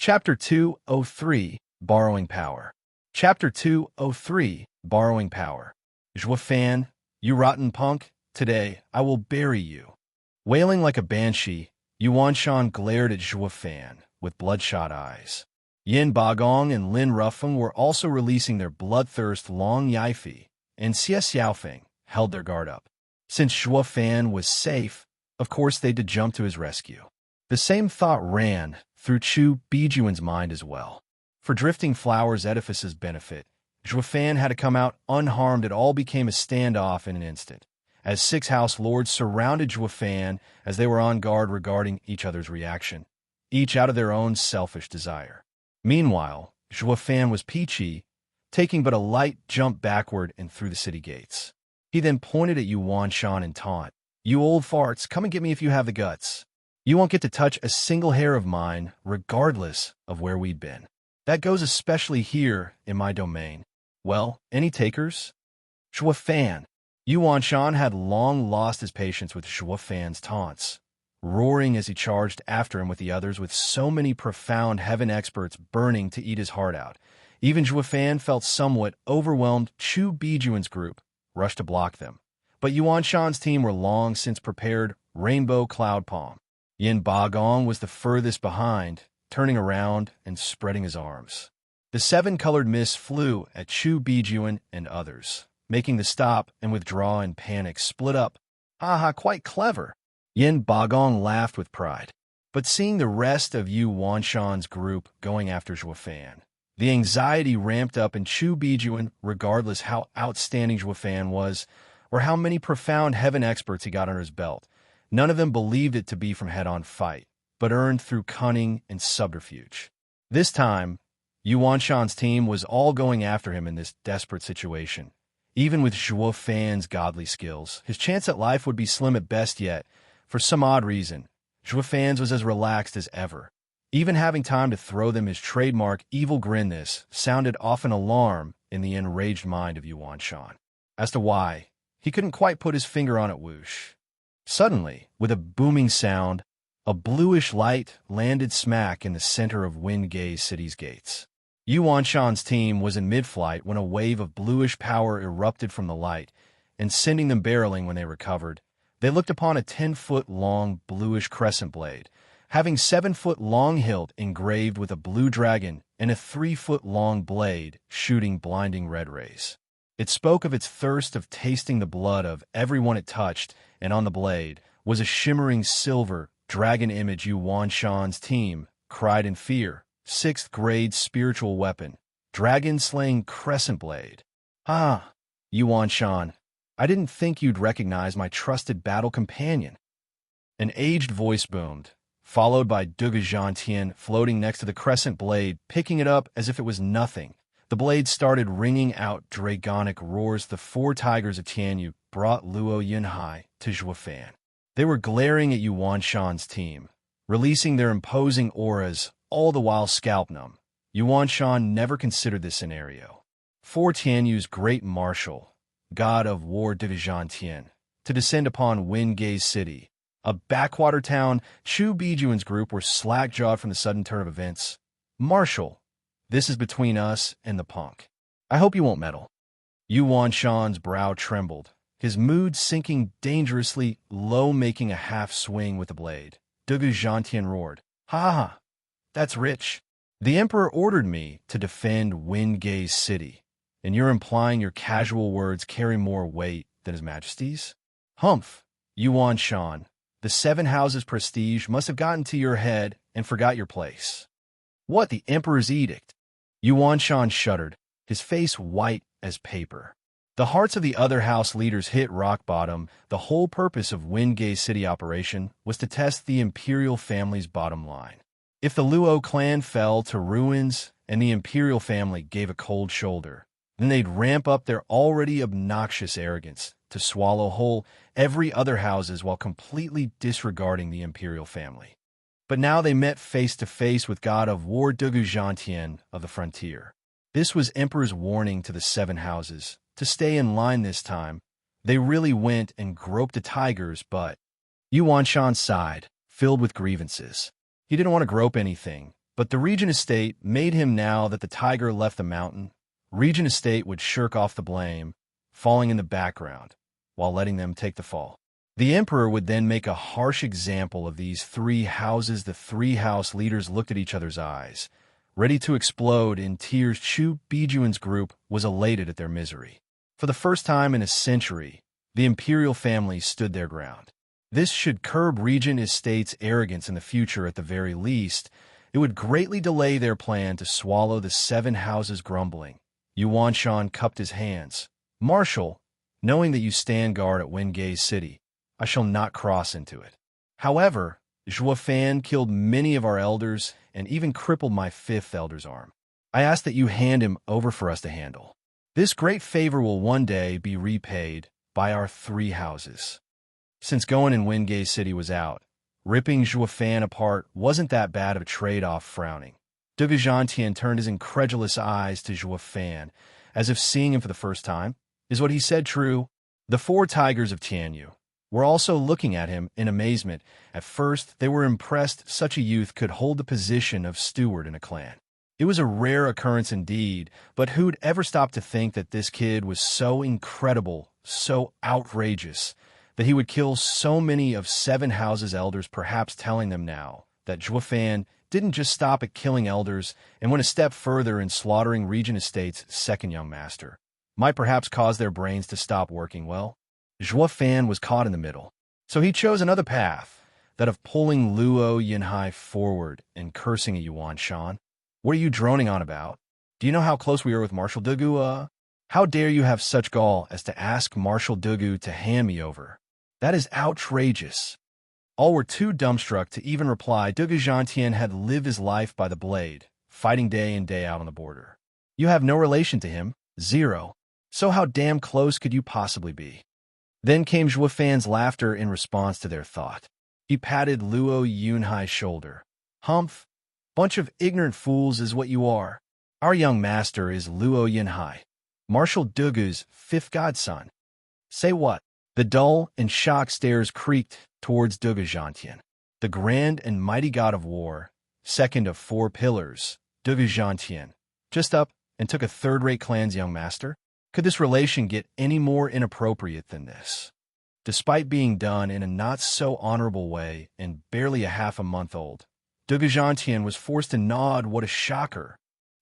Chapter 203, Borrowing Power. Chapter 203, Borrowing Power. Zhuofan, you rotten punk, today I will bury you. Wailing like a banshee, Yuan Shan glared at Zhuofan with bloodshot eyes. Yin Bagong and Lin Rufeng were also releasing their bloodthirst Long Yifei, and Xie Xiaofeng held their guard up. Since Zhuofan was safe, of course they'd to jump to his rescue. The same thought ran through Chu Bijuan's mind as well. For Drifting Flowers Edifice's benefit, Zhuofan had to come out unharmed. It all became a standoff in an instant, as 6 house lords surrounded Zhuofan as they were on guard regarding each other's reaction, each out of their own selfish desire. Meanwhile, Zhuofan was peachy, taking but a light jump backward and through the city gates. He then pointed at Yuan Shan and taunt, "You old farts, come and get me if you have the guts. You won't get to touch a single hair of mine, regardless of where we'd been. That goes especially here in my domain. Well, any takers?" Zhuofan. Yuan Shan had long lost his patience with Zhuofan's taunts, roaring as he charged after him with the others with so many profound heaven experts burning to eat his heart out. Even Zhuofan felt somewhat overwhelmed. Chu Bijuan's group rushed to block them, but Yuan Shan's team were long since prepared. Rainbow Cloud Palm. Yin Bagong was the furthest behind, turning around and spreading his arms. The 7-colored mist flew at Chu Bijuan and others, making the stop and withdraw in panic split up. "Aha, quite clever." Yin Bagong laughed with pride. But seeing the rest of Yuan Shan's group going after Zhuofan, the anxiety ramped up in Chu Bijuan, regardless how outstanding Zhuofan was, or how many profound heaven experts he got under his belt. None of them believed it to be from head-on fight, but earned through cunning and subterfuge. This time, Yuan Shan's team was all going after him in this desperate situation. Even with Zhuofan's godly skills, his chance at life would be slim at best yet. For some odd reason, Zhuofan's was as relaxed as ever. Even having time to throw them his trademark evil grin, this sounded off an alarm in the enraged mind of Yuan Shan. As to why, he couldn't quite put his finger on it. Whoosh. Suddenly, with a booming sound, a bluish light landed smack in the center of Wingay City's gates. Yuan Shan's team was in mid-flight when a wave of bluish power erupted from the light, and sending them barreling when they recovered. They looked upon a 10-foot-long bluish crescent blade, having 7-foot-long hilt engraved with a blue dragon and a 3-foot-long blade shooting blinding red rays. It spoke of its thirst of tasting the blood of everyone it touched, and on the blade was a shimmering silver dragon image. Yuan Shan's team cried in fear. 6th grade spiritual weapon, dragon-slaying crescent blade. "Ah, Yuan Shan, I didn't think you'd recognize my trusted battle companion." An aged voice boomed, followed by Duge Zhantian floating next to the crescent blade, picking it up as if it was nothing. The blade started ringing out dragonic roars. The 4 tigers of Tianyu brought Luo Yunhai to Zhuofan. They were glaring at Yuan Shan's team, releasing their imposing auras, all the while scalp numb. Yuan Shan never considered this scenario. For Tianyu's great marshal, god of war Duge Zhantian, to descend upon Wingay City, a backwater town. Chu Bijuan's group were slack-jawed from the sudden turn of events. "Marshal, this is between us and the punk. I hope you won't meddle." Yuan Shan's brow trembled, his mood sinking dangerously low, making a half-swing with the blade. Duge Zhantian roared, "Ha ha, that's rich. The Emperor ordered me to defend Wingay City, and you're implying your casual words carry more weight than His Majesty's?" "Humph, Yuan Shan, the 7 houses' prestige must have gotten to your head and forgot your place." "What, the Emperor's edict?" Yuan Shan shuddered, his face white as paper. The hearts of the other house leaders hit rock bottom. The whole purpose of Wingay City operation was to test the imperial family's bottom line. If the Luo clan fell to ruins and the imperial family gave a cold shoulder, then they'd ramp up their already obnoxious arrogance to swallow whole every other houses while completely disregarding the imperial family. But now they met face to face with god of war Duge Zhantian of the frontier. This was Emperor's warning to the 7 houses to stay in line this time. They really went and groped the tigers, but Yuan Shan sighed, filled with grievances. He didn't want to grope anything. But the Regent Estate made him now that the tiger left the mountain. Regent Estate would shirk off the blame, falling in the background, while letting them take the fall. The emperor would then make a harsh example of these three houses. The three house leaders looked at each other's eyes, ready to explode in tears. Chu Bijuan's group was elated at their misery. For the first time in a century, the imperial family stood their ground. This should curb Regent Estate's arrogance in the future. At the very least, it would greatly delay their plan to swallow the seven houses grumbling. Yuan Shan cupped his hands. Marshal, knowing that you stand guard at Wengay City, I shall not cross into it. However, Zhuo Fan killed many of our elders and even crippled my fifth elder's arm. I ask that you hand him over for us to handle. This great favor will one day be repaid by our three houses. Since going in Wengay City was out, ripping Zhuo Fan apart wasn't that bad of a trade-off. Frowning, Dugu Zhantian turned his incredulous eyes to Zhuo Fan, as if seeing him for the first time. Is what he said true? The four tigers of Tianyu were also looking at him in amazement. At first, they were impressed such a youth could hold the position of steward in a clan. It was a rare occurrence indeed, but who'd ever stop to think that this kid was so incredible, so outrageous, that he would kill so many of seven houses' elders, perhaps telling them now that Zhuo Fan didn't just stop at killing elders and went a step further in slaughtering Regent Estate's second young master, might perhaps cause their brains to stop working well. Zhuo Fan was caught in the middle, so he chose another path, that of pulling Luo Yinhai forward and cursing at Yuan Shan. What are you droning on about? Do you know how close we are with Marshal Dugu? How dare you have such gall as to ask Marshal Dugu to hand me over? That is outrageous. All were too dumbstruck to even reply. Dugu Zhantian had lived his life by the blade, fighting day in day out on the border. You have no relation to him, zero. So how damn close could you possibly be? Then came Zhuo Fan's laughter in response to their thought. He patted Luo Yunhai's shoulder. Humph, bunch of ignorant fools is what you are. Our young master is Luo Yunhai, Marshal Dugu's fifth godson. Say what? The dull and shocked stares creaked towards Dugu Zhantian. The grand and mighty god of war, second of four pillars, Dugu Zhantian, just up and took a third-rate clan's young master? Could this relation get any more inappropriate than this? Despite being done in a not-so-honorable way and barely a half a month old, Dugu Zhantian was forced to nod. What a shocker!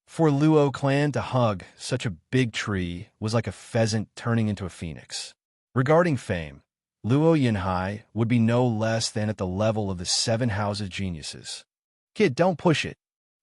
For Luo clan to hug such a big tree was like a pheasant turning into a phoenix. Regarding fame, Luo Yinhai would be no less than at the level of the seven houses geniuses. Kid, don't push it.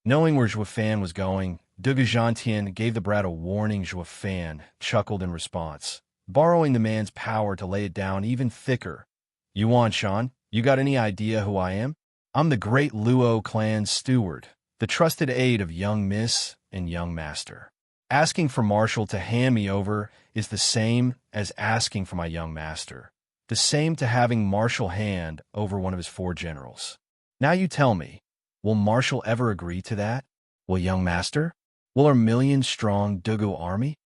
Knowing where Zhuo Fan was going, Dugu Zhantian gave the brat a warning. Zhuo Fan chuckled in response, borrowing the man's power to lay it down even thicker. Yuan Shan, you got any idea who I am? I'm the great Luo clan steward, the trusted aide of young miss and young master. Asking for Marshal to hand me over is the same as asking for my young master, the same to having Marshal hand over one of his four generals. Now you tell me, will Marshal ever agree to that? Will young master? Will our million-strong Dugu army?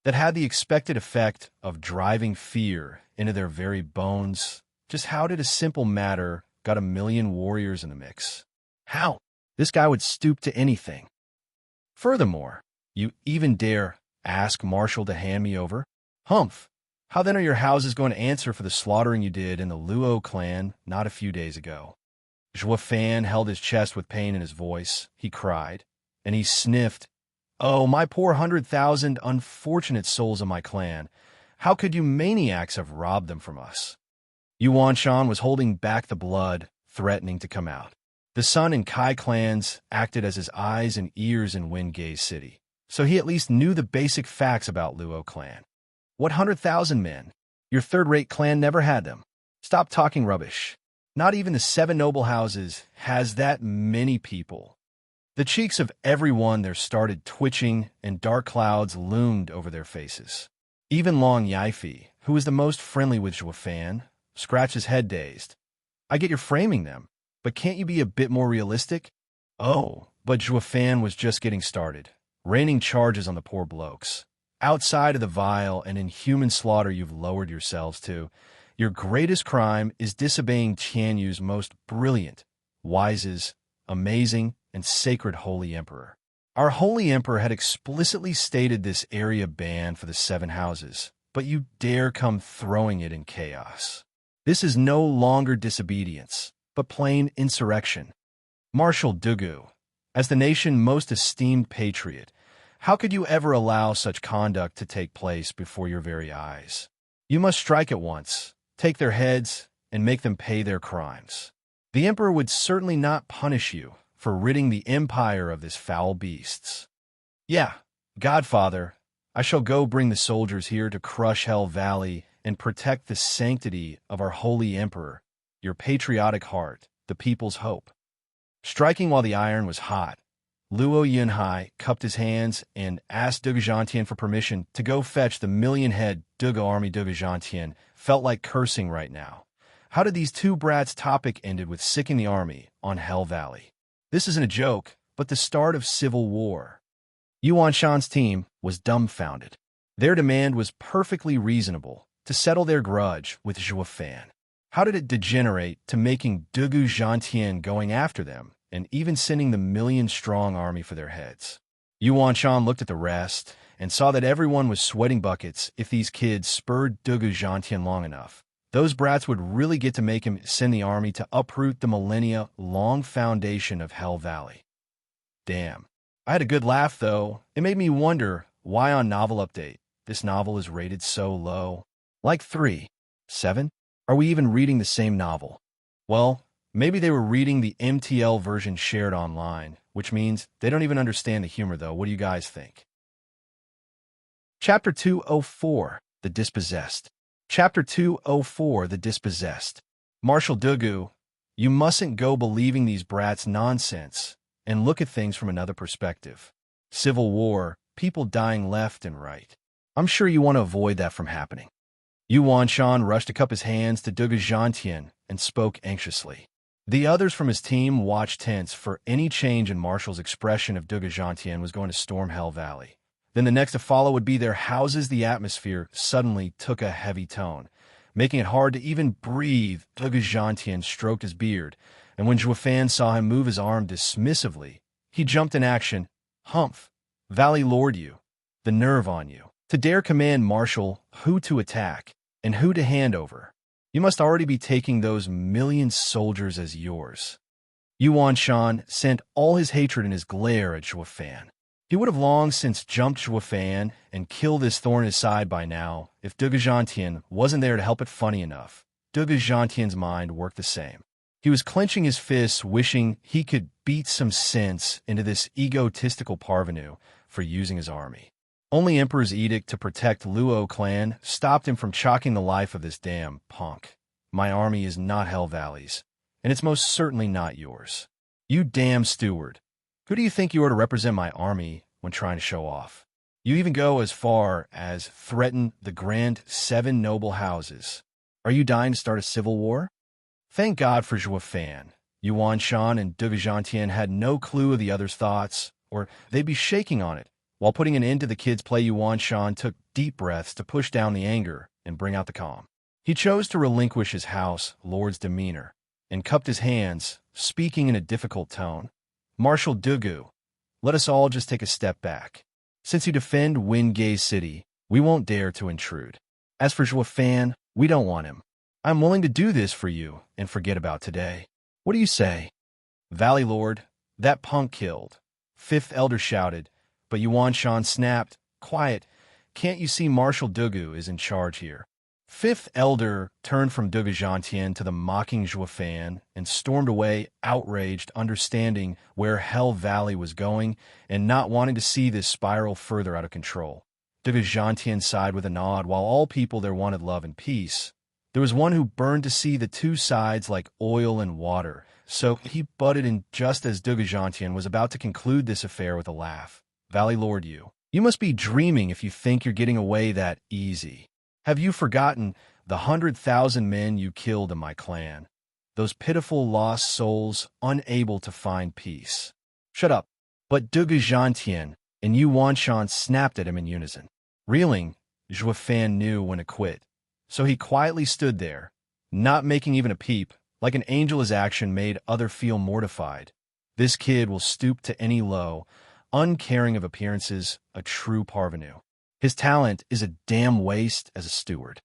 That had the expected effect of driving fear into their very bones. Just how did a simple matter got a million warriors in the mix? How? This guy would stoop to anything. Furthermore, you even dare ask Marshal to hand me over? Humph! How then are your houses going to answer for the slaughtering you did in the Luo clan not a few days ago? Zhuo Fan held his chest with pain in his voice. He cried, and he sniffed. Oh, my poor 100,000 unfortunate souls of my clan. How could you maniacs have robbed them from us? Yuan Shan was holding back the blood, threatening to come out. The Sun and Kai clans acted as his eyes and ears in Wengay City, so he at least knew the basic facts about Luo clan. What 100,000 men? Your third-rate clan never had them. Stop talking rubbish. Not even the seven noble houses has that many people. The cheeks of everyone there started twitching, and dark clouds loomed over their faces. Even Long Yaifi, who was the most friendly with Zhuo Fan, scratched his head dazed. I get you're framing them, but can't you be a bit more realistic? Oh, but Zhuo Fan was just getting started, raining charges on the poor blokes. Outside of the vile and inhuman slaughter you've lowered yourselves to, your greatest crime is disobeying Tianyu's most brilliant, wisest, amazing, and sacred Holy Emperor. Our Holy Emperor had explicitly stated this area banned for the 7 houses, but you dare come throwing it in chaos. This is no longer disobedience, but plain insurrection. Marshal Dugu, as the nation's most esteemed patriot, how could you ever allow such conduct to take place before your very eyes? You must strike at once, take their heads, and make them pay their crimes. The Emperor would certainly not punish you for ridding the empire of this foul beasts. Yeah, Godfather, I shall go bring the soldiers here to crush Hell Valley and protect the sanctity of our holy Emperor, your patriotic heart, the people's hope. Striking while the iron was hot, Luo Yunhai cupped his hands and asked Dugu Zhantian for permission to go fetch the million-head Dugu army. Dugu Zhantian felt like cursing right now. How did these 2 brats' topic ended with sicking the army on Hell Valley? This isn't a joke, but the start of civil war. Yuan Shan's team was dumbfounded. Their demand was perfectly reasonable, to settle their grudge with Zhuo Fan. How did it degenerate to making Dugu Zhantian going after them and even sending the million-strong army for their heads? Yuan Shan looked at the rest and saw that everyone was sweating buckets. If these kids spurred Dugu Zhantian long enough, those brats would really get to make him send the army to uproot the millennia-long foundation of Hell Valley. Damn. I had a good laugh, though. It made me wonder why on Novel Update this novel is rated so low. Like 3, 7? Are we even reading the same novel? Well, maybe they were reading the MTL version shared online, which means they don't even understand the humor, though. What do you guys think? Chapter 204, The Dispossessed. Chapter 204, The Dispossessed. Marshal Dugu, you mustn't go believing these brats' nonsense and look at things from another perspective. Civil war, people dying left and right. I'm sure you want to avoid that from happening. Yuan Shan rushed to cup his hands to Dugu Zhantian and spoke anxiously. The others from his team watched tense for any change in Marshal's expression if Dugu Zhantian was going to storm Hell Valley. Then the next to follow would be their houses. The atmosphere suddenly took a heavy tone, making it hard to even breathe. Dugu Zhantian stroked his beard, and when Zhuo Fan saw him move his arm dismissively, he jumped in action. Humph! Valley Lord you! The nerve on you! To dare command Marshal who to attack and who to hand over. You must already be taking those million soldiers as yours. Yuan Shan sent all his hatred and his glare at Zhuo Fan. He would have long since jumped Zhuo Fan and killed this thorn in his side by now if Dugu Zhantian wasn't there to help it. Funny enough, Dugu Zhantian's mind worked the same. He was clenching his fists, wishing he could beat some sense into this egotistical parvenu for using his army. Only Emperor's edict to protect Luo clan stopped him from chalking the life of this damn punk. My army is not Hell Valley's, and it's most certainly not yours. You damn steward. Who do you think you are to represent my army when trying to show off? You even go as far as threaten the grand 7 noble houses. Are you dying to start a civil war? Thank God for Zhuo Fan. Yuan Shan and Dugu Zhantian had no clue of the other's thoughts, or they'd be shaking on it. While putting an end to the kids' play, Yuan Shan took deep breaths to push down the anger and bring out the calm. He chose to relinquish his house lord's demeanor and cupped his hands, speaking in a difficult tone. Marshal Dugu, let us all just take a step back. Since you defend Wingay City, we won't dare to intrude. As for Zhuo Fan, we don't want him. I'm willing to do this for you and forget about today. What do you say? Valley Lord, that punk killed. 5th Elder shouted, but Yuan Shan snapped, quiet. Can't you see Marshal Dugu is in charge here? 5th Elder turned from Dugu Zhantian to the mocking Zhuo Fan and stormed away, outraged, understanding where Hell Valley was going and not wanting to see this spiral further out of control. Dugu Zhantian sighed with a nod. While all people there wanted love and peace, there was one who burned to see the 2 sides like oil and water, so he butted in just as Dugu Zhantian was about to conclude this affair with a laugh. Valley Lord you must be dreaming if you think you're getting away that easy. Have you forgotten the 100,000 men you killed in my clan? Those pitiful lost souls unable to find peace. Shut up. But Dugu Zhantian and Yuan Shan snapped at him in unison. Reeling, Zhuo Fan knew when to quit, so he quietly stood there, not making even a peep. Like an angel, his action made others feel mortified. This kid will stoop to any low, uncaring of appearances, a true parvenu. His talent is a damn waste as a steward.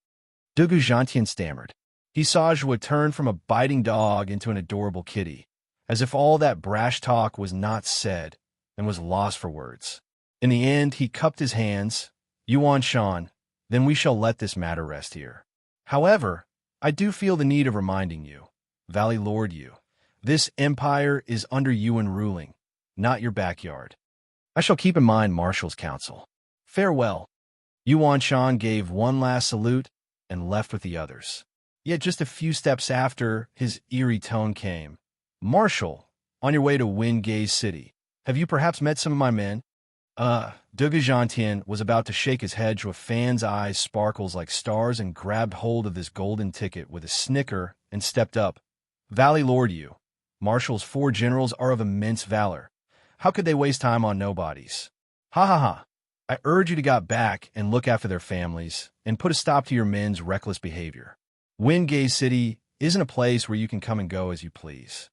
Dugu Gentian stammered. He saw Joie turn from a biting dog into an adorable kitty, as if all that brash talk was not said and was lost for words. In the end, he cupped his hands. Yuan Shan, then we shall let this matter rest here. However, I do feel the need of reminding you, Valley Lord Yu, this empire is under Yuan ruling, not your backyard. I shall keep in mind Marshall's counsel. Farewell. Yuan Shan gave one last salute and left with the others. Yet just a few steps after, his eerie tone came. Marshall, on your way to Wingay City, have you perhaps met some of my men? Dugu Gentian was about to shake his head to a fan's eyes sparkles like stars and grabbed hold of this golden ticket with a snicker and stepped up. Valley Lord Yu, Marshall's 4 generals are of immense valor. How could they waste time on nobodies? Ha ha ha. I urge you to get back and look after their families and put a stop to your men's reckless behavior. Wingay City isn't a place where you can come and go as you please.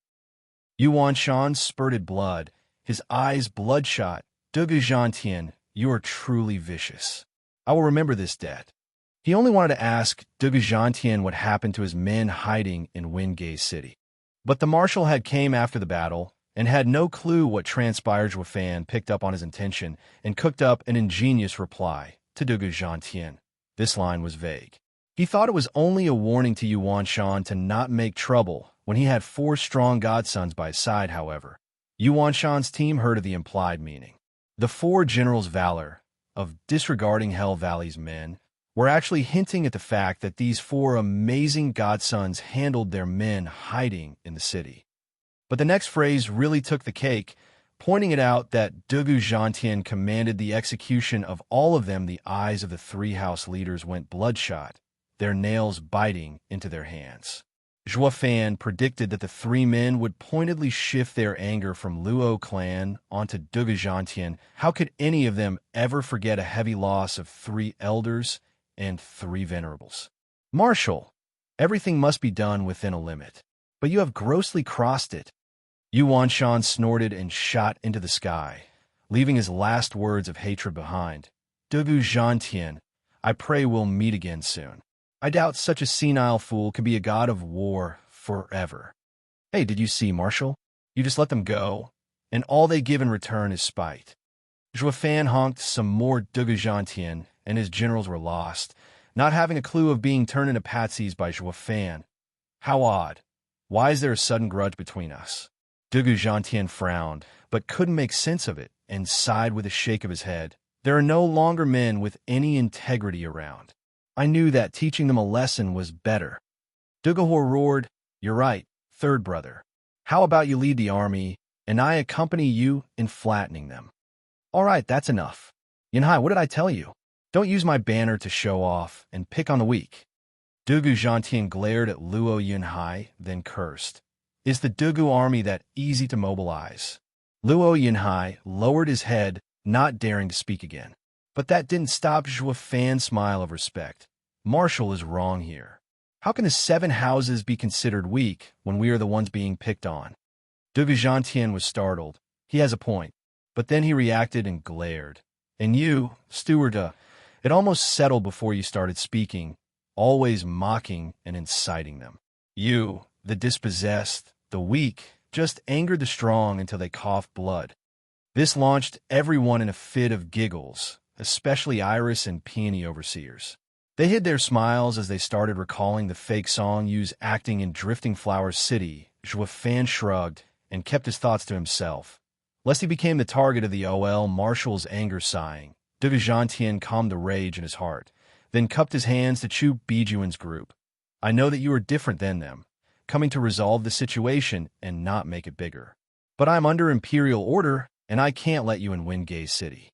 Yuan Shan spurted blood, his eyes bloodshot. Dugu Gentian, you are truly vicious. I will remember this debt. He only wanted to ask Dugu Gentian what happened to his men hiding in Wingay City. But the marshal had came after the battle and had no clue what transpired. Fan picked up on his intention and cooked up an ingenious reply to Dugu Gentian. This line was vague. He thought it was only a warning to Yuan Shan to not make trouble when he had 4 strong godsons by his side, however. Yuan Shan's team heard of the implied meaning. The 4 generals' valor of disregarding Hell Valley's men were actually hinting at the fact that these 4 amazing godsons handled their men hiding in the city. But the next phrase really took the cake, pointing it out that Dugu Gentian commanded the execution of all of them. The eyes of the 3 house leaders went bloodshot, their nails biting into their hands. Joie Fan predicted that the 3 men would pointedly shift their anger from Luo clan onto Dugu Gentian. How could any of them ever forget a heavy loss of 3 elders and 3 venerables? Marshal, everything must be done within a limit, but you have grossly crossed it. Yuan Shan snorted and shot into the sky, leaving his last words of hatred behind. Dugu Gentian, I pray we'll meet again soon. I doubt such a senile fool can be a god of war forever. Hey, did you see, Marshal? You just let them go, and all they give in return is spite. Joie Fan honked some more Dugu Gentian, and his generals were lost, not having a clue of being turned into patsies by Joie Fan. How odd. Why is there a sudden grudge between us? Dugu Gentian frowned, but couldn't make sense of it, and sighed with a shake of his head. There are no longer men with any integrity around. I knew that teaching them a lesson was better. Dugahor roared, You're right, 3rd brother. How about you lead the army, and I accompany you in flattening them? All right, that's enough. Yanhai, what did I tell you? Don't use my banner to show off and pick on the weak. Dugu Gentian glared at Luo Yunhai, then cursed. Is the Dugu army that easy to mobilize? Luo Yunhai lowered his head, not daring to speak again. But that didn't stop Joie Fan's smile of respect. Marshall is wrong here. How can the 7 houses be considered weak when we are the ones being picked on? Dugu Gentian was startled. He has a point. But then he reacted and glared. And you, steward, it almost settled before you started speaking, always mocking and inciting them. You, the dispossessed, the weak, just angered the strong until they coughed blood. This launched everyone in a fit of giggles, especially Iris and Peony overseers. They hid their smiles as they started recalling the fake song used acting in Drifting Flower City. Joie Fan shrugged and kept his thoughts to himself, lest he became the target of the OL Marshal's anger sighing. Dugu Gentian calmed the rage in his heart, then cupped his hands to Chu Bijuan's group. I know that you are different than them, coming to resolve the situation and not make it bigger. But I'm under imperial order, and I can't let you in Wingay City.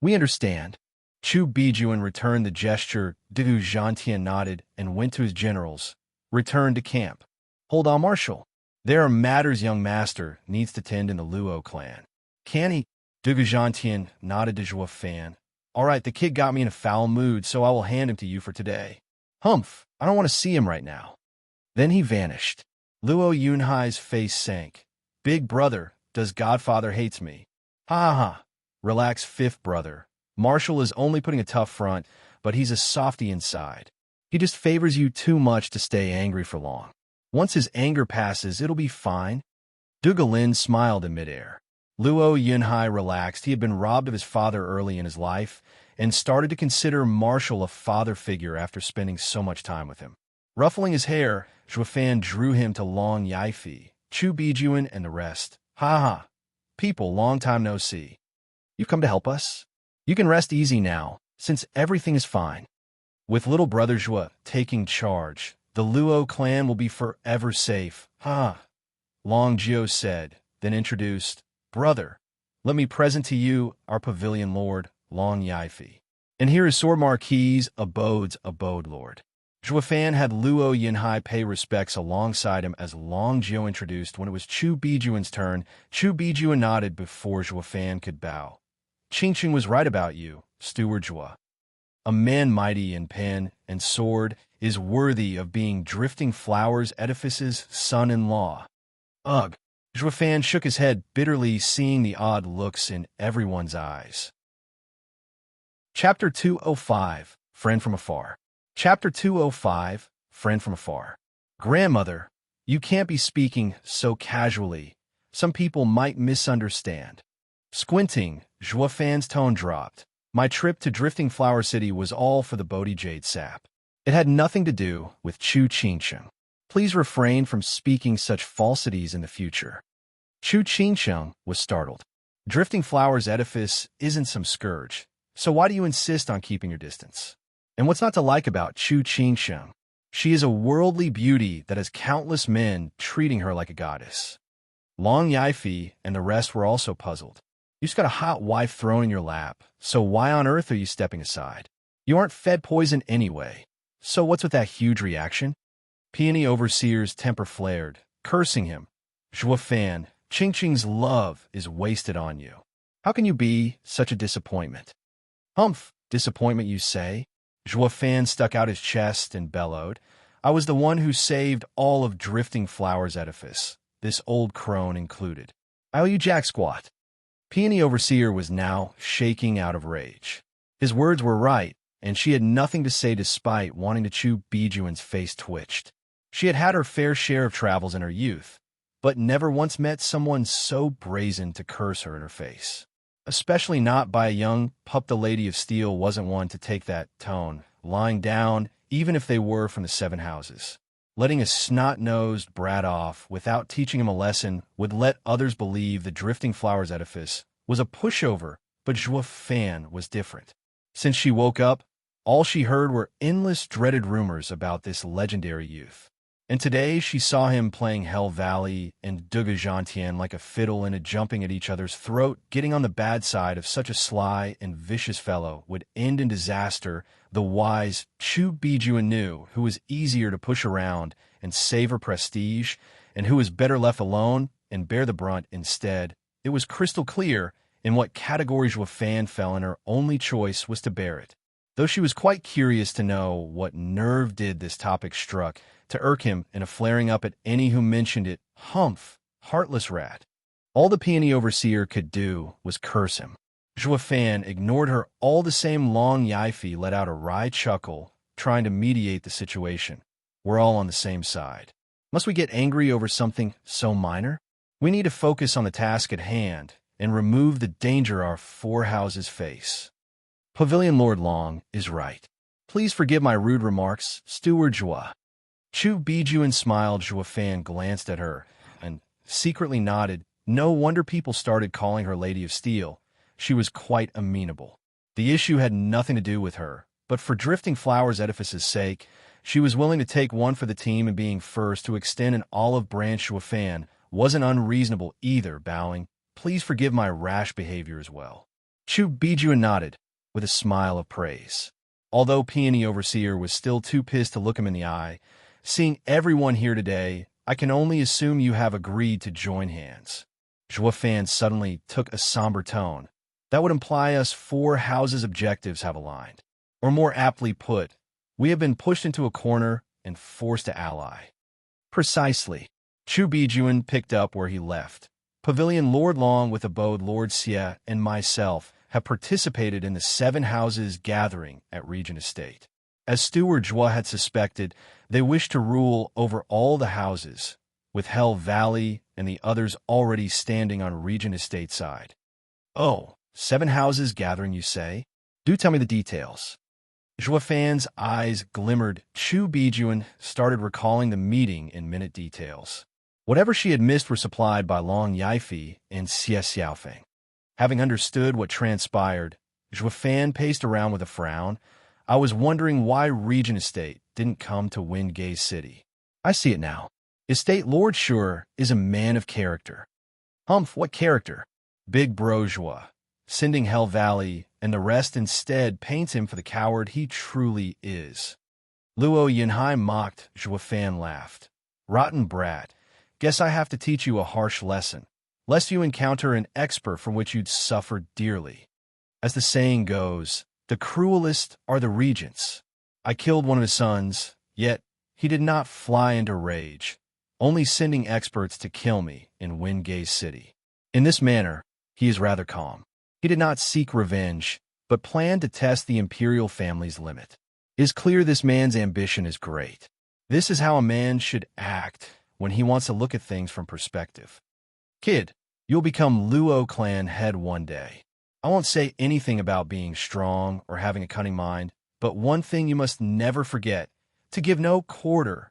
We understand. Chu Bijuan returned the gesture. Dugu Gentian nodded and went to his generals. Return to camp. Hold on, Marshal. There are matters young master needs to tend in the Luo clan. Can he? Dugu Gentian nodded to Joie Fan. All right, the kid got me in a foul mood, so I will hand him to you for today. Humph, I don't want to see him right now. Then he vanished. Luo Yunhai's face sank. Big brother, does Godfather hates me. Ha ha ha. Relax, fifth brother. Marshall is only putting a tough front, but he's a softy inside. He just favors you too much to stay angry for long. Once his anger passes, it'll be fine. Dugalin smiled in midair. Luo Yunhai relaxed. He had been robbed of his father early in his life and started to consider Marshall a father figure after spending so much time with him. Ruffling his hair, Zhuofan drew him to Long Yaifi, Chu Bijuan, and the rest. Ha ha. People, long time no see. You've come to help us? You can rest easy now, since everything is fine. With little brother Zhua taking charge, the Luo clan will be forever safe. Ha! Long Jiu said, then introduced, Brother, let me present to you our pavilion lord, Long Yaifi. And here is Sword Marquis Abode's abode lord. Zhuofan had Luo Yunhai pay respects alongside him as Long Jiu introduced. When it was Chu Bijuan's turn, Chu Bijuan nodded before Zhuofan could bow. Qingqing was right about you, Steward Zhua. A man mighty in pen and sword is worthy of being Drifting Flowers Edifice's son-in-law. Ugh! Zhuofan shook his head bitterly, seeing the odd looks in everyone's eyes. Chapter 205, Friend from Afar. Chapter 205, Friend from Afar. Grandmother, you can't be speaking so casually. Some people might misunderstand. Squinting, Zhuofan's tone dropped. My trip to Drifting Flower City was all for the Bodhi Jade sap. It had nothing to do with Chu Qingsheng. Please refrain from speaking such falsities in the future. Chu Qingsheng was startled. Drifting Flowers Edifice isn't some scourge, so why do you insist on keeping your distance? And what's not to like about Chu Qingsheng? She is a worldly beauty that has countless men treating her like a goddess. Long Yaifi and the rest were also puzzled. You just got a hot wife thrown in your lap, so why on earth are you stepping aside? You aren't fed poison anyway, so what's with that huge reaction? Peony Overseer's temper flared, cursing him. Zhuofan, Qingqing's love is wasted on you. How can you be such a disappointment? Humph, disappointment you say? Zhuofan stuck out his chest and bellowed. I was the one who saved all of Drifting Flowers Edifice, this old crone included. I owe you jack squat. Peony Overseer was now shaking out of rage. His words were right, and she had nothing to say despite wanting to chew. Bijuan's face twitched. She had had her fair share of travels in her youth, but never once met someone so brazen to curse her in her face. Especially not by a young pup. The Lady of Steel wasn't one to take that tone, lying down, even if they were from the Seven Houses. Letting a snot-nosed brat off without teaching him a lesson would let others believe the Drifting Flowers Edifice was a pushover, but Zhuofan was different. Since she woke up, all she heard were endless dreaded rumors about this legendary youth. And today she saw him playing Hell Valley and Duga Zhantian like a fiddle and jumping at each other's throat. Getting on the bad side of such a sly and vicious fellow would end in disaster. The wise Chu Bijuan knew who was easier to push around and save her prestige, and who was better left alone and bear the brunt instead. It was crystal clear in what category Zhuofan fell, and her only choice was to bear it. Though she was quite curious to know what nerve did this topic struck to irk him in a flaring up at any who mentioned it. Humph, heartless rat. All the Peony Overseer could do was curse him. Zhuofan ignored her all the same. Long Yaifi let out a wry chuckle, trying to mediate the situation. We're all on the same side. Must we get angry over something so minor? We need to focus on the task at hand and remove the danger our four houses face. Pavilion Lord Long is right. Please forgive my rude remarks, Steward Zhua. Chu Bijuan smiled. Zhuofan glanced at her and secretly nodded. No wonder people started calling her Lady of Steel. She was quite amenable. The issue had nothing to do with her, but for Drifting Flowers Edifice's sake, she was willing to take one for the team, and being first to extend an olive branch. Zhuofan wasn't unreasonable either, bowing. Please forgive my rash behavior as well. Chu Bijuan nodded with a smile of praise. Although Peony Overseer was still too pissed to look him in the eye, seeing everyone here today, I can only assume you have agreed to join hands. Zhuofan suddenly took a somber tone. That would imply us four houses' objectives have aligned. Or more aptly put, we have been pushed into a corner and forced to ally. Precisely. Chu Bijuan picked up where he left. Pavilion Lord Long with abode Lord Xie and myself have participated in the 7 houses gathering at Regent Estate. As Steward Zhua had suspected, they wish to rule over all the houses, with Hell Valley and the others already standing on Regent Estate side. Oh, 7 houses gathering, you say? Do tell me the details. Zhua Fan's eyes glimmered. Chu Bijuan started recalling the meeting in minute details. Whatever she had missed were supplied by Long Yaifi and Xie Xiaofeng. Having understood what transpired, Zhua Fan paced around with a frown. I was wondering why Regent Estate didn't come to Wingay City. I see it now. Estate Lord Shure is a man of character. Humph, what character? Big Bro Zhua, sending Hell Valley, and the rest instead paints him for the coward he truly is. Luo Yunhai mocked. Zhua Fan laughed. Rotten brat. Guess I have to teach you a harsh lesson, lest you encounter an expert from which you'd suffer dearly. As the saying goes, the cruelest are the regents. I killed one of his sons, yet he did not fly into rage, only sending experts to kill me in Wingay City. In this manner, he is rather calm. He did not seek revenge, but planned to test the imperial family's limit. It is clear this man's ambition is great. This is how a man should act when he wants to look at things from perspective. Kid, you'll become Luo clan head one day. I won't say anything about being strong or having a cunning mind, but one thing you must never forget, to give no quarter.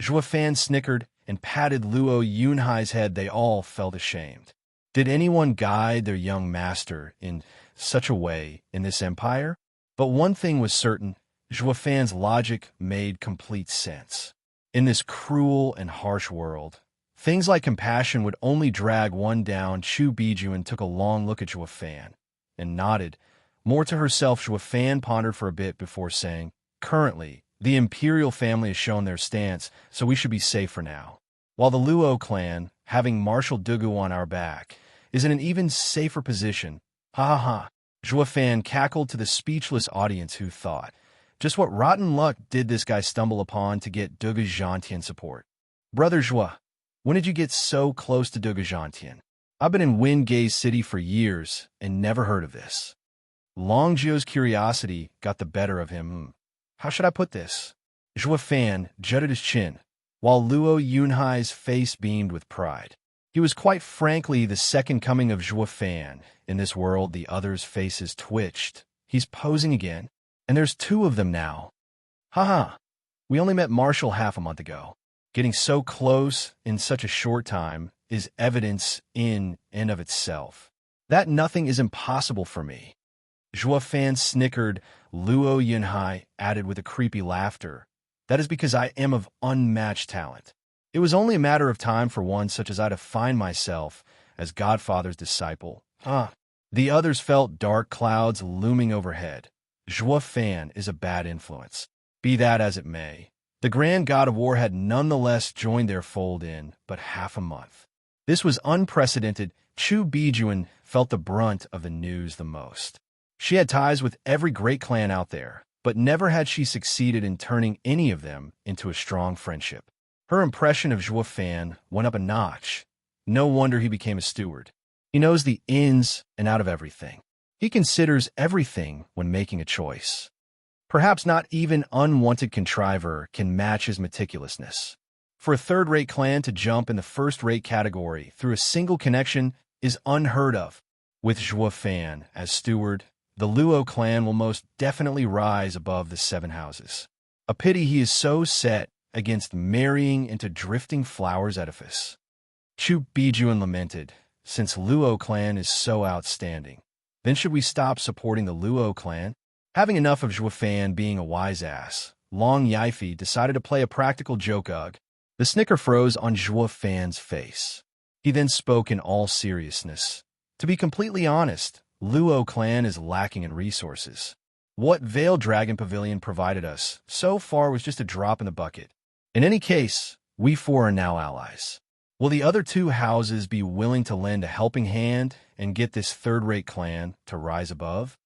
Zhua Fan snickered and patted Luo Yunhai's head. They all felt ashamed. Did anyone guide their young master in such a way in this empire? But one thing was certain, Zhua Fan's logic made complete sense. In this cruel and harsh world, things like compassion would only drag one down. Chu Bijuan took a long look at Zhua Fan and nodded. More to herself, Zhua Fan pondered for a bit before saying, currently, the imperial family has shown their stance, so we should be safe for now. While the Luo clan, having Marshal Dugu on our back, is in an even safer position. Ha ha ha. Zhua Fan cackled to the speechless audience who thought, just what rotten luck did this guy stumble upon to get Dugu Zhantian support? Brother Zhua, when did you get so close to Dugu Zhantian? I've been in Wingay City for years and never heard of this. Long Zhio's curiosity got the better of him. How should I put this? Zhua Fan jutted his chin, while Luo Yunhai's face beamed with pride. He was quite frankly the second coming of Zhua Fan. In this world, the others' faces twitched. He's posing again, and there's 2 of them now. Haha, we only met Marshall half a month ago. Getting so close in such a short time is evidence in and of itself that nothing is impossible for me. Zhua Fan snickered. Luo Yunhai added with a creepy laughter. That is because I am of unmatched talent. It was only a matter of time for one such as I to find myself as Godfather's disciple. The others felt dark clouds looming overhead. Zhua Fan is a bad influence. Be that as it may, the Grand God of War had nonetheless joined their fold in but half a month. This was unprecedented. Chu Bijuan felt the brunt of the news the most. She had ties with every great clan out there, but never had she succeeded in turning any of them into a strong friendship. Her impression of Zhua Fan went up a notch. No wonder he became a steward. He knows the ins and out of everything. He considers everything when making a choice. Perhaps not even unwanted contriver can match his meticulousness. For a third-rate clan to jump in the first-rate category through a single connection is unheard of. With Zhua Fan as steward, the Luo clan will most definitely rise above the 7 houses. A pity he is so set against marrying into Drifting Flowers edifice. Chu Bijuan lamented, since Luo clan is so outstanding, then should we stop supporting the Luo clan? Having enough of Zhua Fan being a wise ass, Long Yaifi decided to play a practical joke. The snicker froze on Zhua Fan's face. He then spoke in all seriousness. To be completely honest, Luo clan is lacking in resources. What Veiled Dragon Pavilion provided us so far was just a drop in the bucket. In any case, we 4 are now allies. Will the other 2 houses be willing to lend a helping hand and get this third-rate clan to rise above?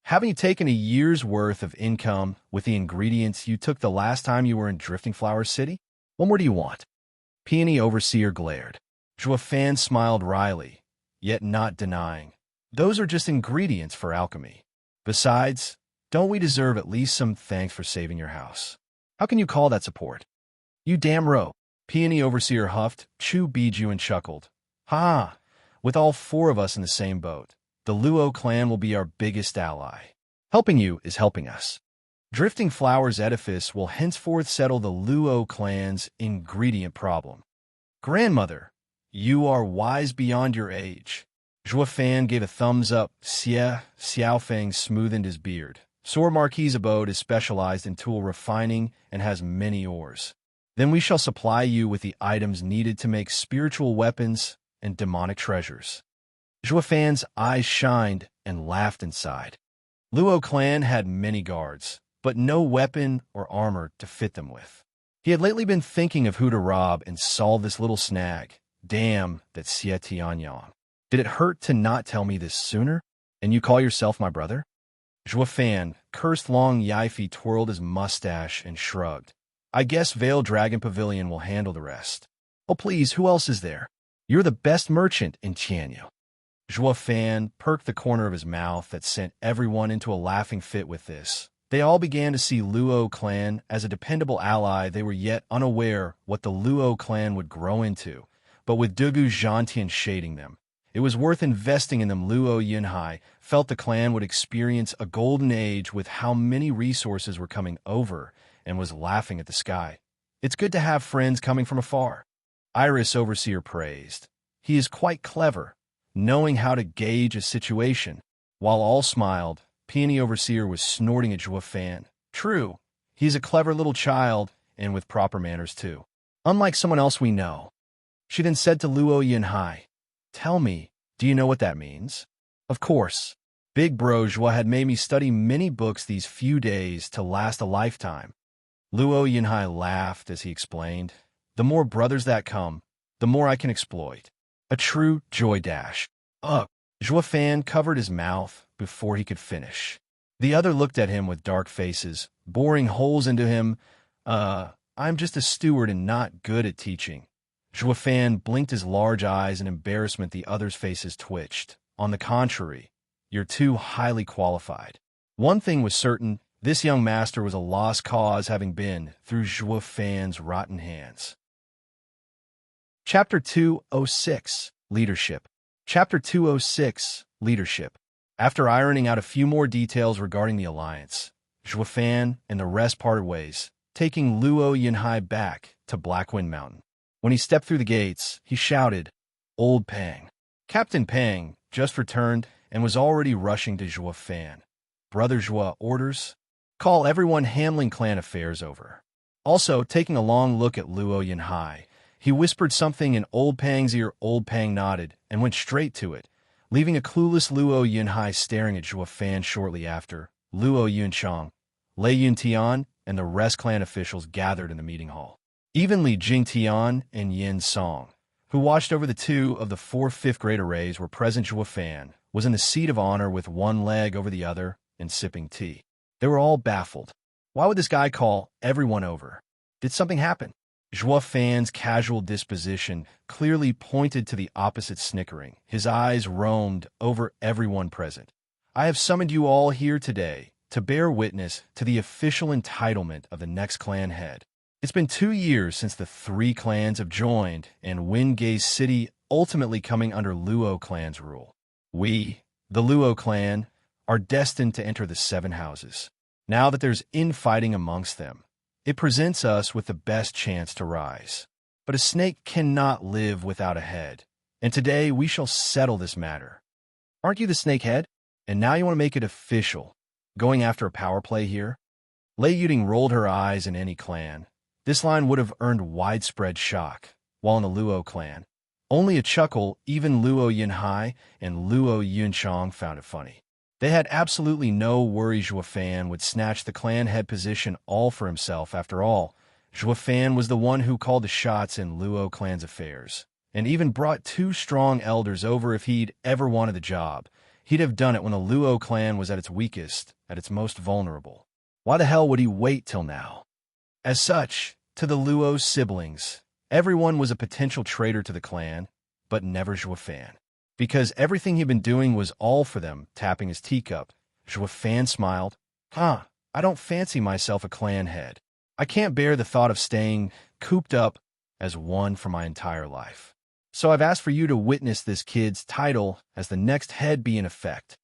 Haven't you taken a year's worth of income with the ingredients you took the last time you were in Drifting Flower City? What more do you want? Peony Overseer glared. Zhua Fan smiled wryly, yet not denying. Those are just ingredients for alchemy. Besides, don't we deserve at least some thanks for saving your house? How can you call that support? You damn rope. Peony Overseer huffed, Chu Biju and chuckled. Ha! With all four of us in the same boat, the Luo clan will be our biggest ally. Helping you is helping us. Drifting Flowers edifice will henceforth settle the Luo clan's ingredient problem. Grandmother, you are wise beyond your age. Zhua Fan gave a thumbs up. Xiao Feng smoothened his beard. Sor Marquis' abode is specialized in tool refining and has many ores. Then we shall supply you with the items needed to make spiritual weapons and demonic treasures. Zhua Fan's eyes shined and laughed inside. Luo clan had many guards, but no weapon or armor to fit them with. He had lately been thinking of who to rob and solve this little snag. Damn that Xie Tianyang. Did it hurt to not tell me this sooner? And you call yourself my brother? Zhua Fan, cursed Long Yifi, twirled his mustache and shrugged. I guess Veil Dragon Pavilion will handle the rest. Oh please, who else is there? You're the best merchant in Tianyu. Zhua Fan perked the corner of his mouth that sent everyone into a laughing fit with this. They all began to see Luo clan as a dependable ally. They were yet unaware what the Luo clan would grow into, but with Dugu Zhantian shading them, it was worth investing in them. Luo Yunhai felt the clan would experience a golden age with how many resources were coming over, and was laughing at the sky. It's good to have friends coming from afar. Iris Overseer praised. He is quite clever, knowing how to gauge a situation. While all smiled, Peony Overseer was snorting at Zhua Fan. True, he's a clever little child, and with proper manners too. Unlike someone else we know. She then said to Luo Yunhai, Tell me, do you know what that means? Of course. Big Bro Zhua had made me study many books these few days to last a lifetime. Luo Yunhai laughed as he explained, The more brothers that come, the more I can exploit. A true joy dash. Ugh. Zhua Fan covered his mouth before he could finish. The other looked at him with dark faces, boring holes into him. I'm just a steward and not good at teaching. Zhua Fan blinked his large eyes in embarrassment. The others' faces twitched. On the contrary, you're too highly qualified. One thing was certain, this young master was a lost cause, having been through Zhua Fan's rotten hands. Chapter 206, Leadership. Chapter 206, Leadership. After ironing out a few more details regarding the alliance, Zhua Fan and the rest parted ways, taking Luo Yunhai back to Blackwind Mountain. When he stepped through the gates, he shouted, Old Pang. Captain Pang just returned and was already rushing to Zhua Fan. Brother Zhua, orders? Call everyone handling clan affairs over. Also, taking a long look at Luo Yunhai, he whispered something in Old Pang's ear. Old Pang nodded and went straight to it, leaving a clueless Luo Yunhai staring at Zhua Fan. Shortly after, Luo Yunchang, Lei Yuntian, and the rest clan officials gathered in the meeting hall. Even Li Jingtian and Yin Song, who watched over the two of the 4 fifth-grade arrays, were present. Zhua Fan was in the seat of honor with one leg over the other and sipping tea. They were all baffled. Why would this guy call everyone over? Did something happen? Zhua Fan's casual disposition clearly pointed to the opposite, snickering. His eyes roamed over everyone present. I have summoned you all here today to bear witness to the official entitlement of the next clan head. It's been 2 years since the 3 clans have joined, and Wingate City ultimately coming under Luo clan's rule. We, the Luo clan, are destined to enter the 7 houses. Now that there's infighting amongst them, it presents us with the best chance to rise. But a snake cannot live without a head, and today we shall settle this matter. Aren't you the snakehead? And now you want to make it official, going after a power play here? Lei Yuding rolled her eyes. In any clan, this line would have earned widespread shock, while in the Luo clan, only a chuckle. Even Luo Yunhai and Luo Yunchang found it funny. They had absolutely no worry Zhua Fan would snatch the clan head position all for himself. After all, Zhua Fan was the one who called the shots in Luo clan's affairs, and even brought 2 strong elders over. If he'd ever wanted the job, he'd have done it when the Luo clan was at its weakest, at its most vulnerable. Why the hell would he wait till now? As such, to the Luo siblings, everyone was a potential traitor to the clan, but never Fan. Because everything he'd been doing was all for them, tapping his teacup. Fan smiled. I don't fancy myself a clan head. I can't bear the thought of staying cooped up as one for my entire life. So I've asked for you to witness this kid's title as the next head be in effect.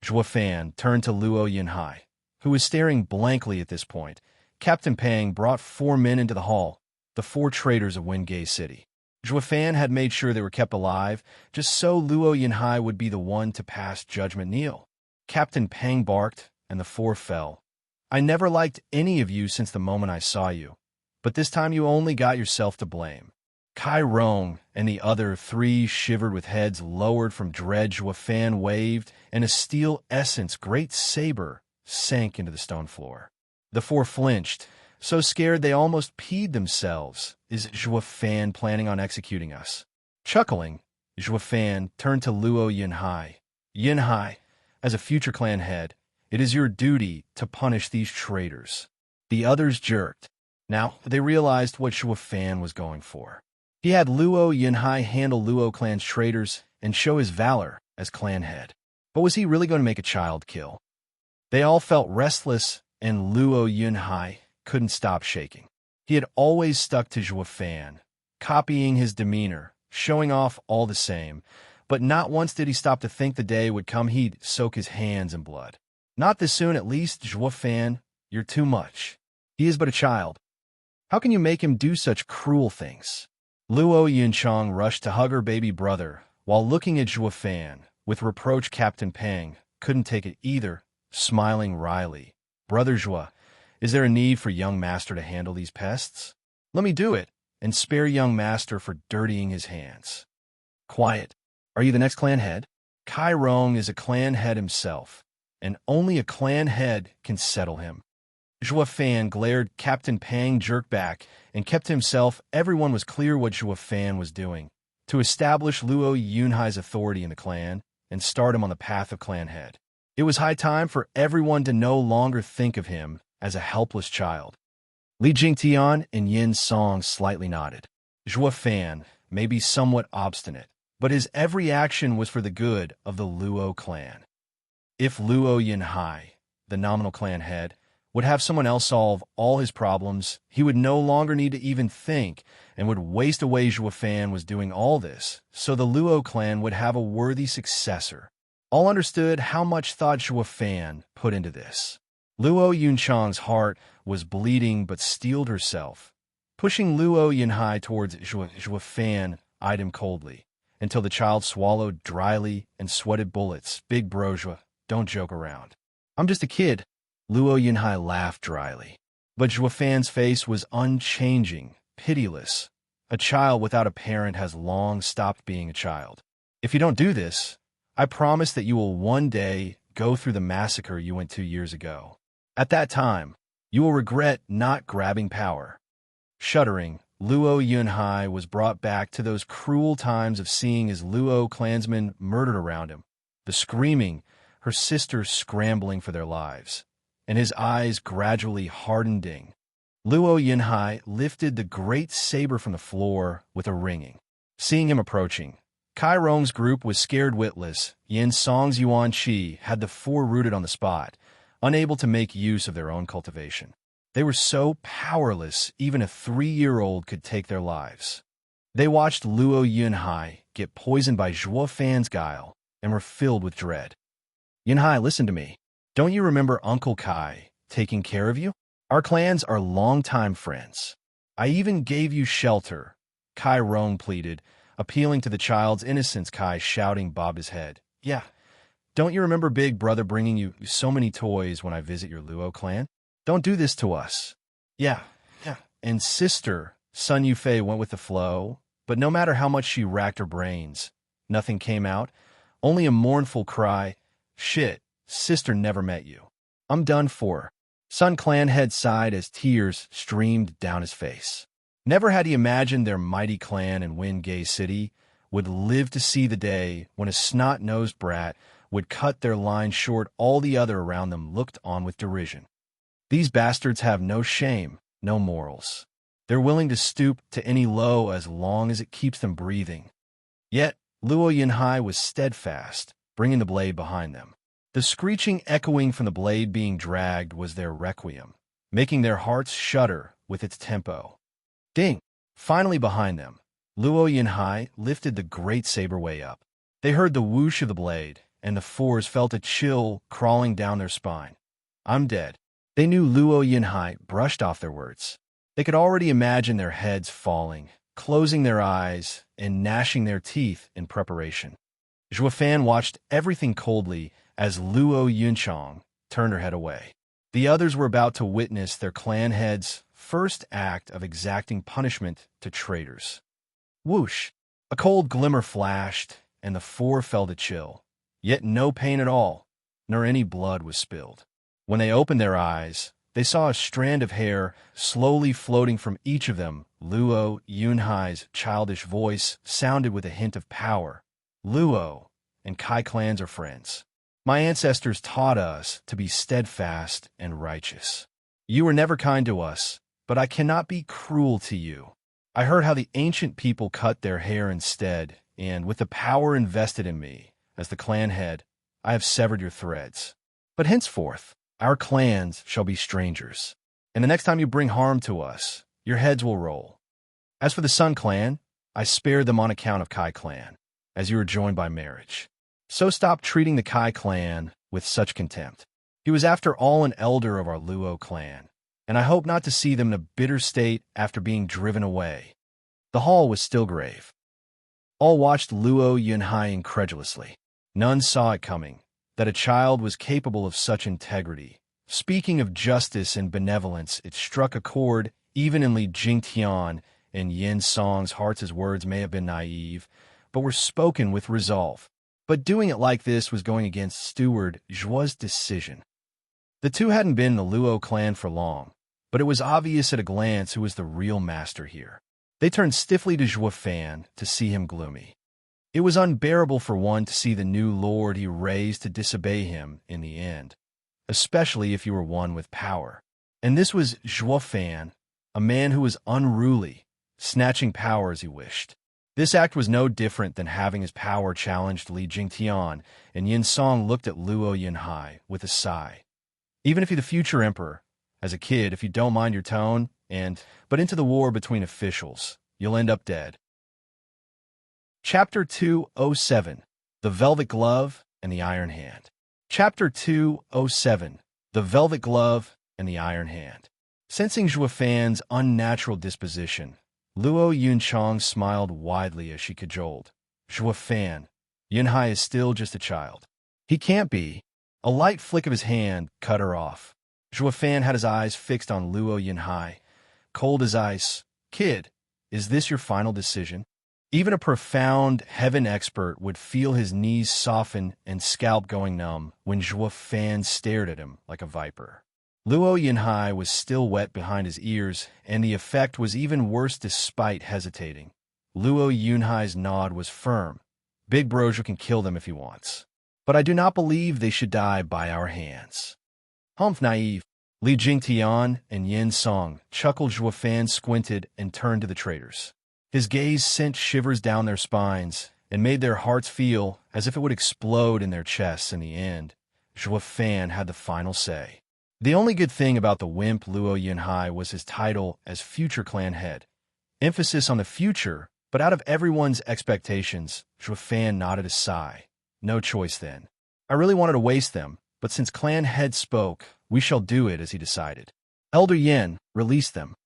Fan turned to Luo Yunhai, who was staring blankly at this point. Captain Pang brought 4 men into the hall, the 4 traders of Wingay City. Fan had made sure they were kept alive, just so Luo Yunhai would be the one to pass judgment kneel. Captain Pang barked, and the 4 fell. I never liked any of you since the moment I saw you, but this time you only got yourself to blame. Kai Rong and the other 3 shivered with heads lowered from dread. Fan waved, and a steel essence great saber sank into the stone floor. The 4 flinched, so scared they almost peed themselves. Is Fan planning on executing us? Chuckling, Fan turned to Luo Yunhai. Yunhai, as a future clan head, it is your duty to punish these traitors. The others jerked. Now, they realized what Fan was going for. He had Luo Yunhai handle Luo clan's traitors and show his valor as clan head. But was he really going to make a child kill? They all felt restless, and Luo Yunhai couldn't stop shaking. He had always stuck to Fan, copying his demeanor, showing off all the same, but not once did he stop to think the day would come he'd soak his hands in blood. Not this soon, at least, Fan, you're too much. He is but a child. How can you make him do such cruel things? Luo Yunchang rushed to hug her baby brother, while looking at Fan. With reproach, Captain Pang couldn't take it either, smiling wryly. Brother Zhua, is there a need for young master to handle these pests? Let me do it, and spare young master for dirtying his hands. Quiet. Are you the next clan head? Kai Rong is a clan head himself, and only a clan head can settle him. Fan glared. Captain Pang jerked back and kept himself. Everyone was clear what Fan was doing, to establish Luo Yunhai's authority in the clan and start him on the path of clan head. It was high time for everyone to no longer think of him as a helpless child. Li Jingtian and Yin Song slightly nodded. Fan may be somewhat obstinate, but his every action was for the good of the Luo clan. If Luo Yunhai, the nominal clan head, would have someone else solve all his problems, he would no longer need to even think and would waste away. Fan was doing all this, so the Luo clan would have a worthy successor. All understood how much thought Fan put into this. Luo Yunchang's heart was bleeding but steeled herself. Pushing Luo Yunhai towards Fan eyed him coldly, until the child swallowed dryly and sweated bullets. Big bro, don't joke around. I'm just a kid. Luo Yunhai laughed dryly. But Fan's face was unchanging, pitiless. A child without a parent has long stopped being a child. If you don't do this, I promise that you will one day go through the massacre you went 2 years ago. At that time, you will regret not grabbing power. Shuddering, Luo Yunhai was brought back to those cruel times of seeing his Luo clansmen murdered around him, the screaming, her sisters scrambling for their lives, and his eyes gradually hardening. Luo Yunhai lifted the great saber from the floor with a ringing. Seeing him approaching, Kai Rong's group was scared witless. Yin Song's Yuan Qi had the 4 rooted on the spot, unable to make use of their own cultivation. They were so powerless, even a 3-year-old could take their lives. They watched Luo Yunhai get poisoned by Fan's guile and were filled with dread. Yunhai, listen to me. Don't you remember Uncle Kai taking care of you? Our clans are longtime friends. I even gave you shelter, Kai Rong pleaded, appealing to the child's innocence. Kai, shouting, bobbed his head. Yeah. Don't you remember Big Brother bringing you so many toys when I visit your Luo clan? Don't do this to us. Yeah. And sister, Sun Yufei went with the flow, but no matter how much she racked her brains, nothing came out, only a mournful cry. Shit, sister never met you. I'm done for. Sun Clan head sighed as tears streamed down his face. Never had he imagined their mighty clan in Wingay City would live to see the day when a snot-nosed brat would cut their line short. All the other around them looked on with derision. These bastards have no shame, no morals. They're willing to stoop to any low as long as it keeps them breathing. Yet, Luo Yunhai was steadfast, bringing the blade behind them. The screeching echoing from the blade being dragged was their requiem, making their hearts shudder with its tempo. Ding! Finally behind them, Luo Yunhai lifted the great saber way up. They heard the whoosh of the blade, and the fours felt a chill crawling down their spine. I'm dead. They knew Luo Yunhai brushed off their words. They could already imagine their heads falling, closing their eyes, and gnashing their teeth in preparation. Zhuo Fan watched everything coldly as Luo Yunchang turned her head away. The others were about to witness their clan head's first act of exacting punishment to traitors. Whoosh! A cold glimmer flashed, and the four felt a chill. Yet no pain at all, nor any blood was spilled. When they opened their eyes, they saw a strand of hair slowly floating from each of them. Luo Yunhai's childish voice sounded with a hint of power. Luo and Kai clans are friends. My ancestors taught us to be steadfast and righteous. You were never kind to us, but I cannot be cruel to you. I heard how the ancient people cut their hair instead, and with the power invested in me, as the clan head, I have severed your threads. But henceforth, our clans shall be strangers, and the next time you bring harm to us, your heads will roll. As for the Sun clan, I spared them on account of Kai clan, as you were joined by marriage. So stop treating the Kai clan with such contempt. He was after all an elder of our Luo clan, and I hope not to see them in a bitter state after being driven away. The hall was still grave. All watched Luo Yunhai incredulously. None saw it coming, that a child was capable of such integrity. Speaking of justice and benevolence, it struck a chord even in Li Jingtian and Yin Song's hearts. His words may have been naive, but were spoken with resolve. But doing it like this was going against Steward Zhuo's decision. The two hadn't been in the Luo clan for long, but it was obvious at a glance who was the real master here. They turned stiffly to Zhuo Fan to see him gloomy. It was unbearable for one to see the new lord he raised to disobey him in the end, especially if you were one with power. And this was Zhuo Fan, a man who was unruly, snatching power as he wished. This act was no different than having his power challenged Li Jingtian, and Yin Song looked at Luo Yunhai with a sigh. Even if you're the future emperor, as a kid, if you don't mind your tone, but into the war between officials, you'll end up dead. Chapter 207, The Velvet Glove and the Iron Hand. Chapter 207, The Velvet Glove and the Iron Hand. Sensing Zhuo Fan's unnatural disposition, Luo Yunchang smiled widely as she cajoled. Zhuo Fan, Yunhai is still just a child. He can't be. A light flick of his hand cut her off. Zhuo Fan had his eyes fixed on Luo Yunhai. Cold as ice. Kid, is this your final decision? Even a profound heaven expert would feel his knees soften and scalp going numb when Zhuo Fan stared at him like a viper. Luo Yunhai was still wet behind his ears, and the effect was even worse despite hesitating. Luo Yunhai's nod was firm. Big Brojo can kill them if he wants. But I do not believe they should die by our hands. Humph, naive. Li Jingtian and Yin Song chuckled. Zhuo Fan squinted and turned to the traitors. His gaze sent shivers down their spines and made their hearts feel as if it would explode in their chests in the end. Zhuo Fan had the final say. The only good thing about the wimp Luo Yunhai was his title as future clan head. Emphasis on the future, but out of everyone's expectations, Zhuo Fan nodded a sigh. No choice then. I really wanted to waste them, but since clan head spoke, we shall do it as he decided. Elder Yin, release them.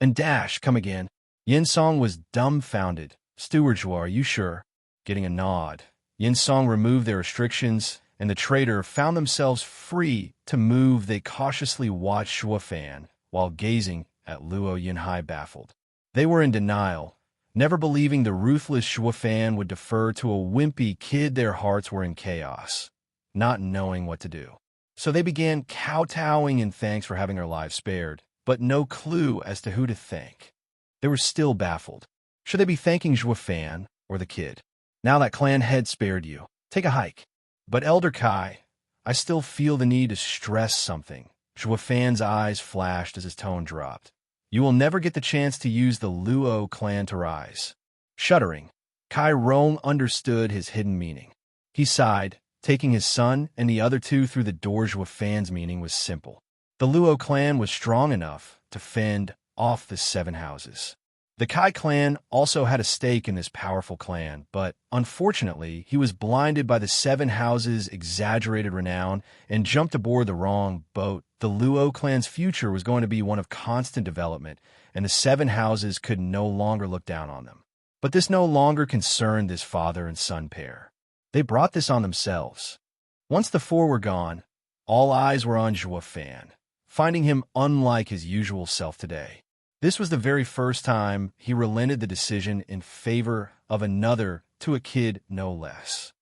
And Dash, come again. Yin Song was dumbfounded. Steward Zhuo, are you sure? Getting a nod. Yin Song removed their restrictions, and the traitor found themselves free to move. They cautiously watched Zhuo Fan while gazing at Luo Yunhai baffled. They were in denial, never believing the ruthless Zhuo Fan would defer to a wimpy kid. Their hearts were in chaos, not knowing what to do. So they began kowtowing in thanks for having their lives spared, but no clue as to who to thank. They were still baffled. Should they be thanking Zhuo Fan or the kid? Now that clan head spared you, take a hike. But Elder Kai, I still feel the need to stress something. Zhuo Fan's eyes flashed as his tone dropped. You will never get the chance to use the Luo clan to rise. Shuddering, Kai Rong understood his hidden meaning. He sighed, taking his son and the other two through the door. Zhuo Fan's meaning was simple. The Luo clan was strong enough to fend off the 7 houses. The Kai clan also had a stake in this powerful clan, but unfortunately, he was blinded by the 7 houses' exaggerated renown and jumped aboard the wrong boat. The Luo clan's future was going to be one of constant development, and the 7 houses could no longer look down on them. But this no longer concerned this father and son pair. They brought this on themselves. Once the 4 were gone, all eyes were on Zhuo Fan, finding him unlike his usual self today. This was the very first time he relented the decision in favor of another to a kid no less.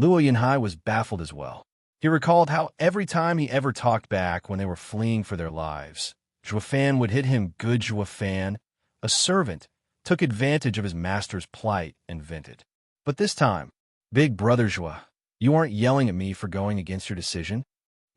Luo Yunhai was baffled as well. He recalled how every time he ever talked back when they were fleeing for their lives, Zhuo Fan would hit him good. Zhuo Fan, a servant, took advantage of his master's plight and vented. But this time, Big Brother Zhuo, you aren't yelling at me for going against your decision?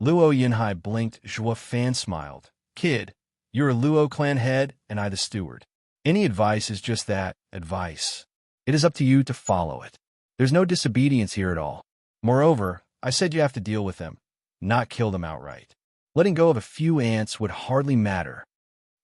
Luo Yunhai blinked. Zhuo Fan smiled. Kid, you're a Luo clan head, and I the steward. Any advice is just that, advice. It is up to you to follow it. There's no disobedience here at all. Moreover, I said you have to deal with them, not kill them outright. Letting go of a few ants would hardly matter.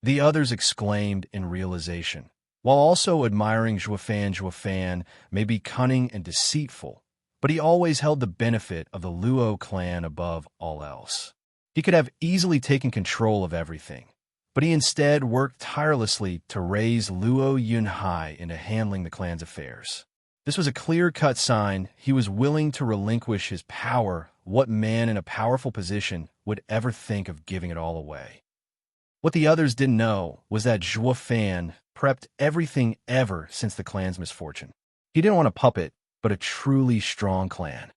The others exclaimed in realization, while also admiring Zhuo Fan. Zhuo Fan may be cunning and deceitful, but he always held the benefit of the Luo clan above all else. He could have easily taken control of everything, but he instead worked tirelessly to raise Luo Yunhai into handling the clan's affairs. This was a clear-cut sign he was willing to relinquish his power. What man in a powerful position would ever think of giving it all away? What the others didn't know was that Zhuo Fan prepped everything ever since the clan's misfortune. He didn't want a puppet, but a truly strong clan.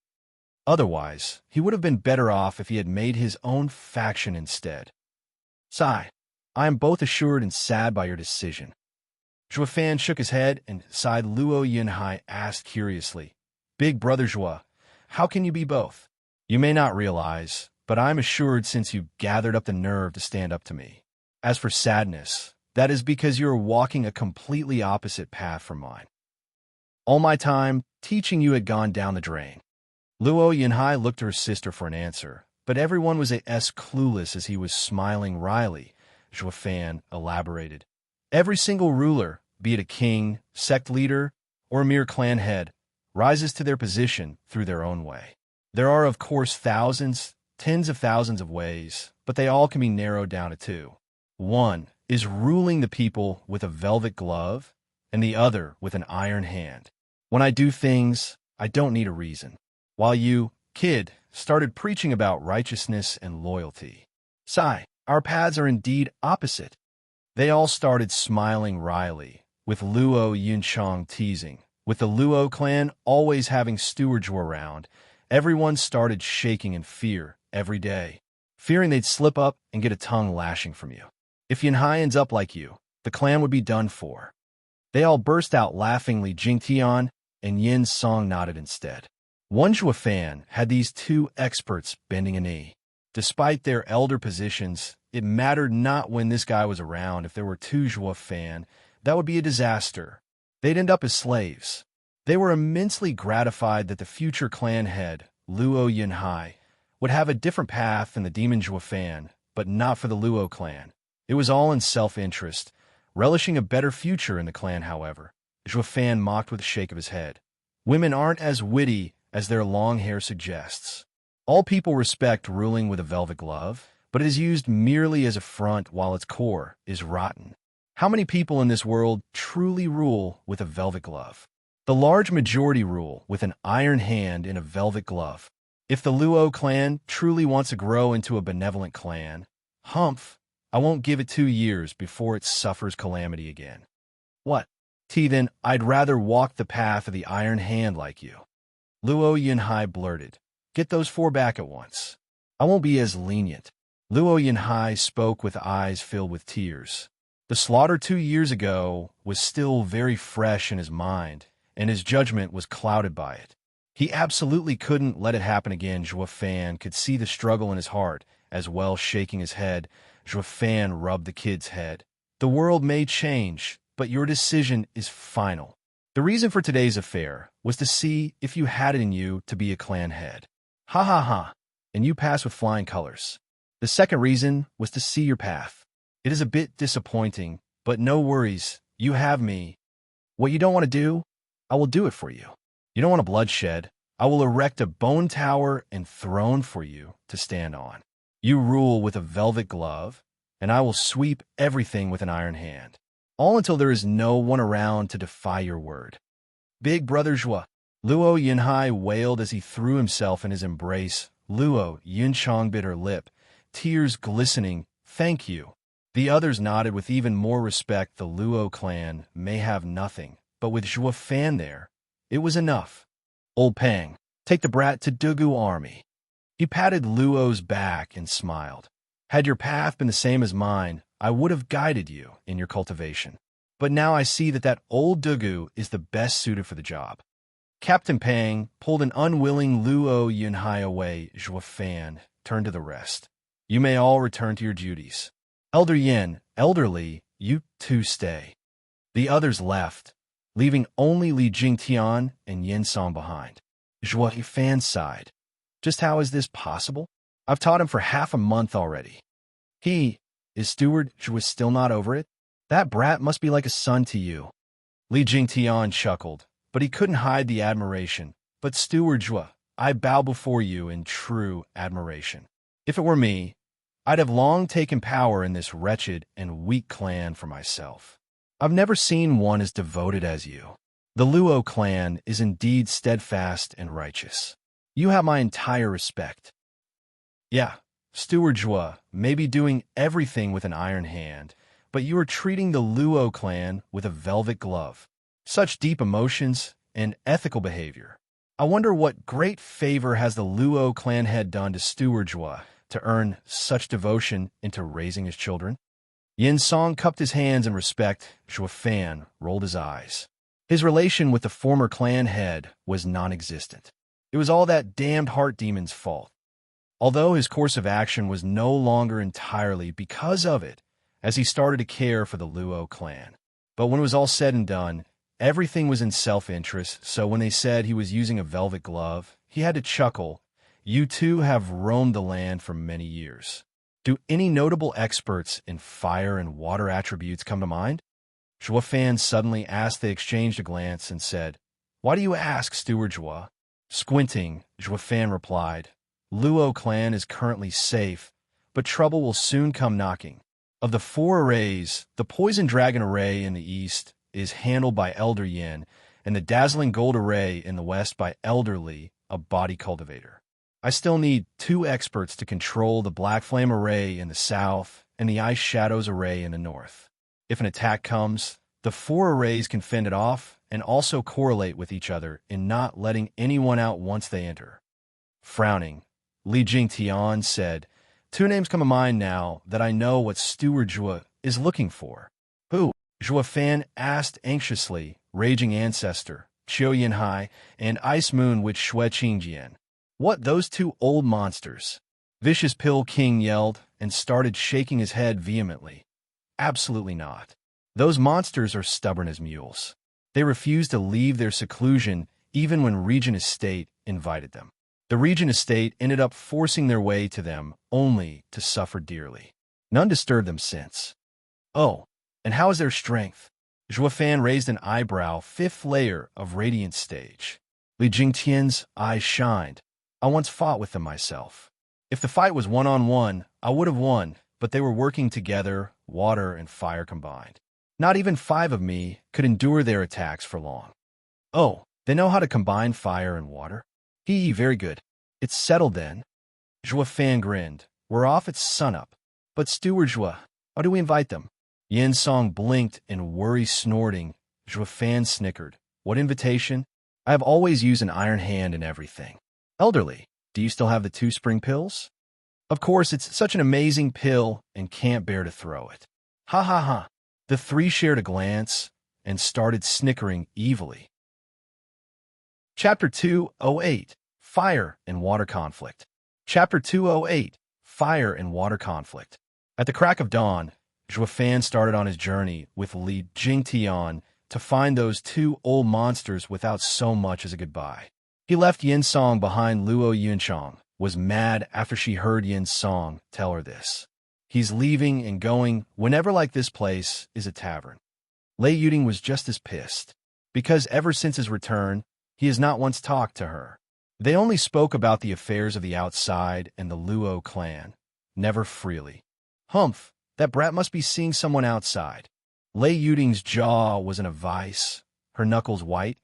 Otherwise, he would have been better off if he had made his own faction instead. Sigh. I am both assured and sad by your decision. Zhuo Fan shook his head and sighed. Luo Yunhai asked curiously, Big Brother Zhuo, how can you be both? You may not realize, but I am assured since you gathered up the nerve to stand up to me. As for sadness, that is because you are walking a completely opposite path from mine. All my time, teaching you had gone down the drain. Luo Yunhai looked to her sister for an answer, but everyone was as clueless as he was smiling wryly. Zhuo Fan elaborated. Every single ruler, be it a king, sect leader, or a mere clan head, rises to their position through their own way. There are, of course, thousands, tens of thousands of ways, but they all can be narrowed down to 2. One is ruling the people with a velvet glove, and the other with an iron hand. When I do things, I don't need a reason. While you, kid, started preaching about righteousness and loyalty. Sigh. Our paths are indeed opposite. They all started smiling wryly, with Luo Yunchang teasing. With the Luo clan always having stewards around, everyone started shaking in fear every day, fearing they'd slip up and get a tongue lashing from you. If Yunhai ends up like you, the clan would be done for. They all burst out laughingly. Jing Tian and Yin Song nodded instead. One Zhuo Fan had these 2 experts bending a knee. Despite their elder positions, it mattered not when this guy was around. If there were 2 Zhuo Fan, that would be a disaster. They'd end up as slaves. They were immensely gratified that the future clan head, Luo Yunhai, would have a different path than the demon Zhuo Fan, but not for the Luo clan. It was all in self-interest, relishing a better future in the clan, however. Zhuo Fan mocked with a shake of his head. Women aren't as witty as their long hair suggests. All people respect ruling with a velvet glove, but it is used merely as a front while its core is rotten. How many people in this world truly rule with a velvet glove? The large majority rule with an iron hand in a velvet glove. If the Luo clan truly wants to grow into a benevolent clan, humph, I won't give it 2 years before it suffers calamity again. What? Then I'd rather walk the path of the iron hand like you. Luo Yunhai blurted. Get those 4 back at once. I won't be as lenient. Luo Yunhai spoke with eyes filled with tears. The slaughter 2 years ago was still very fresh in his mind, and his judgment was clouded by it. He absolutely couldn't let it happen again. Zhuo Fan could see the struggle in his heart, as well shaking his head. Zhuo Fan rubbed the kid's head. The world may change, but your decision is final. The reason for today's affair was to see if you had it in you to be a clan head. Ha ha ha, and you passed with flying colors. The second reason was to see your path. It is a bit disappointing, but no worries, you have me. What you don't want to do, I will do it for you. You don't want a bloodshed, I will erect a bone tower and throne for you to stand on. You rule with a velvet glove, and I will sweep everything with an iron hand. All until there is no one around to defy your word. Big brother Zhua, Luo Yunhai wailed as he threw himself in his embrace. Luo Yunchong bit her lip, tears glistening. Thank you. The others nodded with even more respect. The Luo clan may have nothing, but with Zhua Fan there, it was enough. Old Pang, take the brat to Dugu army. He patted Luo's back and smiled. Had your path been the same as mine, I would have guided you in your cultivation. But now I see that old Dugu is the best suited for the job. Captain Pang pulled an unwilling Luo Yunhai away. Zhua Fan turned to the rest. You may all return to your duties. Elder Yin, elderly, you two stay. The others left, leaving only Li Jingtian and Yin Song behind. Zhua Fan sighed. Just how is this possible? I've taught him for half a month already. Is Steward Zhua still not over it? That brat must be like a son to you. Li Jingtian chuckled, but he couldn't hide the admiration. But Steward Zhua, I bow before you in true admiration. If it were me, I'd have long taken power in this wretched and weak clan for myself. I've never seen one as devoted as you. The Luo clan is indeed steadfast and righteous. You have my entire respect. Yeah, Steward Zhua may be doing everything with an iron hand, but you are treating the Luo clan with a velvet glove. Such deep emotions and ethical behavior. I wonder what great favor has the Luo clan head done to Steward Zhua to earn such devotion into raising his children? Yin Song cupped his hands in respect. Zhua Fan rolled his eyes. His relation with the former clan head was non-existent. It was all that damned heart demon's fault. Although his course of action was no longer entirely because of it, as he started to care for the Luo clan. But when it was all said and done, everything was in self-interest, so when they said he was using a velvet glove, he had to chuckle. You two have roamed the land for many years. Do any notable experts in fire and water attributes come to mind? Zhua Fan suddenly asked. They exchanged a glance and said, Why do you ask, Steward Zhua? Squinting, Zhua Fan replied, Luo clan is currently safe, but trouble will soon come knocking. Of the 4 arrays, the Poison Dragon array in the east is handled by Elder Yin, and the Dazzling Gold array in the west by Elder Li, a body cultivator. I still need 2 experts to control the Black Flame array in the south and the Ice Shadows array in the north. If an attack comes, the 4 arrays can fend it off and also correlate with each other in not letting anyone out once they enter. Frowning, Li Jingtian said, 2 names come to mind now that I know what Steward Zhua is looking for. Who? Zhua Fan asked anxiously. Raging Ancestor, Qiu Yinhai, and Ice Moon Witch Xue Qingjian. What, those 2 old monsters? Vicious Pill King yelled and started shaking his head vehemently. Absolutely not. Those monsters are stubborn as mules. They refuse to leave their seclusion even when Regent Estate invited them. The Regent Estate ended up forcing their way to them only to suffer dearly. None disturbed them since. Oh, and how is their strength? Zhua Fan raised an eyebrow. 5th layer of Radiant Stage. Li Jingtian's eyes shined. I once fought with them myself. If the fight was one-on-one, I would have won, but they were working together, water and fire combined. Not even 5 of me could endure their attacks for long. Oh, they know how to combine fire and water? Very good. It's settled then. Zhua Fan grinned. We're off at sunup. But Steward Zhua, how do we invite them? Yin Song blinked in worry, snorting. Zhua Fan snickered. What invitation? I have always used an iron hand in everything. Elderly, do you still have the 2 spring pills? Of course, it's such an amazing pill and can't bear to throw it. Ha ha ha. The 3 shared a glance and started snickering evilly. Chapter 208, Fire and Water Conflict. Chapter 208, Fire and Water Conflict. At the crack of dawn, Zhua Fan started on his journey with Li Jingtian to find those two old monsters without so much as a goodbye. He left Yin Song behind. Luo Yunchang was mad after she heard Yin Song tell her this. He's leaving and going whenever like this place is a tavern. Lei Yuding was just as pissed, because ever since his return, he has not once talked to her. They only spoke about the affairs of the outside and the Luo clan, never freely. Humph, that brat must be seeing someone outside. Lei Yuding's jaw was in a vice, her knuckles white,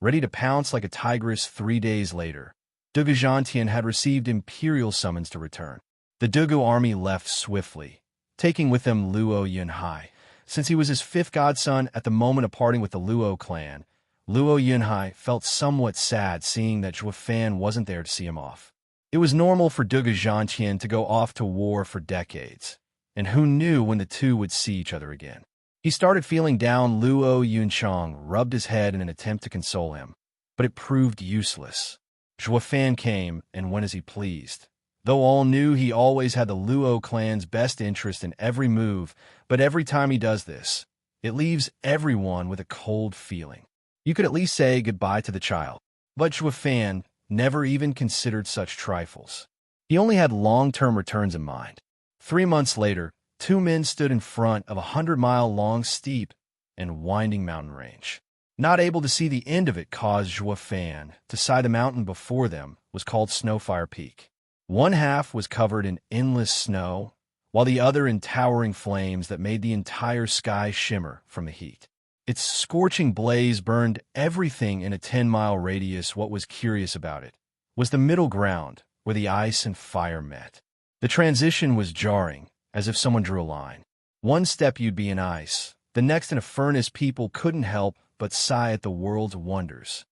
ready to pounce like a tigress 3 days later. Dugu Zhantian had received imperial summons to return. The Dugu army left swiftly, taking with them Luo Yunhai. Since he was his fifth godson at the moment of parting with the Luo clan, Luo Yunhai felt somewhat sad seeing that Zhuo Fan wasn't there to see him off. It was normal for Dugu Zhantian to go off to war for decades, and who knew when the two would see each other again. He started feeling down. Luo Yunchang rubbed his head in an attempt to console him, but it proved useless. Zhuo Fan came and went as he pleased. Though all knew he always had the Luo clan's best interest in every move, but every time he does this, it leaves everyone with a cold feeling. You could at least say goodbye to the child. But Zhuo Fan never even considered such trifles. He only had long-term returns in mind. 3 months later, 2 men stood in front of a 100-mile-long steep and winding mountain range. Not able to see the end of it caused Zhuo Fan to sigh. The mountain before them was called Snowfire Peak. One half was covered in endless snow, while the other in towering flames that made the entire sky shimmer from the heat. Its scorching blaze burned everything in a 10-mile radius. What was curious about it was the middle ground where the ice and fire met. The transition was jarring, as if someone drew a line. One step you'd be in ice, the next in a furnace. People couldn't help but sigh at the world's wonders.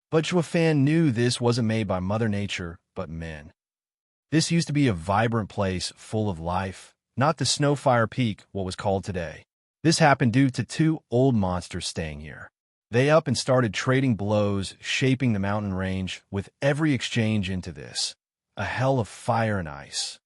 But Zhuo Fan knew this wasn't made by Mother Nature, but men. This used to be a vibrant place full of life, not the Snowfire Peak, what was called today. This happened due to 2 old monsters staying here. They up and started trading blows, shaping the mountain range with every exchange into this, a hell of fire and ice.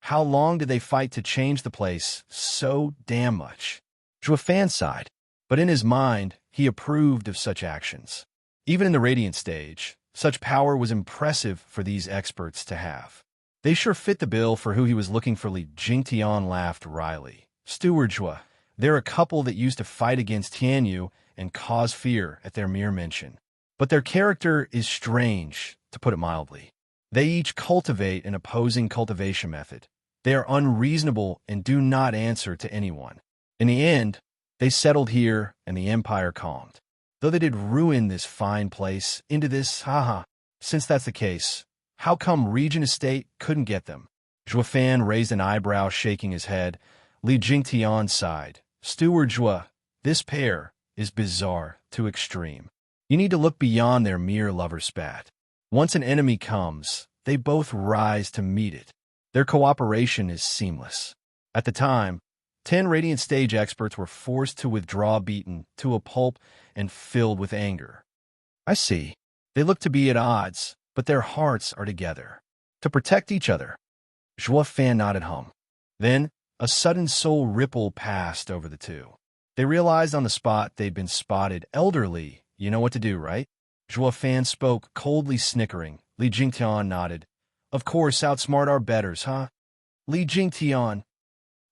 How long did they fight to change the place so damn much? Zhuo Fan sighed, but in his mind, he approved of such actions. Even in the Radiant stage, such power was impressive for these experts to have. They sure fit the bill for who he was looking for. Li Jingtian laughed wryly. Steward Zhuo, they're a couple that used to fight against Tianyu and cause fear at their mere mention. But their character is strange, to put it mildly. They each cultivate an opposing cultivation method. They are unreasonable and do not answer to anyone. In the end, they settled here and the empire calmed. Though they did ruin this fine place into this, Since that's the case, how come Regent Estate couldn't get them? Zhuo Fan raised an eyebrow, shaking his head. Li Jingtian sighed. Steward Zhuo, this pair is bizarre to extreme. You need to look beyond their mere lover spat. Once an enemy comes, they both rise to meet it. Their cooperation is seamless. At the time, 10 Radiant stage experts were forced to withdraw, beaten to a pulp and filled with anger. I see. They look to be at odds, but their hearts are together. To protect each other. Zhuo Fan nodded hum. Then, a sudden soul ripple passed over the two. They realized on the spot they'd been spotted. Elderly, you know what to do, right? Zhuo Fan spoke, coldly snickering. Li Jingtian nodded. Of course, outsmart our betters, huh? Li Jingtian.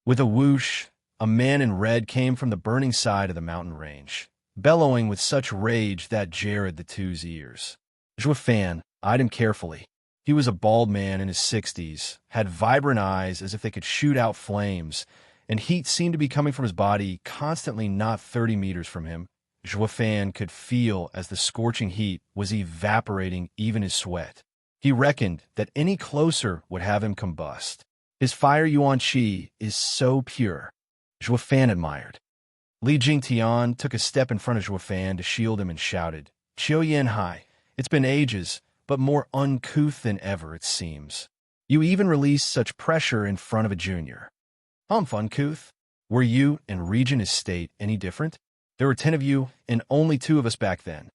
With a whoosh, a man in red came from the burning side of the mountain range, bellowing with such rage that jarred the two's ears. Zhuo Fan eyed him carefully. He was a bald man in his 60s, had vibrant eyes as if they could shoot out flames, and heat seemed to be coming from his body constantly, not 30 meters from him. Zhuo Fan could feel as the scorching heat was evaporating even his sweat. He reckoned that any closer would have him combust. His fire yuan qi is so pure. Zhuo Fan admired. Li Jingtian took a step in front of Zhuo Fan to shield him and shouted, Qiu Yanhai, it's been ages, but more uncouth than ever, it seems. You even released such pressure in front of a junior. Humph, uncouth. Were you and Regent Estate any different? There were 10 of you, and only 2 of us back then.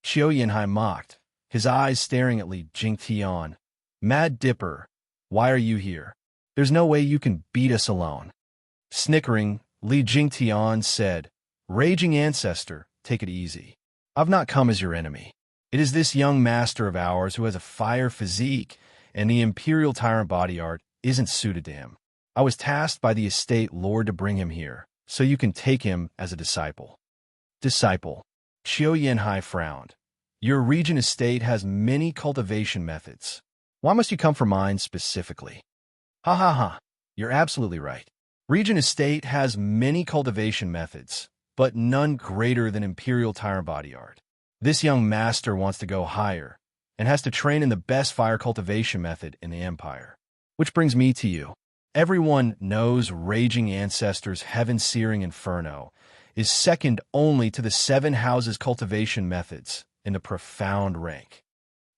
Qiu Yanhai mocked, his eyes staring at Li Jingtian. Mad Dipper, why are you here? There's no way you can beat us alone. Snickering, Li Jingtian said, Raging Ancestor, take it easy. I've not come as your enemy. It is this young master of ours who has a fire physique, and the imperial tyrant body art isn't suited to him. I was tasked by the estate lord to bring him here, so you can take him as a disciple. Disciple. Qiu Yanhai frowned. Your region estate has many cultivation methods. Why must you come for mine specifically? Ha ha ha. You're absolutely right. Region estate has many cultivation methods, but none greater than imperial tyrant body art. This young master wants to go higher, and has to train in the best fire cultivation method in the empire. Which brings me to you. Everyone knows Raging Ancestors' Heaven-Searing Inferno is second only to the 7 houses cultivation methods in the profound rank.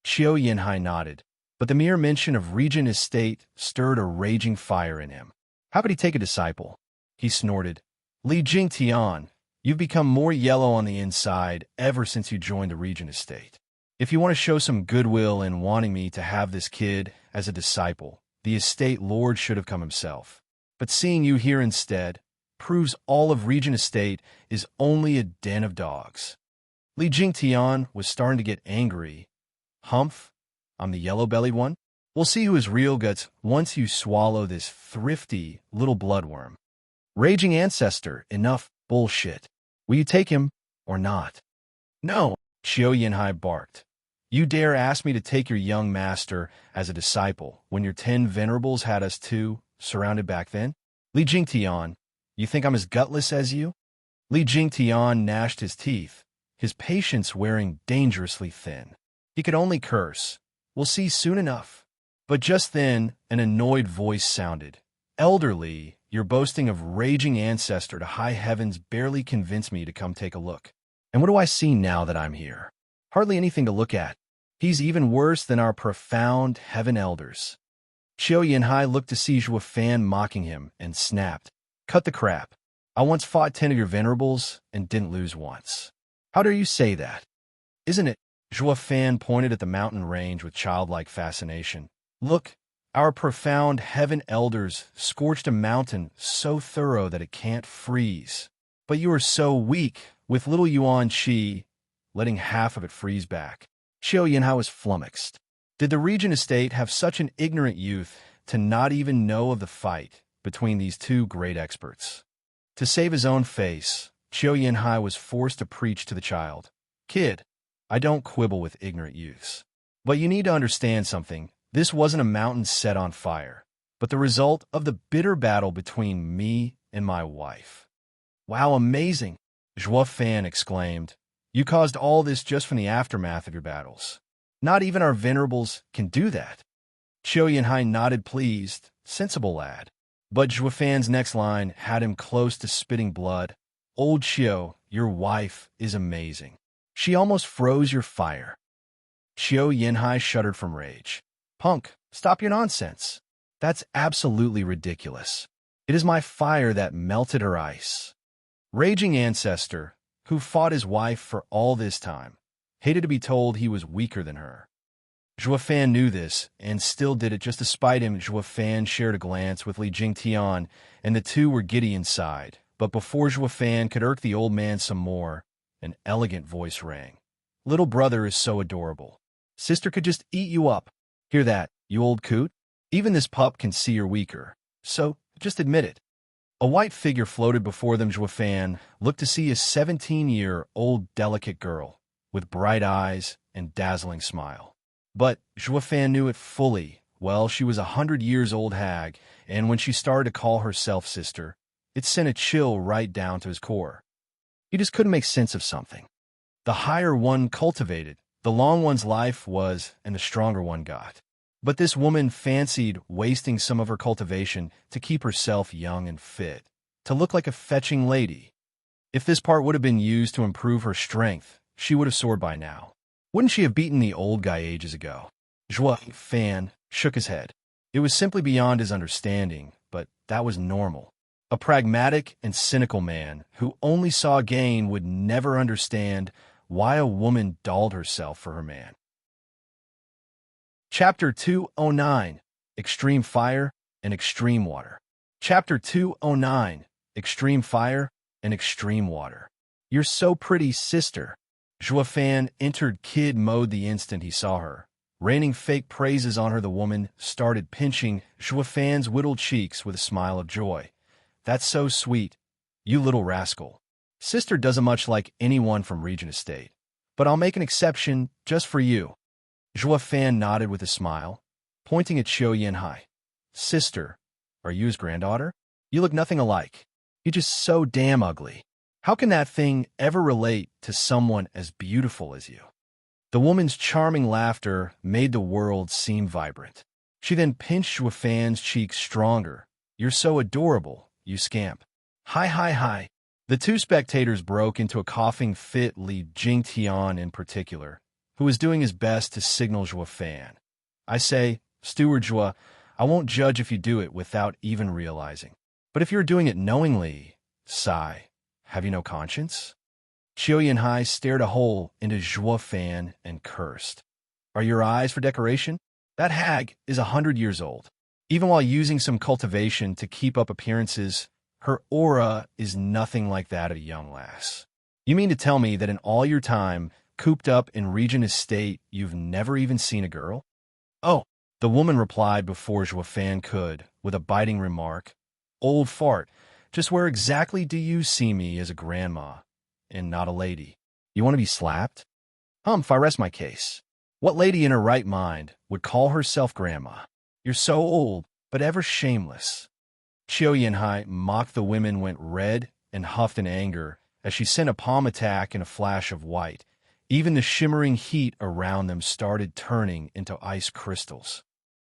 Qiu Yanhai nodded, but the mere mention of Regent Estate stirred a raging fire in him. How could he take a disciple? He snorted. Li Jingtian, you've become more yellow on the inside ever since you joined the Regent Estate. If you want to show some goodwill in wanting me to have this kid as a disciple, the estate lord should have come himself. But seeing you here instead proves all of Regent Estate is only a den of dogs. Li Jingtian was starting to get angry. Humph, I'm the yellow-bellied one? We'll see who is real guts once you swallow this thrifty little bloodworm. Raging Ancestor, enough bullshit. Will you take him or not? No, Qiu Yanhai barked. You dare ask me to take your young master as a disciple when your 10 venerables had us too surrounded back then? Li Jingtian, you think I'm as gutless as you? Li Jingtian gnashed his teeth, his patience wearing dangerously thin. He could only curse. We'll see soon enough. But just then, an annoyed voice sounded. Elderly, your boasting of Raging Ancestor to high heavens barely convinced me to come take a look. And what do I see now that I'm here? Hardly anything to look at. He's even worse than our profound heaven elders. Qiu Yanhai looked to see Zhuo Fan mocking him and snapped. Cut the crap. I once fought 10 of your venerables and didn't lose once. How dare you say that? Isn't it? Zhuo Fan pointed at the mountain range with childlike fascination. Look, our profound heaven elders scorched a mountain so thorough that it can't freeze. But you are so weak, with little Yuan Qi, letting half of it freeze back. Qiu Yanhai was flummoxed. Did the Regent Estate have such an ignorant youth to not even know of the fight between these two great experts? To save his own face, Qiu Yanhai was forced to preach to the child. Kid, I don't quibble with ignorant youths. But you need to understand something. This wasn't a mountain set on fire, but the result of the bitter battle between me and my wife. Wow, amazing, Zhuo Fan exclaimed. You caused all this just from the aftermath of your battles. Not even our venerables can do that. Qiu Yanhai nodded pleased, sensible lad. But Zhuo Fan's next line had him close to spitting blood. Old Qiu, your wife is amazing. She almost froze your fire. Qiu Yanhai shuddered from rage. Punk, stop your nonsense. That's absolutely ridiculous. It is my fire that melted her ice. Raging Ancestor, who fought his wife for all this time, hated to be told he was weaker than her. Zhuo Fan knew this, and still did it just to spite him. Zhuo Fan shared a glance with Li Jingtian, and the two were giddy inside. But before Zhuo Fan could irk the old man some more, an elegant voice rang. Little brother is so adorable. Sister could just eat you up. Hear that, you old coot? Even this pup can see you're weaker. So, just admit it. A white figure floated before them. Zhuo Fan looked to see a 17-year-old delicate girl with bright eyes and dazzling smile. But Zhuo Fan knew it fully. Well, she was 100-years-old hag, and when she started to call herself sister, it sent a chill right down to his core. He just couldn't make sense of something. The higher one cultivated, the long one's life was, and the stronger one got. But this woman fancied wasting some of her cultivation to keep herself young and fit, to look like a fetching lady. If this part would have been used to improve her strength, she would have soared by now. Wouldn't she have beaten the old guy ages ago? Zhuo Fan shook his head. It was simply beyond his understanding, but that was normal. A pragmatic and cynical man who only saw gain would never understand why a woman dolled herself for her man. Chapter 209, Extreme Fire and Extreme Water. Chapter 209, Extreme Fire and Extreme Water. You're so pretty, sister. Zhua Fan entered kid mode the instant he saw her. Raining fake praises on her, the woman started pinching Zhua Fan's whittled cheeks with a smile of joy. That's so sweet, you little rascal. Sister doesn't much like anyone from Regent Estate, but I'll make an exception just for you. Zhua Fan nodded with a smile, pointing at Xiao Yanhai. Sister, are you his granddaughter? You look nothing alike. You're just so damn ugly. How can that thing ever relate to someone as beautiful as you? The woman's charming laughter made the world seem vibrant. She then pinched Zhua Fan's cheeks stronger. You're so adorable, you scamp. Hi, hi, hi. The two spectators broke into a coughing fit, Li Jingtian in particular, who was doing his best to signal Zhua Fan. I say, Steward Zhua, I won't judge if you do it without even realizing. But if you're doing it knowingly, sigh, have you no conscience? Xiao Yanhai stared a hole into Zhua Fan and cursed. Are your eyes for decoration? That hag is 100 years old. Even while using some cultivation to keep up appearances, her aura is nothing like that of a young lass. You mean to tell me that in all your time, cooped up in Regent Estate, you've never even seen a girl? Oh, the woman replied before Zhua Fan could, with a biting remark. Old fart, just where exactly do you see me as a grandma, and not a lady? You want to be slapped? If I rest my case. What lady in her right mind would call herself grandma? You're so old, but ever shameless. Xiao Yanhai mocked. The women went red and huffed in anger as she sent a palm attack in a flash of white. Even the shimmering heat around them started turning into ice crystals.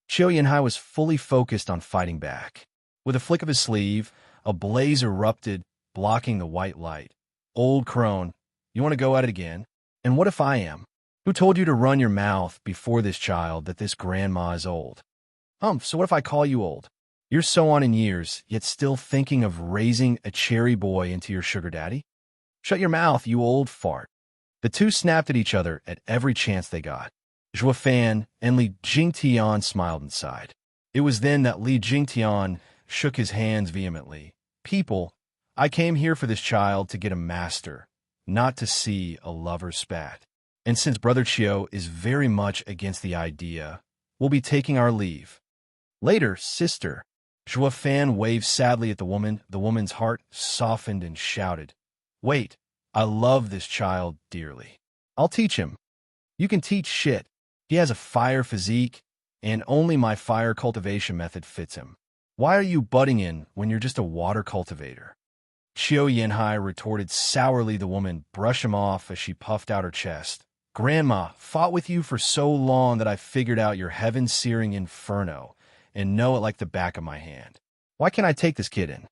Xiao Yanhai was fully focused on fighting back. With a flick of his sleeve, a blaze erupted, blocking the white light. Old crone, you want to go at it again? And what if I am? Who told you to run your mouth before this child that this grandma is old? So what if I call you old? You're so on in years, yet still thinking of raising a cherry boy into your sugar daddy? Shut your mouth, you old fart. The two snapped at each other at every chance they got. Zhua Fan and Li Jingtian smiled inside. It was then that Li Jingtian shook his hands vehemently. People, I came here for this child to get a master, not to see a lover spat. And since Brother Qiu is very much against the idea, we'll be taking our leave. Later, sister. Zhua Fan waved sadly at the woman. The woman's heart softened and shouted, Wait, I love this child dearly. I'll teach him. You can teach shit. He has a fire physique, and only my fire cultivation method fits him. Why are you butting in when you're just a water cultivator? Xiao Yanhai retorted sourly. The woman brushed him off as she puffed out her chest. Grandma, fought with you for so long that I figured out your heaven-searing inferno and know it like the back of my hand. Why can't I take this kid in?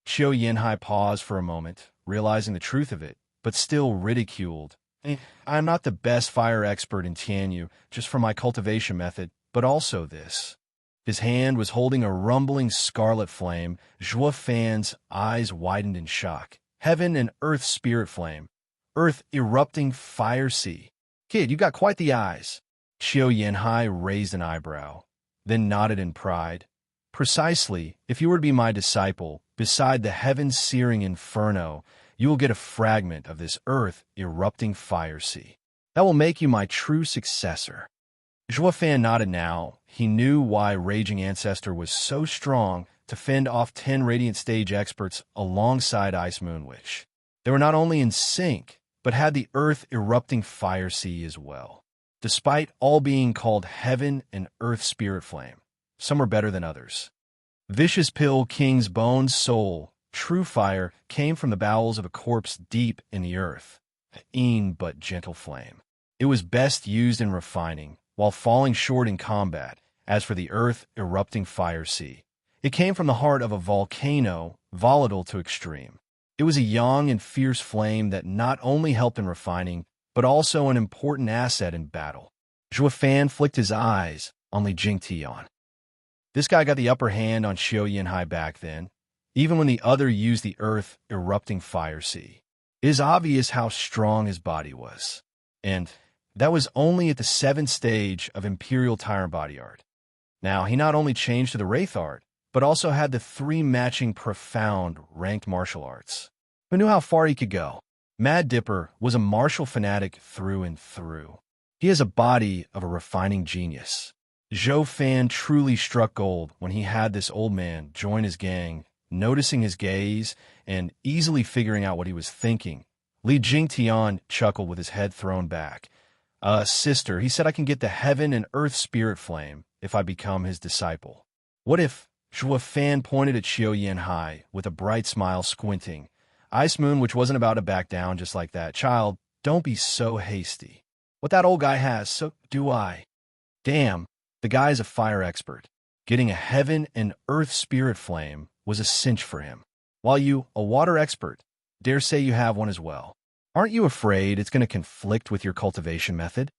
Xiao Yanhai paused for a moment, realizing the truth of it, but still ridiculed. I'm not the best fire expert in Tianyu, just for my cultivation method, but also this. His hand was holding a rumbling scarlet flame. Zhua Fan's eyes widened in shock. Heaven and earth spirit flame. Earth erupting fire sea. Kid, you got quite the eyes. Xiao Yanhai raised an eyebrow, then nodded in pride. Precisely, if you were to be my disciple, beside the heaven-searing inferno, you will get a fragment of this earth erupting fire sea. That will make you my true successor. Zhua Fan nodded now. He knew why Raging Ancestor was so strong to fend off 10 Radiant Stage experts alongside Ice Moon Witch. They were not only in sync, but had the earth erupting fire sea as well. Despite all being called Heaven and Earth Spirit Flame, some were better than others. Vicious Pill King's Bones Soul, true fire, came from the bowels of a corpse deep in the earth. E'en but gentle flame. It was best used in refining, while falling short in combat. As for the earth erupting fire sea, it came from the heart of a volcano, volatile to extreme. It was a young and fierce flame that not only helped in refining, but also an important asset in battle. Zhua Fan flicked his eyes on Li Jingtian. This guy got the upper hand on Xiao Yanhai back then, even when the other used the earth erupting fire sea. It is obvious how strong his body was. And that was only at the 7th stage of Imperial Tyrant Body Art. Now, he not only changed to the Wraith Art, but also had the 3 matching profound ranked martial arts. Who knew how far he could go? Mad Dipper was a martial fanatic through and through. He has a body of a refining genius. Zhou Fan truly struck gold when he had this old man join his gang, noticing his gaze and easily figuring out what he was thinking. Li Jingtian chuckled with his head thrown back. Sister, he said I can get the heaven and earth spirit flame if I become his disciple. What if? Zhou Fan pointed at Qiu Yanhai with a bright smile, squinting. Ice Moon, which wasn't about to back down just like that. Child, don't be so hasty. What that old guy has, so do I. Damn, the guy's a fire expert. Getting a heaven and earth spirit flame was a cinch for him. While you, a water expert, dare say you have one as well. Aren't you afraid it's going to conflict with your cultivation method?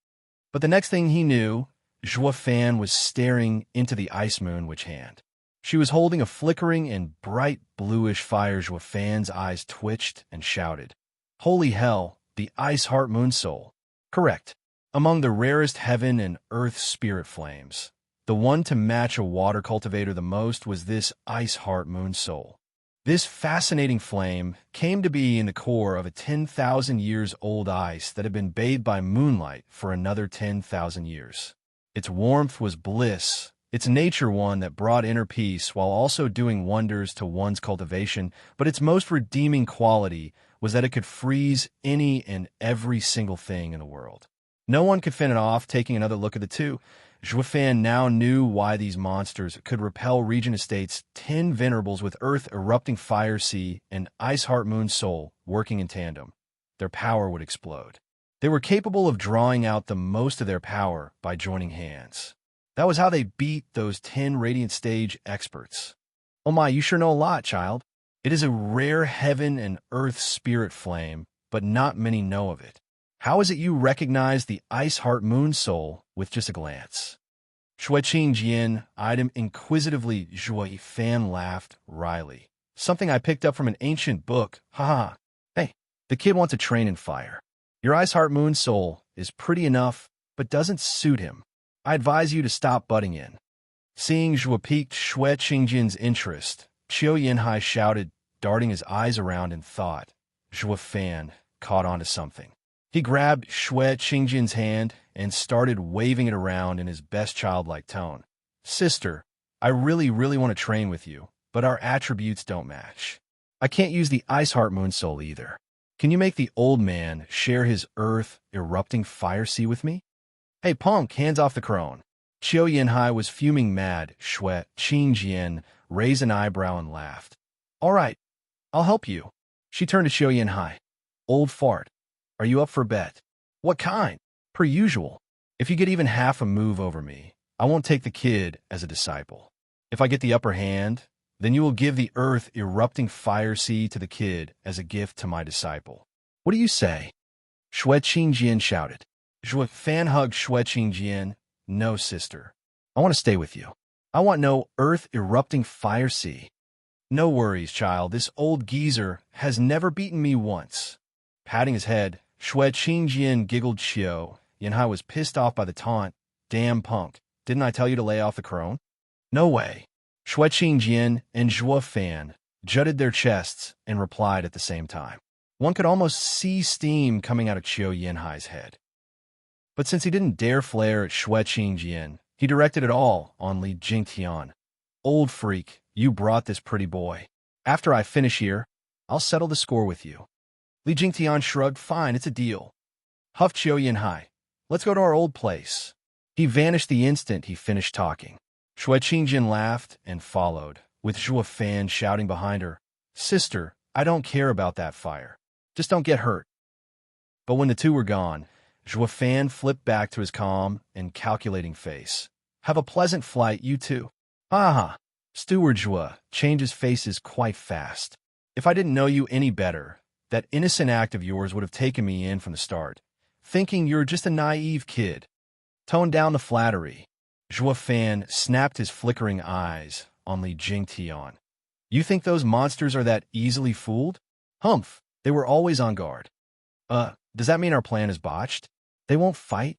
But the next thing he knew, Zhou Fan was staring into the Ice Moon Witch hand. She was holding a flickering and bright bluish fire. Zhou Fan's eyes twitched and shouted, "Holy hell, the Ice Heart Moon Soul." Correct. Among the rarest heaven and earth spirit flames, the one to match a water cultivator the most was this Ice Heart Moon Soul. This fascinating flame came to be in the core of a 10,000 years old ice that had been bathed by moonlight for another 10,000 years. Its warmth was bliss, its nature one that brought inner peace while also doing wonders to one's cultivation, but its most redeeming quality was that it could freeze any and every single thing in the world. No one could fend it off. Taking another look at the two, Zhou Fan now knew why these monsters could repel Regent Estate's 10 venerables with Earth Erupting Fire Sea and Ice Heart Moon Soul working in tandem. Their power would explode. They were capable of drawing out the most of their power by joining hands. That was how they beat those 10 Radiant Stage experts. Oh my, you sure know a lot, child. It is a rare heaven and earth spirit flame, but not many know of it. How is it you recognize the Ice Heart Moon Soul with just a glance? Shueqing Jian eyed him inquisitively. Zhou Fan laughed wryly. Something I picked up from an ancient book. Haha. Hey, the kid wants to train in fire. Your Ice Heart Moon Soul is pretty enough, but doesn't suit him. I advise you to stop butting in. Seeing Zhou piqued Shueqing Jian's interest, Qiu Yanhai shouted, darting his eyes around in thought. Zhou Fan caught on to something. He grabbed Shueqing Jian's hand and started waving it around in his best childlike tone. Sister, I really want to train with you, but our attributes don't match. I can't use the Ice Heart Moon Soul either. Can you make the old man share his Earth Erupting Fire Sea with me? Hey punk, hands off the crone. Qiu Yanhai was fuming mad. Shueqing Jian raised an eyebrow and laughed. All right, I'll help you. She turned to Qiu Yanhai. Old fart. Are you up for a bet? What kind? Per usual. If you get even half a move over me, I won't take the kid as a disciple. If I get the upper hand, then you will give the Earth Erupting Fire Sea to the kid as a gift to my disciple. What do you say? Shueqing Jian shouted. Zhou Fan hugged Shueqing Jian. No, sister. I want to stay with you. I want no Earth Erupting Fire Sea. No worries, child. This old geezer has never beaten me once. Patting his head, Shueqing Jian giggled. Qiu Yanhai was pissed off by the taunt. Damn punk. Didn't I tell you to lay off the crone? No way. Shueqing Jian and Zhou Fan jutted their chests and replied at the same time. One could almost see steam coming out of Qiu Yanhai's head. But since he didn't dare flare at Shueqing Jian, he directed it all on Li Jingtian. Old freak, you brought this pretty boy. After I finish here, I'll settle the score with you. Li Jingtian shrugged. Fine, it's a deal. Huffed Qiu Yanhai. Let's go to our old place. He vanished the instant he finished talking. Shueqing Jian laughed and followed, with Zhou Fan shouting behind her, Sister, I don't care about that fire. Just don't get hurt. But when the two were gone, Zhou Fan flipped back to his calm and calculating face. Have a pleasant flight, you too. Aha! Steward Zhou changes faces quite fast. If I didn't know you any better, that innocent act of yours would have taken me in from the start, thinking you're just a naive kid. Tone down the flattery. Zhou Fan snapped his flickering eyes on Li Jingtian. You think those monsters are that easily fooled? Humph, they were always on guard. Does that mean our plan is botched? They won't fight?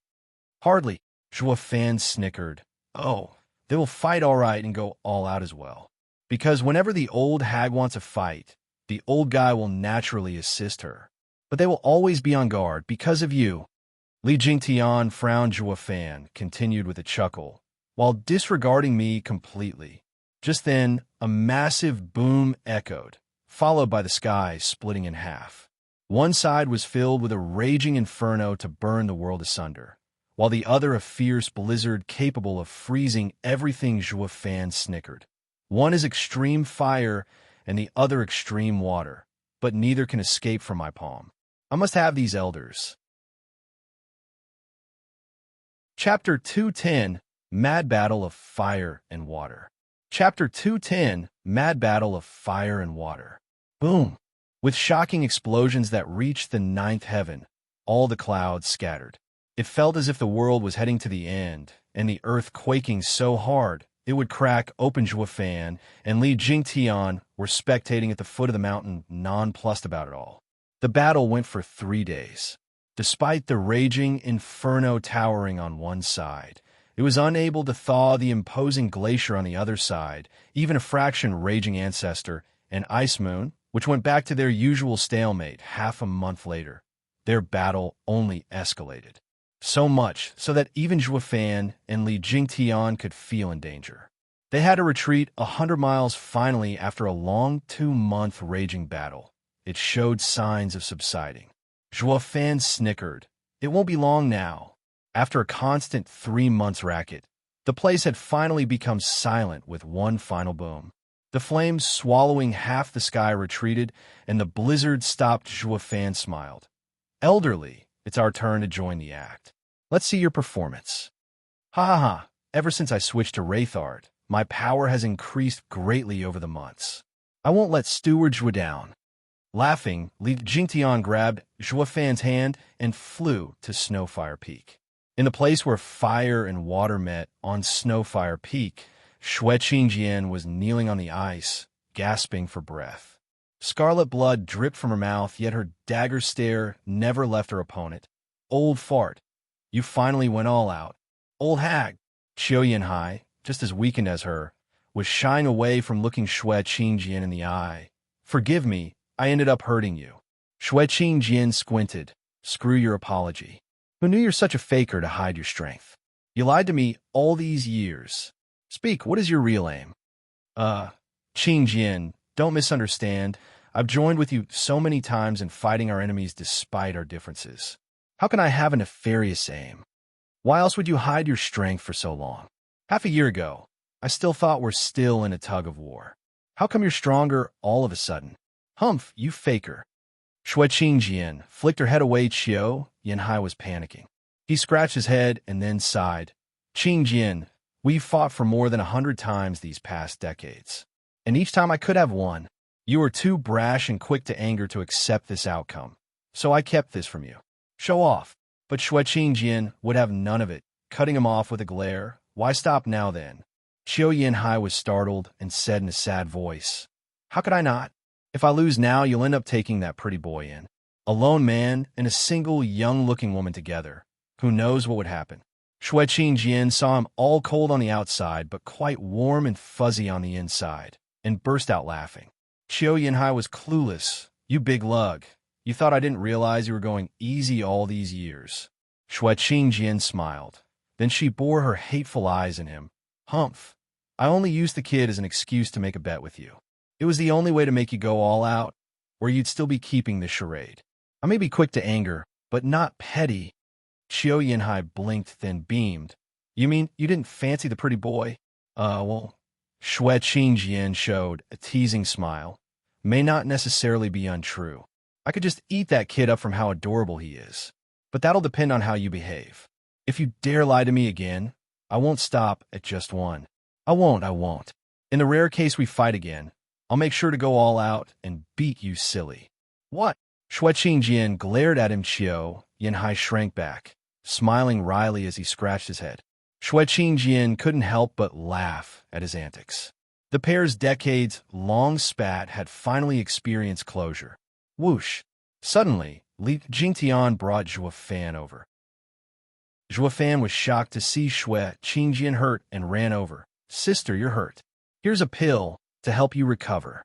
Hardly. Zhou Fan snickered. Oh, they will fight all right and go all out as well. Because whenever the old hag wants a fight, the old guy will naturally assist her. but they will always be on guard because of you. Li Jingtian frowned. Zhuo Fan continued with a chuckle, while disregarding me completely. Just then, a massive boom echoed, followed by the sky splitting in half. One side was filled with a raging inferno to burn the world asunder, while the other a fierce blizzard capable of freezing everything. Zhuo Fan snickered. One is extreme fire and the other extreme water, but neither can escape from my palm. I must have these elders. Chapter 210, Mad Battle of Fire and Water. Chapter 210, Mad Battle of Fire and Water. Boom! With shocking explosions that reached the ninth heaven, all the clouds scattered. It felt as if the world was heading to the end, and the earth quaking so hard it would crack open. Zhuo Fan and Li Jingtian were spectating at the foot of the mountain, nonplussed about it all. The battle went for 3 days. Despite the raging inferno towering on one side, it was unable to thaw the imposing glacier on the other side, even a fraction raging ancestor and Ice Moon, which went back to their usual stalemate half a month later. Their battle only escalated. So much so that even Zhuo Fan and Li Jingtian could feel in danger. They had to retreat 100 miles finally after a long 2-month raging battle. It showed signs of subsiding. Zhuo Fan snickered. It won't be long now. After a constant 3 months racket, the place had finally become silent with one final boom. The flames swallowing half the sky retreated, and the blizzard stopped. Zhuo Fan smiled. Elderly, it's our turn to join the act. Let's see your performance. Ha ha ha. Ever since I switched to Wraithard, my power has increased greatly over the months. I won't let Steward Zhuo down. Laughing, Li Jingtian grabbed Zhuo Fan's hand and flew to Snowfire Peak. In the place where fire and water met on Snowfire Peak, Xue Qingjian was kneeling on the ice, gasping for breath. Scarlet blood dripped from her mouth, yet her dagger stare never left her opponent. Old fart. You finally went all out. Old hag. Qiu Yanhai, just as weakened as her, was shying away from looking Xue Qingjian in the eye. Forgive me, I ended up hurting you. Xue Qingjian squinted. Screw your apology. Who knew you're such a faker to hide your strength? You lied to me all these years. Speak, what is your real aim? Qingjian, don't misunderstand. I've joined with you so many times in fighting our enemies despite our differences. How can I have a nefarious aim? Why else would you hide your strength for so long? Half a year ago, I still thought we're still in a tug of war. How come you're stronger all of a sudden? Humph, you faker. Xue Qingjian flicked her head away. Qiu Yanhai was panicking. He scratched his head and then sighed. Qingjian, we've fought for more than 100 times these past decades. And each time I could have won. You were too brash and quick to anger to accept this outcome. So I kept this from you. Show off. But Xue Qingjian would have none of it, cutting him off with a glare. Why stop now then? Qiu Yanhai was startled and said in a sad voice, How could I not? If I lose now, you'll end up taking that pretty boy in. A lone man and a single young-looking woman together. Who knows what would happen? Xue Qingjian saw him all cold on the outside, but quite warm and fuzzy on the inside, and burst out laughing. Qiu Yanhai was clueless. You big lug. You thought I didn't realize you were going easy all these years. Xue Qingjian smiled. Then she bore her hateful eyes in him. Humph. I only used the kid as an excuse to make a bet with you. It was the only way to make you go all out, or you'd still be keeping the charade. I may be quick to anger, but not petty. Qiu Yanhai blinked, then beamed. You mean you didn't fancy the pretty boy? Well, Xue Qingjian showed a teasing smile. May not necessarily be untrue. I could just eat that kid up from how adorable he is. But that'll depend on how you behave. If you dare lie to me again, I won't stop at just one. I won't. In the rare case we fight again, I'll make sure to go all out and beat you silly. What? Xue Qingjian glared at him. Qiu Yanhai shrank back, smiling wryly as he scratched his head. Xue Qingjian couldn't help but laugh at his antics. The pair's decades-long spat had finally experienced closure. Whoosh! Suddenly, Li Jingtian brought Zhuo Fan over. Zhuo Fan was shocked to see Xue Qingjian hurt and ran over. Sister, you're hurt. Here's a pill to help you recover.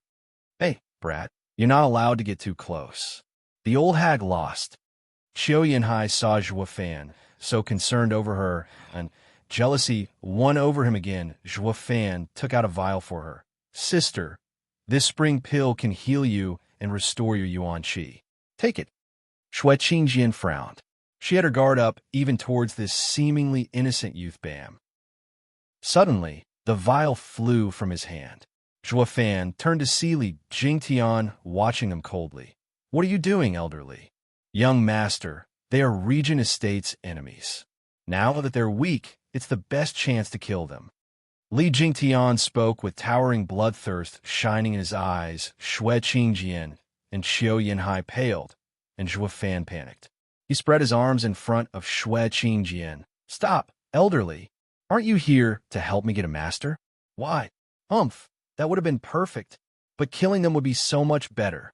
Hey, brat, you're not allowed to get too close. The old hag lost. Qiu Yanhai saw Zhuo Fan, so concerned over her, and jealousy won over him again. Zhuo Fan took out a vial for her. Sister, this spring pill can heal you and restore your Yuan Qi. Take it. Shui Qingjian frowned. She had her guard up even towards this seemingly innocent youth Bam. Suddenly, the vial flew from his hand. Zhuo Fan turned to see Li Jingtian, watching them coldly. What are you doing, elderly? Young master, they are Regent Estate's enemies. Now that they're weak, it's the best chance to kill them. Li Jingtian spoke with towering bloodthirst shining in his eyes. Shui Qingjian and Qiu Yanhai paled, and Zhuo Fan panicked. He spread his arms in front of Shui Qingjian. Stop, elderly. Aren't you here to help me get a master? Why? That would have been perfect, but killing them would be so much better.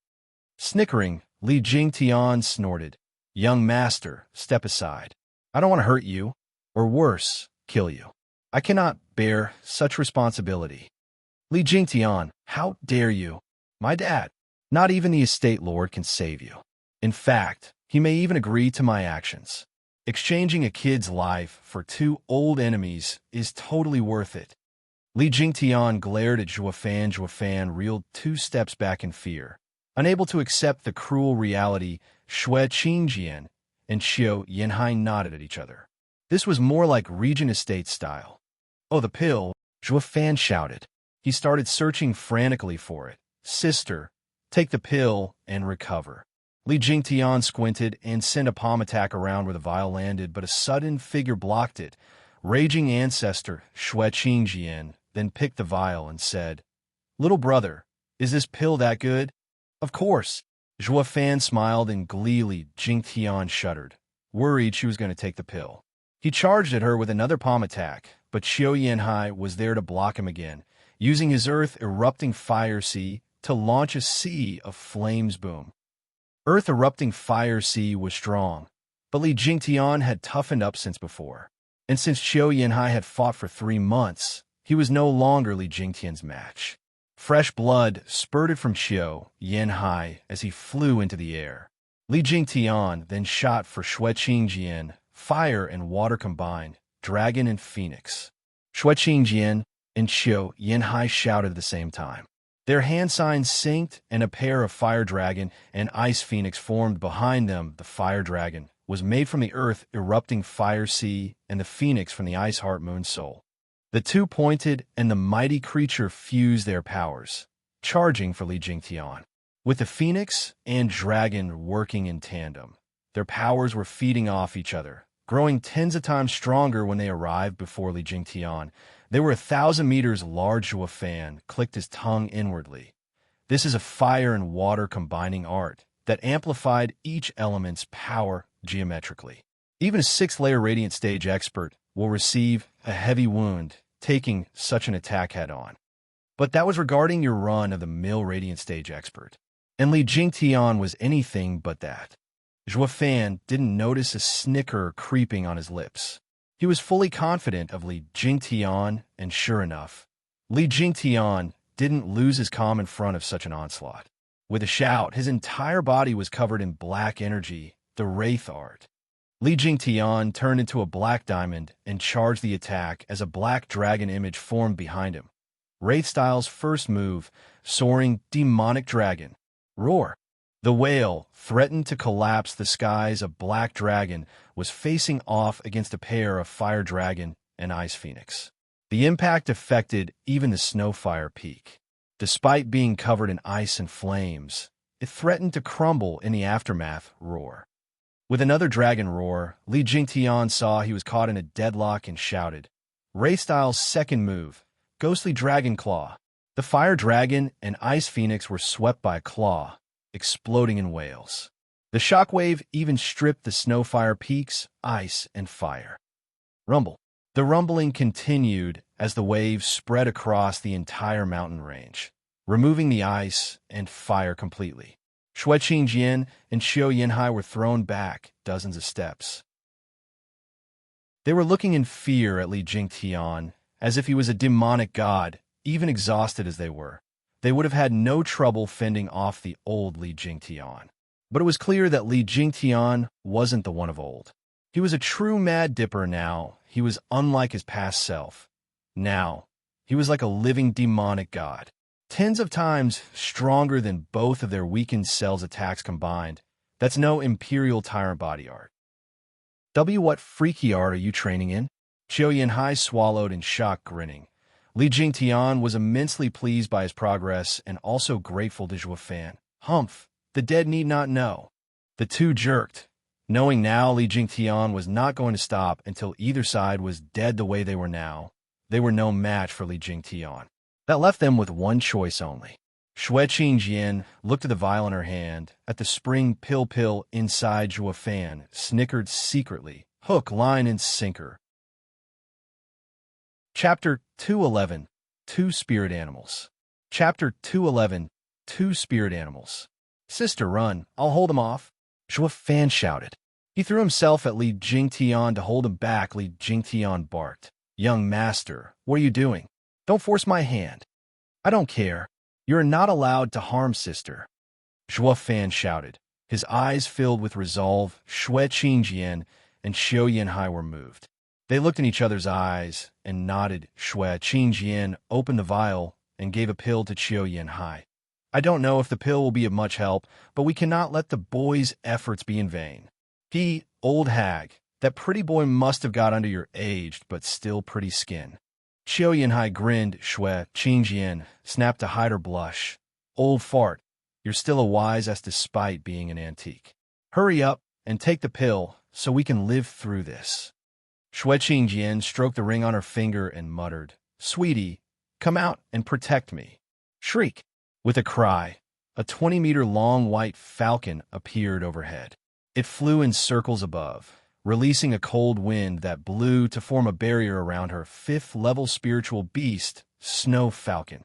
Snickering, Li Jingtian snorted. Young master, step aside. I don't want to hurt you, or worse, kill you. I cannot bear such responsibility. Li Jingtian, how dare you? My dad, not even the estate lord can save you. In fact, he may even agree to my actions. Exchanging a kid's life for two old enemies is totally worth it. Li Jingtian glared at Zhuo Fan. Zhuo Fan reeled 2 steps back in fear. Unable to accept the cruel reality, Shui Qingjian and Qiu Yanhai nodded at each other. This was more like Regent Estate style. Oh, the pill, Zhuo Fan shouted. He started searching frantically for it. Sister, take the pill and recover. Li Jingtian squinted and sent a palm attack around where the vial landed, but a sudden figure blocked it. Raging ancestor Shui Qingjian then picked the vial and said, Little brother, is this pill that good? Of course. Zhuo Fan smiled and gleefully Jingtian shuddered, worried she was going to take the pill. He charged at her with another palm attack, but Qiu Yanhai was there to block him again, using his earth-erupting fire sea to launch a sea of flames boom. Earth-erupting fire sea was strong, but Li Jingtian had toughened up since before. And since Qiu Yanhai had fought for 3 months, he was no longer Li Jingtian's match. Fresh blood spurted from Qiu Yanhai as he flew into the air. Li Jingtian then shot for Shui Qingjian, fire and water combined, dragon and phoenix. Shui Qingjian and Qiu Yanhai shouted at the same time. Their hand signs synced, and a pair of fire dragon and ice phoenix formed behind them. The fire dragon was made from the earth erupting fire sea, and the phoenix from the ice heart moon soul. The two pointed, and the mighty creature fused their powers, charging for Li Jingtian. With the phoenix and dragon working in tandem, their powers were feeding off each other, growing tens of times stronger when they arrived before Li Jingtian. They were 1,000 meters large. Zhuo Fan clicked his tongue inwardly. This is a fire and water combining art that amplified each element's power geometrically. Even a 6th-layer Radiant Stage expert will receive a heavy wound taking such an attack head-on. But that was regarding your run-of-the-mill Radiant Stage expert. And Li Jingtian was anything but that. Zhuo Fan didn't notice a snicker creeping on his lips. He was fully confident of Li Jingtian, and sure enough, Li Jingtian didn't lose his calm in front of such an onslaught. With a shout, his entire body was covered in black energy, the Wraith art. Li Jingtian turned into a black diamond and charged the attack as a black dragon image formed behind him. Wraith Style's first move, soaring demonic dragon. Roar! The whale threatened to collapse the skies. A black dragon was facing off against a pair of fire dragon and ice phoenix. The impact affected even the Snowfire Peak. Despite being covered in ice and flames, it threatened to crumble in the aftermath. Roar! With another dragon roar, Li Jingtian saw he was caught in a deadlock and shouted, Wraith Style's second move, Ghostly Dragon Claw. The fire dragon and ice phoenix were swept by a claw, exploding in wails. The shockwave even stripped the Snowfire Peaks, ice, and fire. Rumble. The rumbling continued as the waves spread across the entire mountain range, removing the ice and fire completely. Shui Qingjian and Qiu Yanhai were thrown back dozens of steps. They were looking in fear at Li Jingtian, as if he was a demonic god. Even exhausted as they were, they would have had no trouble fending off the old Li Jingtian. But it was clear that Li Jingtian wasn't the one of old. He was a true Mad Dipper now. He was unlike his past self. Now, he was like a living demonic god, tens of times stronger than both of their weakened selves' attacks combined. That's no Imperial Tyrant body art. What freaky art are you training in? Qiu Yanhai swallowed in shock, grinning. Li Jingtian was immensely pleased by his progress and also grateful to Zhuo Fan. Humph, the dead need not know. The two jerked, knowing now Li Jingtian was not going to stop until either side was dead the way they were now. They were no match for Li Jingtian. That left them with one choice only. Xue Qingjian looked at the vial in her hand, at the spring pill inside Zhuo Fan, snickered secretly. Hook, line, and sinker. Chapter 211, Two Spirit Animals. Chapter 211, Two Spirit Animals. Sister, run. I'll hold him off. Zhuo Fan shouted. He threw himself at Li Jingtian to hold him back. Li Jingtian barked. Young master, what are you doing? Don't force my hand. I don't care. You're not allowed to harm sister. Zhuo Fan shouted. His eyes filled with resolve. Xue Qingjian and Qiu Yanhai were moved. They looked in each other's eyes and nodded. Xue Qingjian opened the vial and gave a pill to Qiu Yanhai. I don't know if the pill will be of much help, but we cannot let the boy's efforts be in vain. He, old hag, that pretty boy must have got under your aged but still pretty skin. Qiu Yanhai grinned. Xue Qingjian snapped to hide her blush. Old fart, you're still a wise ass despite being an antique. Hurry up and take the pill so we can live through this. Xue Qingjian stroked the ring on her finger and muttered, Sweetie, come out and protect me. Shriek. With a cry, a 20-meter-long white falcon appeared overhead. It flew in circles above, releasing a cold wind that blew to form a barrier around her fifth-level spiritual beast, Snow Falcon.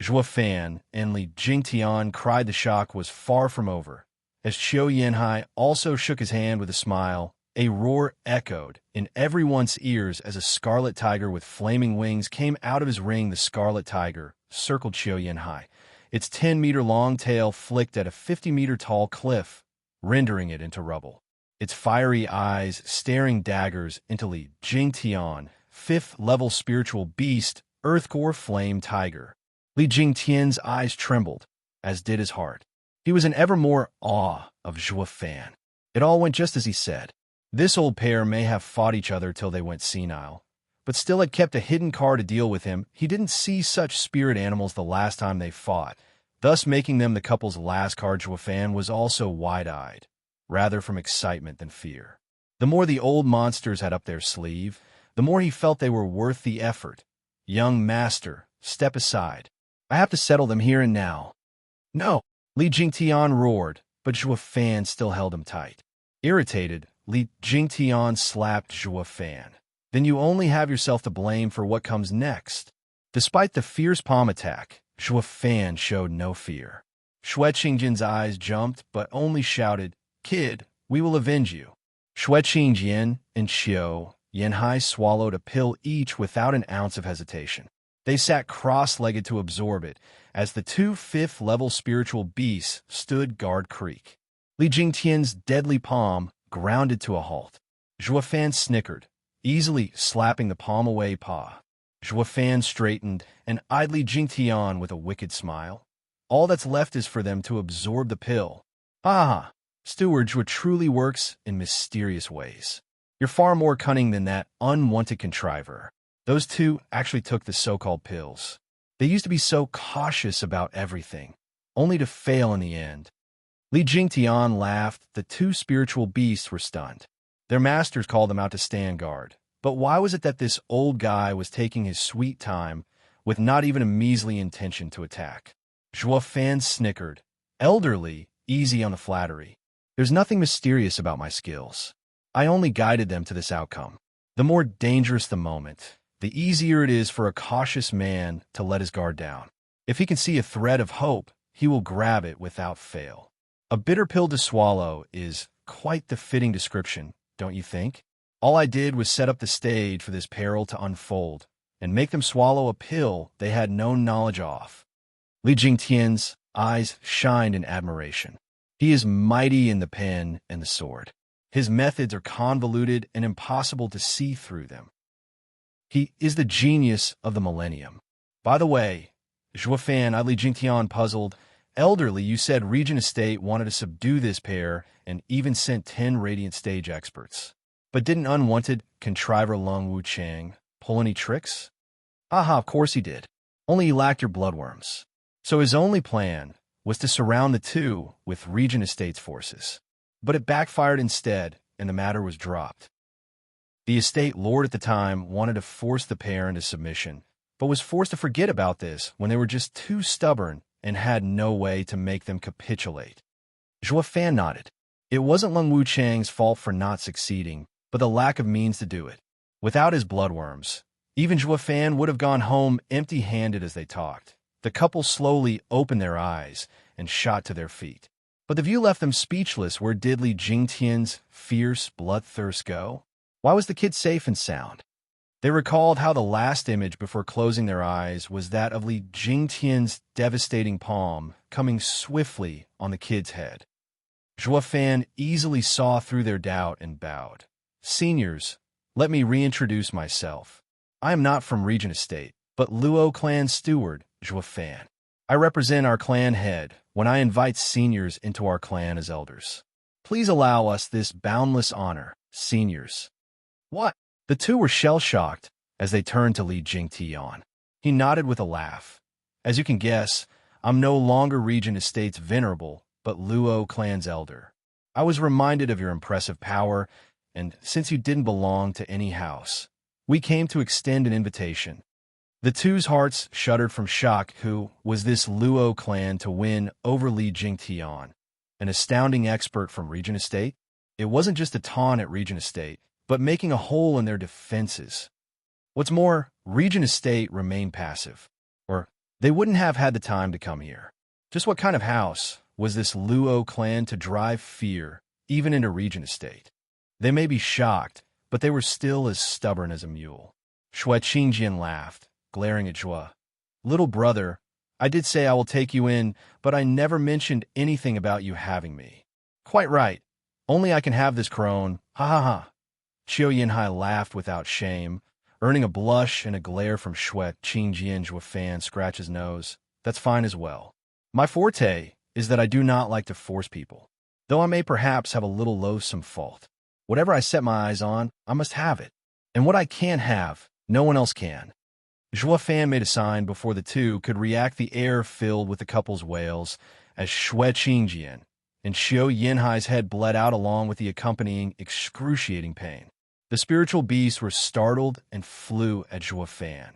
Zhuo Fan and Li Jingtian cried the shock was far from over. As Qiu Yanhai also shook his hand with a smile, a roar echoed in everyone's ears as a scarlet tiger with flaming wings came out of his ring. The scarlet tiger circled Qiu Yanhai. Its 10-meter-long tail flicked at a 50-meter-tall cliff, rendering it into rubble. Its fiery eyes staring daggers into Li Jingtian, fifth-level spiritual beast, Earthcore Flame Tiger. Li Jingtian's eyes trembled, as did his heart. He was in ever more awe of Zhuo Fan. It all went just as he said. This old pair may have fought each other till they went senile, but still had kept a hidden card to deal with him. He didn't see such spirit animals the last time they fought, thus making them the couple's last card. Zhuo Fan was also wide-eyed, rather from excitement than fear. The more the old monsters had up their sleeve, the more he felt they were worth the effort. Young master, step aside. I have to settle them here and now. No, Li Jingtian roared, but Zhuo Fan still held him tight. Irritated, Li Jingtian slapped Zhuo Fan. Then you only have yourself to blame for what comes next. Despite the fierce palm attack, Zhuo Fan showed no fear. Xue Qingjian's eyes jumped, but only shouted, Kid, we will avenge you. Xue Qingjian and Qiu Yanhai swallowed a pill each without an ounce of hesitation. They sat cross-legged to absorb it, as the two fifth-level spiritual beasts stood guard creek. Li Jingtian's deadly palm grounded to a halt. Zhuo Fan snickered, easily slapping the palm away paw. Zhuo Fan straightened and eyed Li Jingtian with a wicked smile. All that's left is for them to absorb the pill. Ah, Steward, Zhuo truly works in mysterious ways. You're far more cunning than that unwanted contriver. Those two actually took the so-called pills. They used to be so cautious about everything, only to fail in the end. Li Jingtian laughed. The two spiritual beasts were stunned. Their masters called them out to stand guard. But why was it that this old guy was taking his sweet time with not even a measly intention to attack? Zhuo Fan snickered. Elderly, easy on the flattery. There's nothing mysterious about my skills. I only guided them to this outcome. The more dangerous the moment, the easier it is for a cautious man to let his guard down. If he can see a thread of hope, he will grab it without fail. A bitter pill to swallow is quite the fitting description, don't you think? All I did was set up the stage for this peril to unfold and make them swallow a pill they had no knowledge of. Li Jingtian's eyes shined in admiration. He is mighty in the pen and the sword. His methods are convoluted and impossible to see through them. He is the genius of the millennium. By the way, Zhuofan, Li Jingtian puzzled, elderly, you said Regent Estate wanted to subdue this pair and even sent 10 radiant stage experts. But didn't unwanted contriver Lung Wuchang pull any tricks? Aha, of course he did. Only he lacked your bloodworms. So his only plan was to surround the two with Regent Estate's forces. But it backfired instead, and the matter was dropped. The estate lord at the time wanted to force the pair into submission, but was forced to forget about this when they were just too stubborn and had no way to make them capitulate. Zhuofan nodded. It wasn't Lung Wuchang's fault for not succeeding, but the lack of means to do it. Without his bloodworms, even Zhuofan would have gone home empty-handed as they talked. The couple slowly opened their eyes and shot to their feet. But the view left them speechless. Where did Li Jingtian's fierce bloodthirst go? Why was the kid safe and sound? They recalled how the last image before closing their eyes was that of Li Jingtian's devastating palm coming swiftly on the kid's head. Zhuofan easily saw through their doubt and bowed. Seniors, let me reintroduce myself. I am not from Regent Estate, but Luo clan steward, Zhuofan. I represent our clan head when I invite seniors into our clan as elders. Please allow us this boundless honor, seniors. What? The two were shell-shocked as they turned to Li Jingtian. He nodded with a laugh. As you can guess, I'm no longer Regent Estate's venerable, but Luo clan's elder. I was reminded of your impressive power, and since you didn't belong to any house, we came to extend an invitation. The two's hearts shuddered from shock. Who was this Luo clan to win over Li Jingtian, an astounding expert from Regent Estate? It wasn't just a taunt at Regent Estate, but making a hole in their defenses. What's more, Regent Estate remained passive, or they wouldn't have had the time to come here. Just what kind of house was this Luo clan to drive fear even into Regent Estate? They may be shocked, but they were still as stubborn as a mule. Shui Qingjian laughed, glaring at Zhua. Little brother, I did say I will take you in, but I never mentioned anything about you having me. Quite right. Only I can have this crone. Ha ha ha. Qiu Yinhai laughed without shame, earning a blush and a glare from Shui Qingjian. Zhuofan scratched his nose. That's fine as well. My forte is that I do not like to force people, though I may perhaps have a little loathsome fault. Whatever I set my eyes on, I must have it. And what I can't have, no one else can. Zhuofan made a sign before the two could react. The air filled with the couple's wails as Shui Qingjian and Qiu Yinhai's head bled out along with the accompanying excruciating pain. The spiritual beasts were startled and flew at Zhuofan.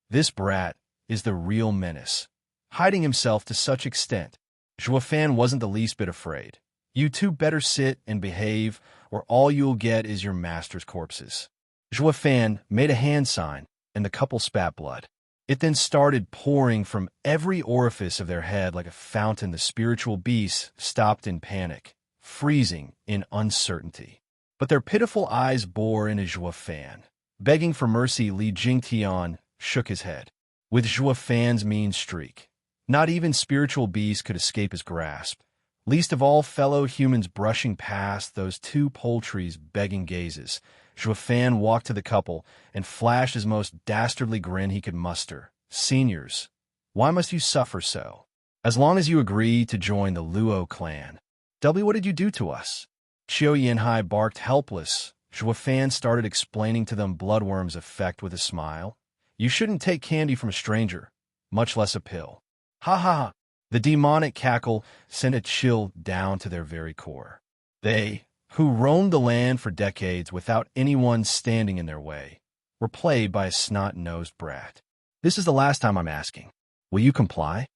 This brat is the real menace, hiding himself to such extent. Zhuofan wasn't the least bit afraid. You two better sit and behave, or all you'll get is your master's corpses. Zhuofan made a hand sign, and the couple spat blood. It then started pouring from every orifice of their head like a fountain. The spiritual beasts stopped in panic, freezing in uncertainty. But their pitiful eyes bore into Zhuofan. Begging for mercy, Li Jingtian shook his head. With Zhuofan's mean streak, not even spiritual beasts could escape his grasp, least of all fellow humans brushing past those two poultry's begging gazes. Zhuofan walked to the couple and flashed his most dastardly grin he could muster. Seniors, why must you suffer so? As long as you agree to join the Luo clan. W, what did you do to us? Qiu Yinhai barked helpless. Zhuofan started explaining to them bloodworm's effect with a smile. You shouldn't take candy from a stranger, much less a pill. Ha ha ha. The demonic cackle sent a chill down to their very core. They, who roamed the land for decades without anyone standing in their way, were played by a snot-nosed brat. This is the last time I'm asking. Will you comply?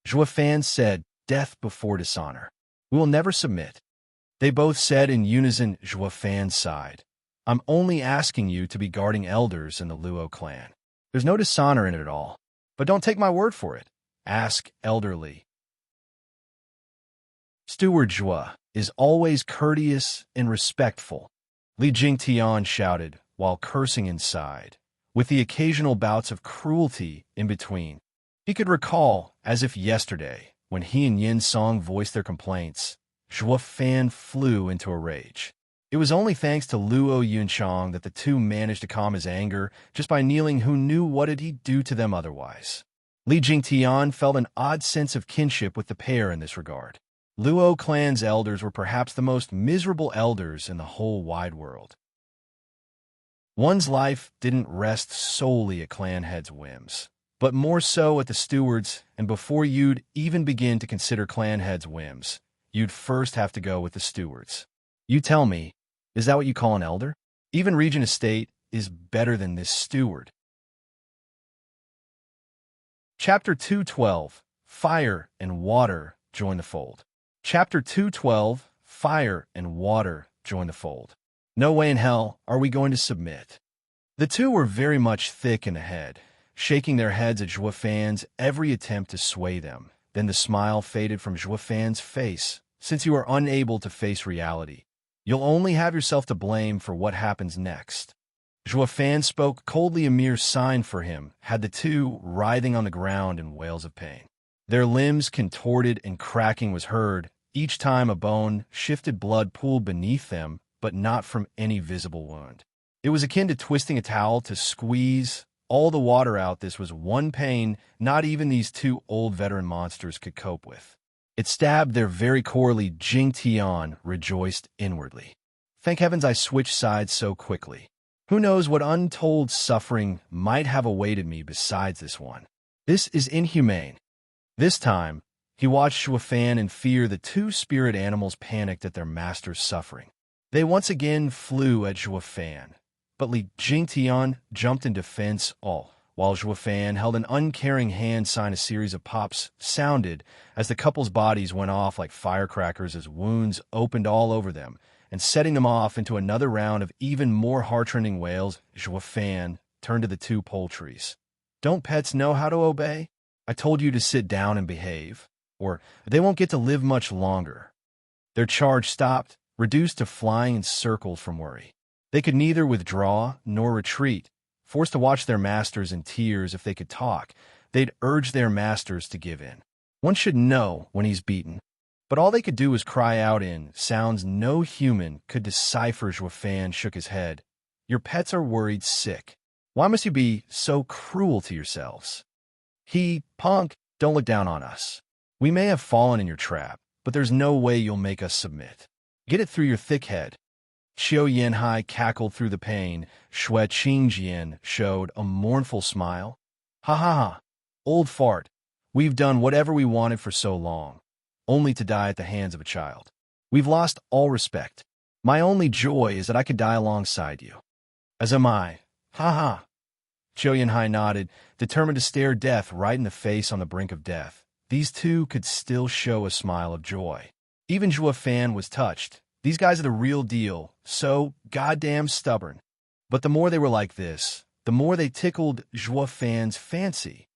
Zhuofan said, death before dishonor. We will never submit. They both said in unison. Zhuofan sighed. I'm only asking you to be guarding elders in the Luo clan. There's no dishonor in it at all. But don't take my word for it. Ask elderly. Steward Zhua is always courteous and respectful, Li Jingtian shouted while cursing inside, with the occasional bouts of cruelty in between. He could recall, as if yesterday, when he and Yin Song voiced their complaints, Zhua Fan flew into a rage. It was only thanks to Luo Yunchang that the two managed to calm his anger just by kneeling. Who knew what did he do to them otherwise? Li Jingtian felt an odd sense of kinship with the pair in this regard. Luo clan's elders were perhaps the most miserable elders in the whole wide world. One's life didn't rest solely at clan heads' whims, but more so at the steward's, and before you'd even begin to consider clan heads' whims, you'd first have to go with the steward's. You tell me, is that what you call an elder? Even Regent Estate is better than this steward. Chapter 212, Fire and Water Join the Fold. Chapter 212, Fire and Water Join the Fold. No way in hell are we going to submit. The two were very much thick in the head, shaking their heads at Zhua Fan's every attempt to sway them. Then the smile faded from Zhua Fan's face. Since you are unable to face reality, you'll only have yourself to blame for what happens next. Zhua Fan spoke coldly, a mere sign for him had the two writhing on the ground in wails of pain. Their limbs contorted and cracking was heard. Each time a bone shifted, blood pooled beneath them, but not from any visible wound. It was akin to twisting a towel to squeeze all the water out. This was one pain not even these two old veteran monsters could cope with. It stabbed their very core. Li Jingtian rejoiced inwardly. Thank heavens I switched sides so quickly. Who knows what untold suffering might have awaited me besides this one. This is inhumane. This time, he watched Zhua Fan in fear. The two spirit animals panicked at their master's suffering. They once again flew at Zhua Fan, but Li Jingtian jumped in defense, all while Zhua Fan held an uncaring hand sign. A series of pops sounded as the couple's bodies went off like firecrackers as wounds opened all over them, and setting them off into another round of even more heartrending wails. Zhua Fan turned to the two poultries. Don't pets know how to obey? I told you to sit down and behave, or they won't get to live much longer. Their charge stopped, reduced to flying in circles from worry. They could neither withdraw nor retreat, forced to watch their masters in tears. If they could talk, they'd urge their masters to give in. One should know when he's beaten. But all they could do was cry out in sounds no human could decipher. Zhua Fan shook his head. Your pets are worried sick. Why must you be so cruel to yourselves? Punk, don't look down on us. We may have fallen in your trap, but there's no way you'll make us submit. Get it through your thick head. Qiu Yanhai cackled through the pain. Xue Qingjian showed a mournful smile. Ha ha ha, old fart. We've done whatever we wanted for so long, only to die at the hands of a child. We've lost all respect. My only joy is that I could die alongside you. As am I. Ha ha. Qiu Yanhai nodded, determined to stare death right in the face on the brink of death. These two could still show a smile of joy. Even Zhua Fan was touched. These guys are the real deal, so goddamn stubborn. But the more they were like this, the more they tickled Zhua Fan's fancy.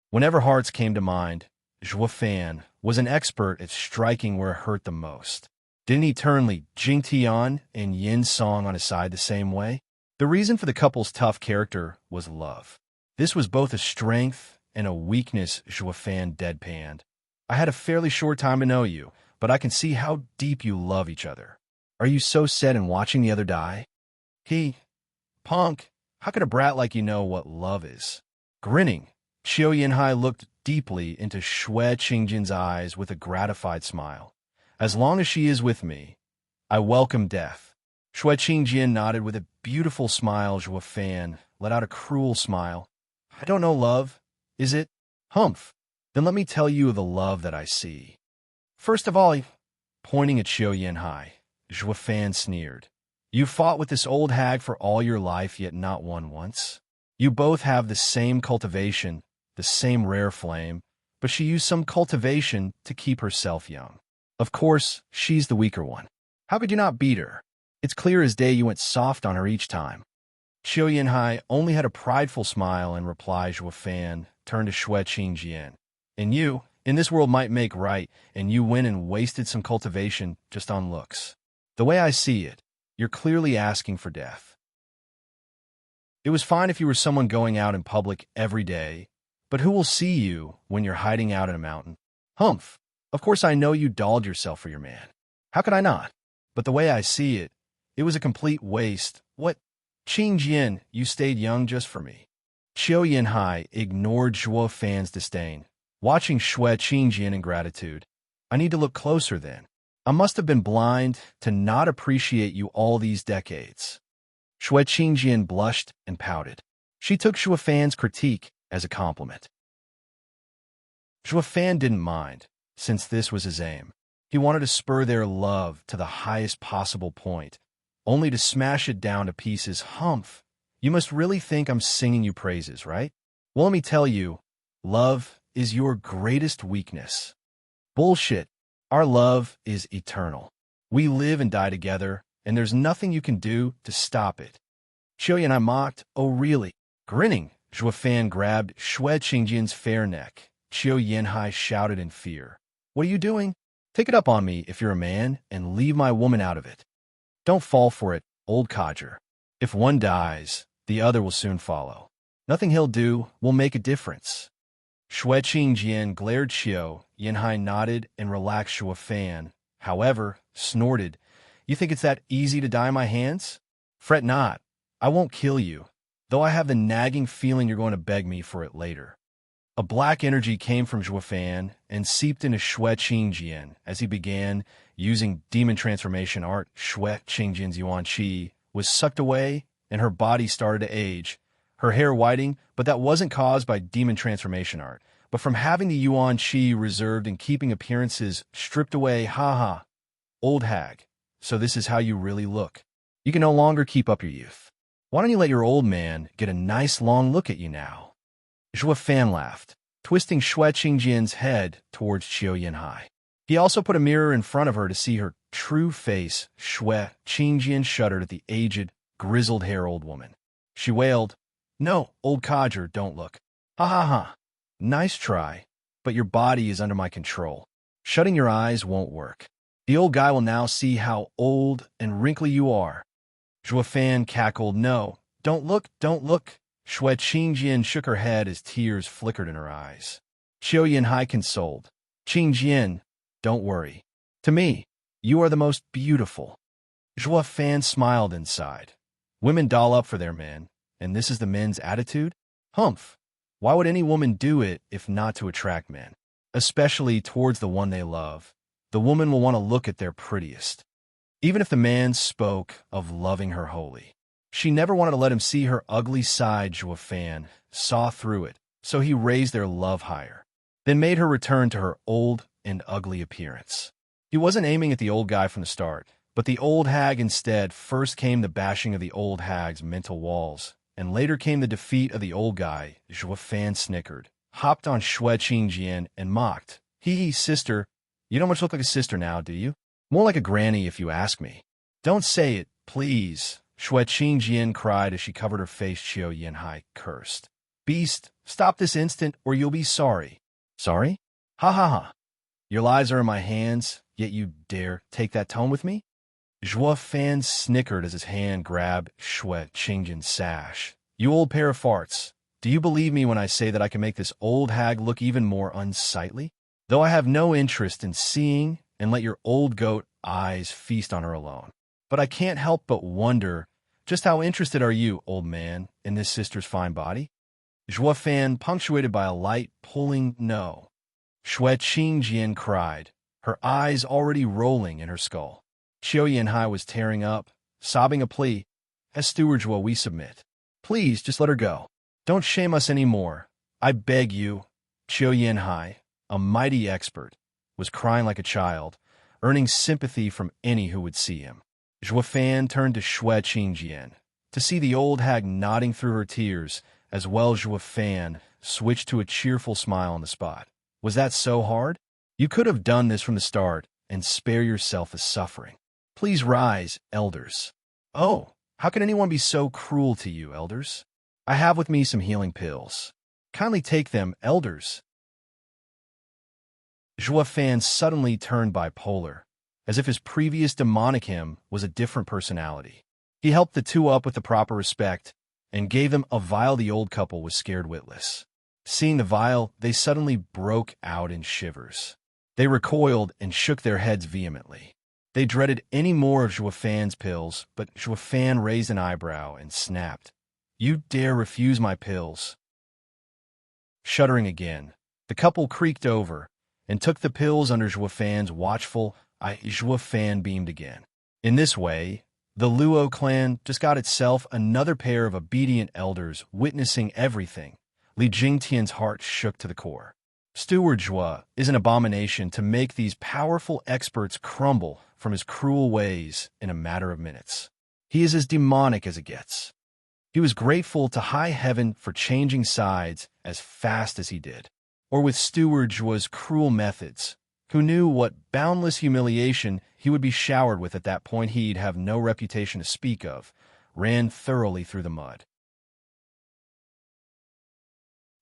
Whenever hearts came to mind, Zhua Fan was an expert at striking where it hurt the most. Didn't he turn Li Jingtian and Yin Song on his side the same way? The reason for the couple's tough character was love. This was both a strength and a weakness. Zhua Fan deadpanned. I had a fairly short time to know you, but I can see how deep you love each other. Are you so set in watching the other die? Punk, how could a brat like you know what love is? Grinning, Qiu Yanhai looked deeply into Xue Qingjian's eyes with a gratified smile. As long as she is with me, I welcome death. Xue Qingjian nodded with a beautiful smile. Zhua Fan let out a cruel smile. I don't know love, is it? Humph. Then let me tell you of the love that I see. First of all, pointing at Qiu Yanhai, Zhua Fan sneered. You fought with this old hag for all your life, yet not won once. You both have the same cultivation, the same rare flame, but she used some cultivation to keep herself young. Of course, she's the weaker one. How could you not beat her? It's clear as day you went soft on her each time. Qiu Yanhai only had a prideful smile in reply. Zhua Fan turned to Xue Qingjian. And you, in this world, might make right, and you went and wasted some cultivation just on looks. The way I see it, you're clearly asking for death. It was fine if you were someone going out in public every day, but who will see you when you're hiding out in a mountain? Humph. Of course I know you dolled yourself for your man. How could I not? But the way I see it, it was a complete waste. What? Qing Jian, you stayed young just for me. Qiu Yanhai ignored Zhuo Fan's disdain, watching Xue Qingjian in gratitude. I need to look closer then. I must have been blind to not appreciate you all these decades. Xue Qingjian blushed and pouted. She took Zhuo Fan's critique as a compliment. Zhuo Fan didn't mind, since this was his aim. He wanted to spur their love to the highest possible point, only to smash it down to pieces. Humph! You must really think I'm singing you praises, right? Well, let me tell you, love is your greatest weakness. Bullshit. Our love is eternal. We live and die together, and there's nothing you can do to stop it. Qiu Yanhai mocked. Oh, really? Grinning, Zhuo Fan grabbed Xue Qingjian's fair neck. Qiu Yanhai shouted in fear. What are you doing? Take it up on me if you're a man, and leave my woman out of it. Don't fall for it, old codger. If one dies, the other will soon follow. Nothing he'll do will make a difference. Xue Qingjian glared. Qiu Yanhai nodded and relaxed. Zhuo Fan, however, snorted. You think it's that easy to die in my hands? Fret not. I won't kill you, though I have the nagging feeling you're going to beg me for it later. A black energy came from Zhuo Fan and seeped into Xue Qingjian as he began using demon transformation art. Xue Qingjian's Yuan Qi was sucked away, and her body started to age, her hair whitening, but that wasn't caused by demon transformation art, but from having the Yuan Qi reserved and keeping appearances stripped away. Ha ha. Old hag, so this is how you really look. You can no longer keep up your youth. Why don't you let your old man get a nice long look at you now? Zhuo Fan laughed, twisting Xue Qingjian's head towards Qiu Yanhai. He also put a mirror in front of her to see her true face. Xue Qingjian shuddered at the aged, grizzled-haired old woman. She wailed, No, old codger, don't look. Ha ha ha. Nice try, but your body is under my control. Shutting your eyes won't work. The old guy will now see how old and wrinkly you are. Zhuo Fan cackled. No, don't look, don't look. Xue Qingjian shook her head as tears flickered in her eyes. Qiu Yanhai consoled. Qingjian, don't worry. To me, you are the most beautiful. Zhuo Fan smiled inside. Women doll up for their men, and this is the men's attitude? Humph. Why would any woman do it if not to attract men? Especially towards the one they love. The woman will want to look at their prettiest. Even if the man spoke of loving her wholly. She never wanted to let him see her ugly side. Zhuo Fan saw through it, so he raised their love higher, then made her return to her old and ugly appearance. He wasn't aiming at the old guy from the start, but the old hag instead. First came the bashing of the old hag's mental walls, and later came the defeat of the old guy. Zhuo Fan snickered, hopped on Xue Qingjian, and mocked. Hee, sister, you don't much look like a sister now, do you? More like a granny if you ask me. Don't say it, please. Xue Qingjian cried as she covered her face. Qiu Yanhai cursed. Beast, stop this instant or you'll be sorry. Sorry? Ha ha ha. Your lives are in my hands, yet you dare take that tone with me? Zhuo Fan snickered as his hand grabbed Xue Qingjian's sash. You old pair of farts. Do you believe me when I say that I can make this old hag look even more unsightly? Though I have no interest in seeing and let your old goat eyes feast on her alone. But I can't help but wonder, just how interested are you, old man, in this sister's fine body? Zhuo Fan punctuated by a light, pulling no. Xue Qingjian cried, her eyes already rolling in her skull. Qiu Yanhai was tearing up, sobbing a plea. As steward Zhuo, we submit. Please, just let her go. Don't shame us any more. I beg you. Qiu Yanhai, a mighty expert, was crying like a child, earning sympathy from any who would see him. Zhuo Fan turned to Xue Qingjian. To see the old hag nodding through her tears, as well, Zhuo Fan switched to a cheerful smile on the spot. Was that so hard? You could have done this from the start and spare yourself the suffering. Please rise, elders. Oh, how can anyone be so cruel to you, elders? I have with me some healing pills. Kindly take them, elders. Zhuo Fan suddenly turned bipolar, as if his previous demonic him was a different personality. He helped the two up with the proper respect and gave them a vial. The old couple was scared witless. Seeing the vial, they suddenly broke out in shivers. They recoiled and shook their heads vehemently. They dreaded any more of Zhuo Fan's pills, but Zhuo Fan raised an eyebrow and snapped. "You dare refuse my pills?" Shuddering again, the couple creaked over and took the pills under Zhuo Fan's watchful eye. Zhuo Fan beamed again. In this way, the Luo clan just got itself another pair of obedient elders witnessing everything. Li Jingtian's heart shook to the core. Steward Zhuo is an abomination to make these powerful experts crumble from his cruel ways in a matter of minutes. He is as demonic as it gets. He was grateful to high heaven for changing sides as fast as he did, or with Steward Zhuo's cruel methods. Who knew what boundless humiliation he would be showered with at that point? He'd have no reputation to speak of, ran thoroughly through the mud.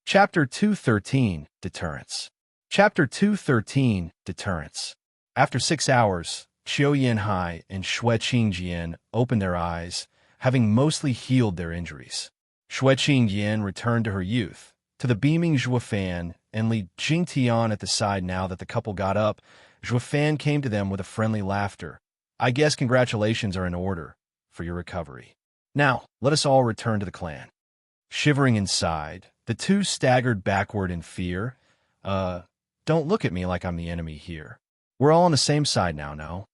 Chapter 213, Deterrence. Chapter 213, Deterrence. After 6 hours, Qiu Yanhai and Xue Qingjian opened their eyes, having mostly healed their injuries. Xue Qingjian returned to her youth, to the beaming Zhuo Fan and Li Jingtian at the side. Now that the couple got up, Zhuo Fan came to them with a friendly laughter. "I guess congratulations are in order for your recovery. Now, let us all return to the clan." Shivering inside, the two staggered backward in fear. Don't look at me like I'm the enemy here. We're all on the same side now, no?"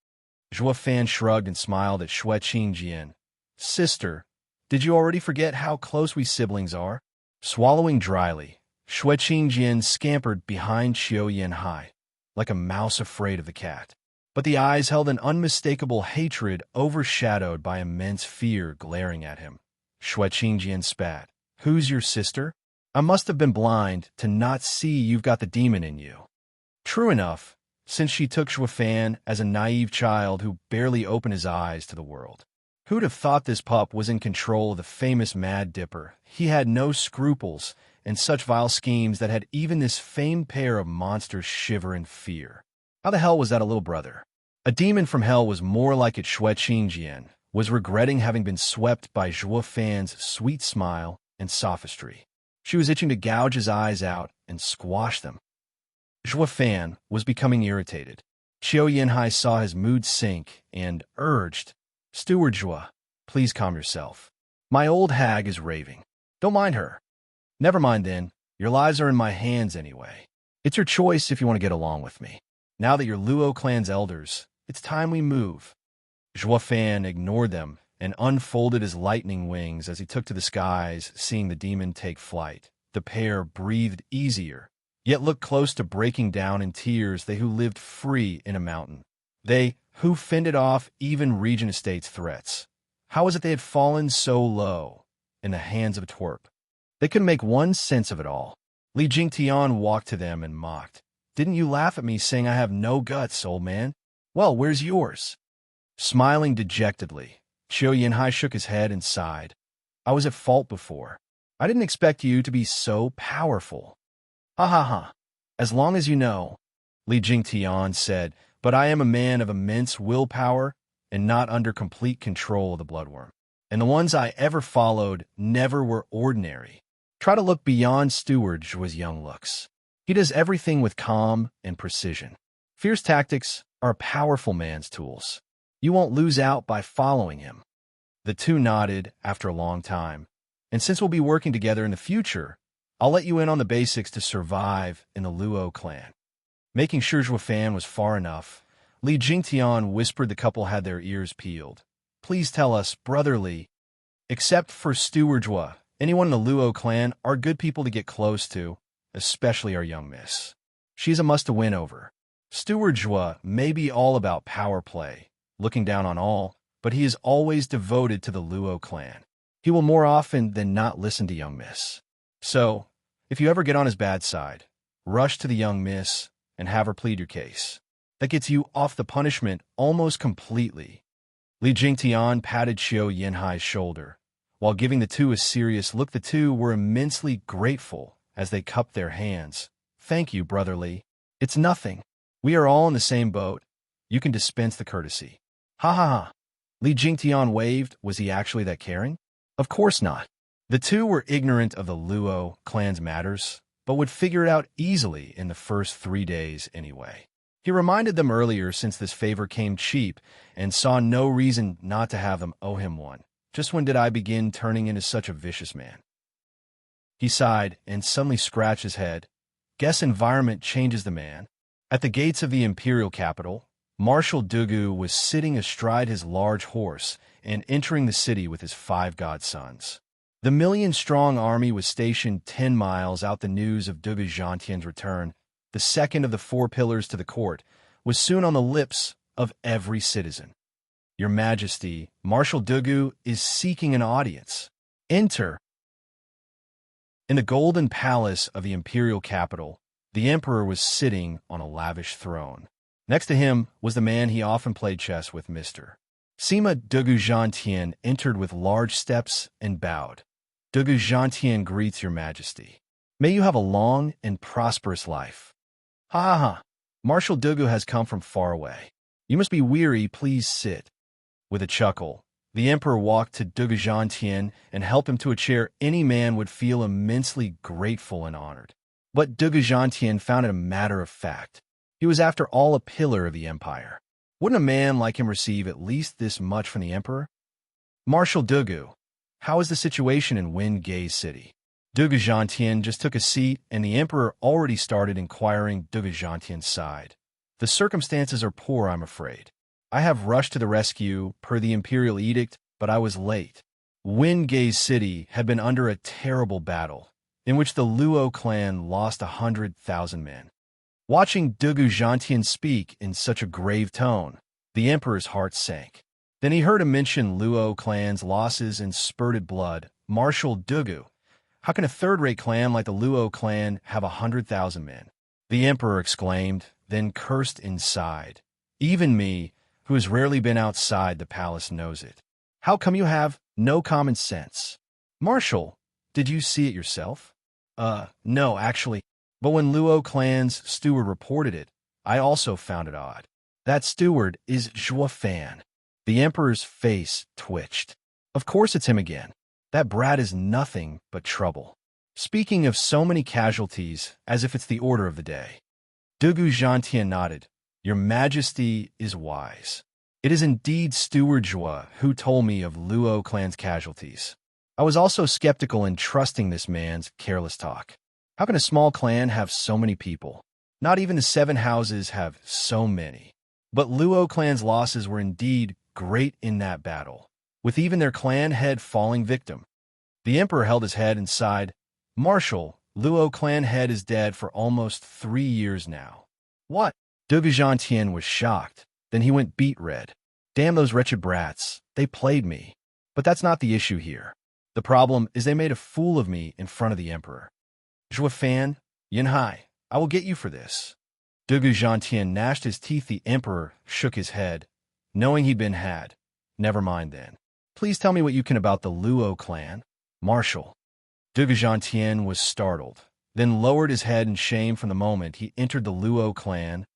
Zhuo Fan shrugged and smiled at Xue Qingjian. "Sister, did you already forget how close we siblings are?" Swallowing dryly, Xue Qingjian scampered behind Qiu Yanhai, like a mouse afraid of the cat. But the eyes held an unmistakable hatred overshadowed by immense fear glaring at him. Xue Qingjian spat. "Who's your sister? I must have been blind to not see you've got the demon in you." True enough, since she took Zhuo Fan as a naive child who barely opened his eyes to the world. Who'd have thought this pup was in control of the famous Mad Dipper? He had no scruples and such vile schemes that had even this famed pair of monsters shiver in fear. How the hell was that a little brother? A demon from hell was more like it. Xue Qingjian was regretting having been swept by Zhuo Fan's sweet smile and sophistry. She was itching to gouge his eyes out and squash them. Zhuo Fan was becoming irritated. Qiu Yanhai saw his mood sink and urged, "Steward Zhuo, please calm yourself. My old hag is raving. Don't mind her." "Never mind then. Your lives are in my hands anyway. It's your choice if you want to get along with me. Now that you're Luo clan's elders, it's time we move." Zhuo Fan ignored them and unfolded his lightning wings as he took to the skies, seeing the demon take flight. The pair breathed easier, yet looked close to breaking down in tears. They who lived free in a mountain. They who fended off even Regent Estate's threats. How was it they had fallen so low in the hands of a twerp? They couldn't make one sense of it all. Li Jingtian walked to them and mocked. "Didn't you laugh at me saying I have no guts, old man? Well, where's yours?" Smiling dejectedly, Qiu Yanhai shook his head and sighed. "I was at fault before. I didn't expect you to be so powerful." "Ha ha ha. As long as you know," Li Jingtian said, "but I am a man of immense willpower and not under complete control of the bloodworm. And the ones I ever followed never were ordinary. Try to look beyond Steward Zhuo's young looks. He does everything with calm and precision. Fierce tactics are a powerful man's tools. You won't lose out by following him." The two nodded after a long time. "And since we'll be working together in the future, I'll let you in on the basics to survive in the Luo clan." Making sure Zhuo Fan was far enough, Li Jingtian whispered the couple had their ears peeled. "Please tell us, brotherly, except for Steward Zhuo, anyone in the Luo clan are good people to get close to, especially our young miss. She's a must-to-win over. Steward Zhuo may be all about power play, looking down on all, but he is always devoted to the Luo clan. He will more often than not listen to young miss. So, if you ever get on his bad side, rush to the young miss and have her plead your case. That gets you off the punishment almost completely." Li Jingtian patted Qiu Yanhai's shoulder. While giving the two a serious look, the two were immensely grateful as they cupped their hands. "Thank you, brotherly. It's nothing. We are all in the same boat. You can dispense the courtesy." "Ha ha ha." Li Jingtian waved. Was he actually that caring? Of course not. The two were ignorant of the Luo clan's matters, but would figure it out easily in the first 3 days anyway. He reminded them earlier since this favor came cheap and saw no reason not to have them owe him one. Just when did I begin turning into such a vicious man? He sighed and suddenly scratched his head. Guess environment changes the man. At the gates of the imperial capital, Marshal Dugu was sitting astride his large horse and entering the city with his 5 godsons. The million-strong army was stationed 10 miles out. The news of Dugu Zhantian's return, the second of the 4 pillars to the court, was soon on the lips of every citizen. Your Majesty, Marshal Dugu is seeking an audience. Enter. In the golden palace of the imperial capital, the emperor was sitting on a lavish throne. Next to him was the man he often played chess with, Mr. Sima. Dugu Zhantian entered with large steps and bowed. Dugu Zhantian greets your Majesty. May you have a long and prosperous life. Ha ha ha. Marshal Dugu has come from far away. You must be weary, please sit. With a chuckle, the emperor walked to Dugu Zhantian and helped him to a chair. Any man would feel immensely grateful and honored. But Dugu Zhantian found it a matter of fact. He was after all a pillar of the empire. Wouldn't a man like him receive at least this much from the emperor? Marshal Dugu, how is the situation in Wen-Gei City? Dugu Zhantian just took a seat, and the emperor already started inquiring Dugu Zhantian's side. The circumstances are poor, I'm afraid. I have rushed to the rescue per the imperial edict, but I was late. Wen-Gei City had been under a terrible battle, in which the Luo clan lost 100,000 men. Watching Dugu Zhantian speak in such a grave tone, the emperor's heart sank. Then he heard him mention Luo clan's losses and spurted blood. Marshal Dugu, how can a third-rate clan like the Luo clan have 100,000 men? The emperor exclaimed, then cursed inside. Even me, who has rarely been outside the palace, knows it. How come you have no common sense? Marshal, did you see it yourself? No, actually. But when Luo clan's steward reported it, I also found it odd. That steward is Zhuo Fan. The emperor's face twitched. Of course it's him again. That brat is nothing but trouble. Speaking of so many casualties, as if it's the order of the day. Dugu Zhantian nodded. Your Majesty is wise. It is indeed Steward Zhuo who told me of Luo clan's casualties. I was also skeptical in trusting this man's careless talk. How can a small clan have so many people? Not even the 7 houses have so many. But Luo clan's losses were indeed great in that battle, with even their clan head falling victim. The emperor held his head and sighed. Marshal, Luo clan head is dead for almost 3 years now. What? Dugu Zhantian was shocked. Then he went beet red. Damn those wretched brats. They played me. But that's not the issue here. The problem is they made a fool of me in front of the emperor. Zhuo Fan, Yinhai, I will get you for this. Dugu Zhantian gnashed his teeth. The emperor shook his head, knowing he'd been had. Never mind then. Please tell me what you can about the Luo clan. Marshal. Dugu Zhantian was startled, then lowered his head in shame. From the moment he entered the Luo clan,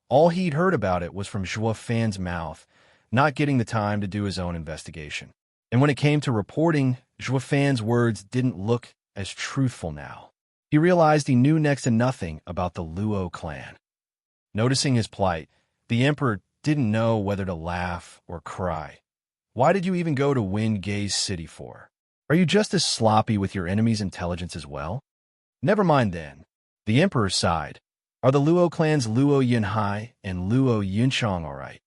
all he'd heard about it was from Zhuo Fan's mouth, not getting the time to do his own investigation. And when it came to reporting, Zhuo Fan's words didn't look as truthful now. He realized he knew next to nothing about the Luo clan. Noticing his plight, the emperor didn't know whether to laugh or cry. Why did you even go to Wen-Gei City for? Are you just as sloppy with your enemy's intelligence as well? Never mind then. The emperor sighed. Are the Luo clans Luo Yinhai and Luo Yunchang all right?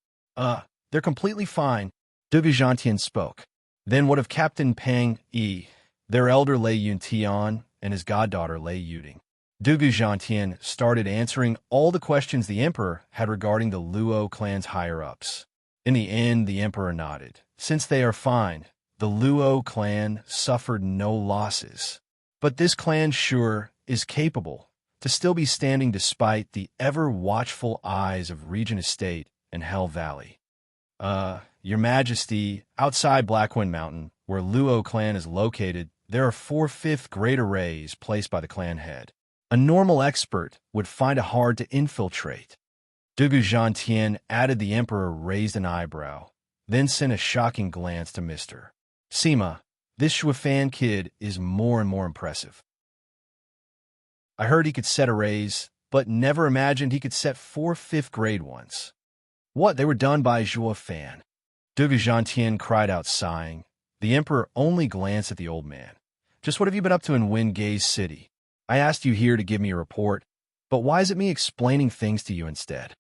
They're completely fine. Dugu Zhantian spoke. Then what of Captain Pang Yi, their elder Lei Yuntian, and his goddaughter Lei Yuding? Dugu Zhantian started answering all the questions the emperor had regarding the Luo clan's higher-ups. In the end, the emperor nodded. Since they are fine, the Luo clan suffered no losses. But this clan sure is capable to still be standing despite the ever-watchful eyes of Regent Estate and Hell Valley. Your Majesty, outside Blackwind Mountain, where Luo clan is located, there are 4/5 great arrays placed by the clan head. A normal expert would find it hard to infiltrate. Dugu Zhantian added. The emperor raised an eyebrow, then sent a shocking glance to Mr. Sima. This Shuifan kid is more and more impressive. I heard he could set arrays but never imagined he could set 4 fifth-grade ones. What, they were done by Zhuo Fan. De Vijantian cried out, sighing. The emperor only glanced at the old man. Just what have you been up to in Wingay's city? I asked you here to give me a report, but why is it me explaining things to you instead?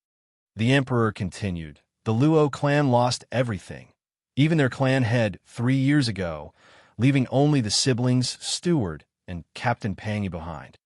The emperor continued. The Luo clan lost everything, even their clan head 3 years ago, leaving only the siblings, Steward, and Captain Pangy behind.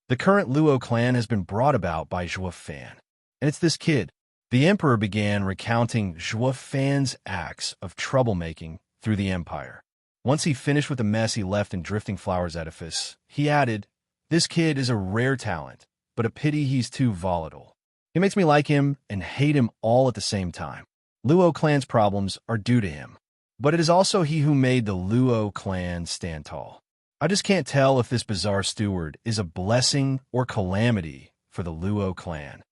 The current Luo clan has been brought about by Zhuo Fan, and it's this kid. The emperor began recounting Zhuo Fan's acts of troublemaking through the empire. Once he finished with the mess he left in Drifting Flowers edifice, he added, "This kid is a rare talent, but a pity he's too volatile. He makes me like him and hate him all at the same time. Luo clan's problems are due to him, but it is also he who made the Luo clan stand tall. I just can't tell if this bizarre steward is a blessing or calamity for the Luo clan."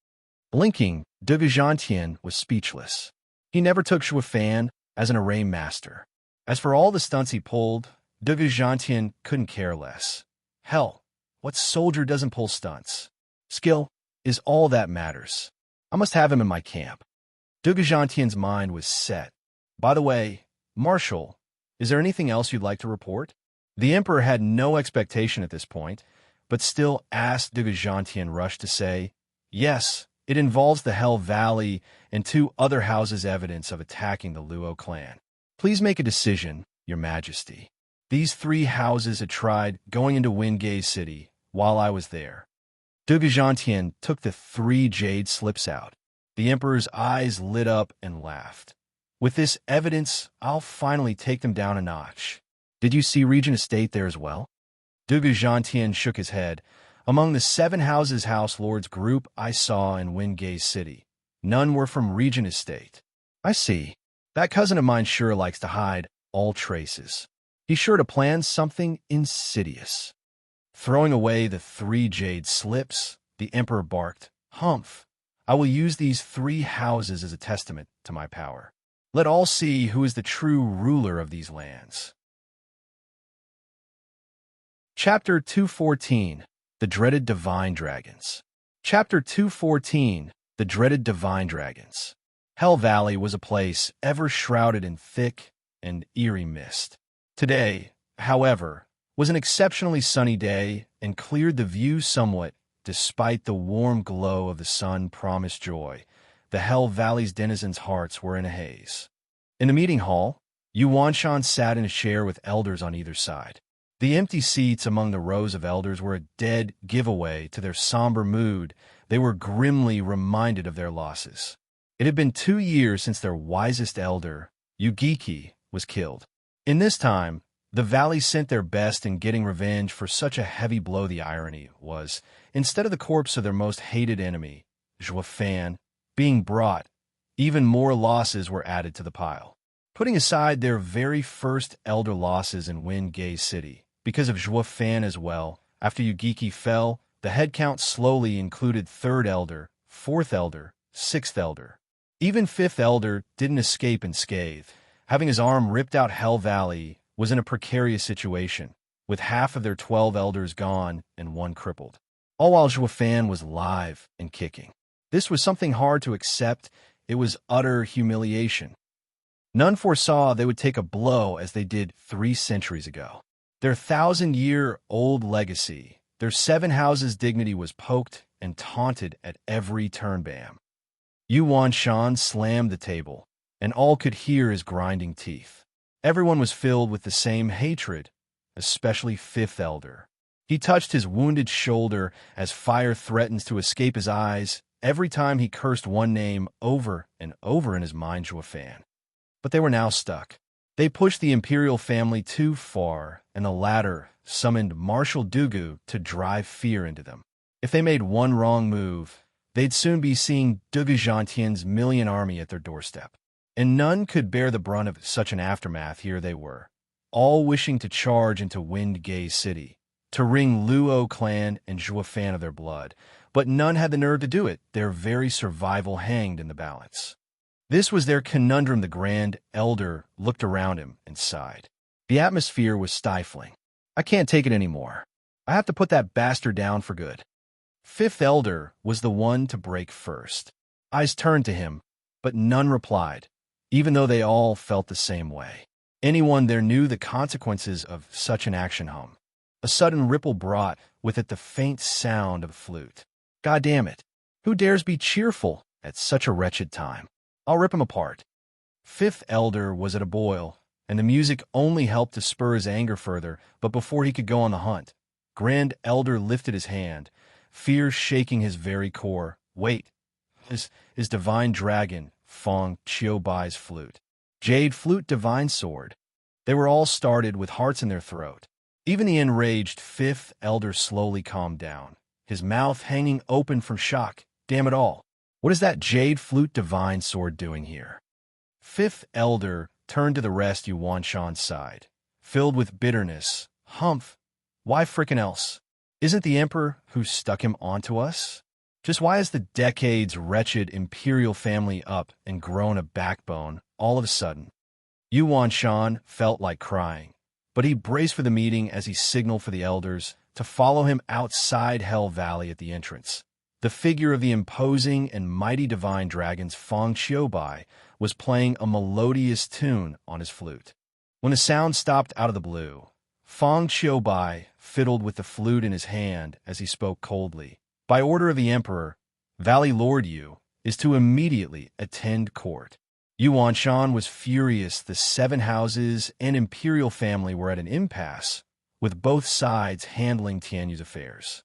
Blinking, De Vijantian was speechless. He never took Zhuo Fan as an array master. As for all the stunts he pulled, De Vijantian couldn't care less. Hell, what soldier doesn't pull stunts? Skill is all that matters. I must have him in my camp. De Vijantian's mind was set. By the way, Marshal, is there anything else you'd like to report? The emperor had no expectation at this point, but still asked De Vijantian rushed to say, "Yes, it involves the Hell Valley and 2 other houses' evidence of attacking the Luo clan. Please make a decision, Your Majesty. These 3 houses had tried going into Wingay City while I was there." De Vijantian took the 3 jade slips out. The emperor's eyes lit up and laughed. "With this evidence, I'll finally take them down a notch. Did you see Regent Estate there as well?" De Vijantian shook his head. "Among the 7 houses House Lords group I saw in Wingay City, none were from Regent Estate." "I see. That cousin of mine sure likes to hide all traces. He's sure to plan something insidious." Throwing away the 3 jade slips, the emperor barked, "Humph! I will use these 3 houses as a testament to my power. Let all see who is the true ruler of these lands." Chapter 214. The Dreaded Divine Dragons. Chapter 214. The Dreaded Divine Dragons. Hell Valley was a place ever shrouded in thick and eerie mist. Today, however, was an exceptionally sunny day and cleared the view somewhat. Despite the warm glow of the sun promised joy, the Hell Valley's denizens' hearts were in a haze. In the meeting hall, Yuan Shan sat in a chair with elders on either side. The empty seats among the rows of elders were a dead giveaway to their somber mood. They were grimly reminded of their losses. It had been 2 years since their wisest elder, Yugiki, was killed. In this time, the valley sent their best in getting revenge for such a heavy blow. The irony was, instead of the corpse of their most hated enemy, Zhuo Fan, being brought, even more losses were added to the pile. Putting aside their very first elder losses in Wingay City, because of Zhuo Fan as well, after Yugiki fell, the head count slowly included 3rd elder, 4th elder, 6th elder. Even 5th elder didn't escape unscathed. Having his arm ripped out, Hell Valley was in a precarious situation, with half of their 12 elders gone and 1 crippled. All while Zhuo Fan was alive and kicking. This was something hard to accept. It was utter humiliation. None foresaw they would take a blow as they did 3 centuries ago. Their 1,000-year-old legacy, their 7 houses' dignity was poked and taunted at every turn. Bam. Yuan Shan slammed the table, and all could hear his grinding teeth. Everyone was filled with the same hatred, especially 5th elder. He touched his wounded shoulder as fire threatens to escape his eyes every time he cursed one name over and over in his mind, Zhuo Fan. But they were now stuck. They pushed the imperial family too far, and the latter summoned Marshal Dugu to drive fear into them. If they made one wrong move, they'd soon be seeing De Vijantian's million army at their doorstep. And none could bear the brunt of such an aftermath. Here they were, all wishing to charge into Wingay City, to wring Luo clan and Zhuo Fan of their blood, but none had the nerve to do it. Their very survival hanged in the balance. This was their conundrum. The Grand Elder looked around him and sighed. The atmosphere was stifling. "I can't take it anymore. I have to put that bastard down for good." Fifth elder was the one to break first. Eyes turned to him, but none replied, even though they all felt the same way. Anyone there knew the consequences of such an action. A sudden ripple brought with it the faint sound of a flute. God damn it! Who dares be cheerful at such a wretched time? I'll rip him apart. Fifth elder was at a boil, and the music only helped to spur his anger further, but before he could go on the hunt, Grand Elder lifted his hand, fear shaking his very core. Wait, his divine dragon, Fong Chiobai's flute. Jade flute, divine sword. They were all started with hearts in their throat. Even the enraged fifth elder slowly calmed down, his mouth hanging open from shock. Damn it all. What is that jade flute divine sword doing here? Fifth elder turned to the rest Yuan Shan's side, filled with bitterness. Humph. Why frickin' else? Isn't the emperor who stuck him onto us? Just why is the decades wretched imperial family up and grown a backbone all of a sudden? Yuan Shan felt like crying, but he braced for the meeting as he signaled for the elders to follow him outside Hell Valley at the entrance. The figure of the imposing and mighty divine dragons Fong Qiubai was playing a melodious tune on his flute. When the sound stopped out of the blue, Fong Qiubai fiddled with the flute in his hand as he spoke coldly. By order of the emperor, Valley Lord Yu is to immediately attend court. Yuan Shan was furious. The seven houses and imperial family were at an impasse, with both sides handling Tianyu's affairs.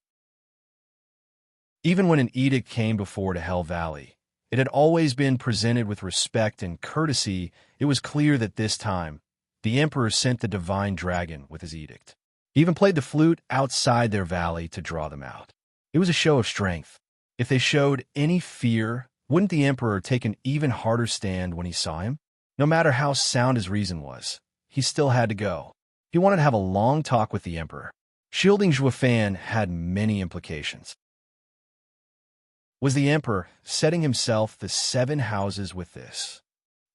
Even when an edict came before to Hell Valley, it had always been presented with respect and courtesy. It was clear that this time, the emperor sent the divine dragon with his edict. He even played the flute outside their valley to draw them out. It was a show of strength. If they showed any fear, wouldn't the emperor take an even harder stand when he saw him? No matter how sound his reason was, he still had to go. He wanted to have a long talk with the emperor. Shielding Zhuofan had many implications. Was the emperor setting himself the seven houses with this?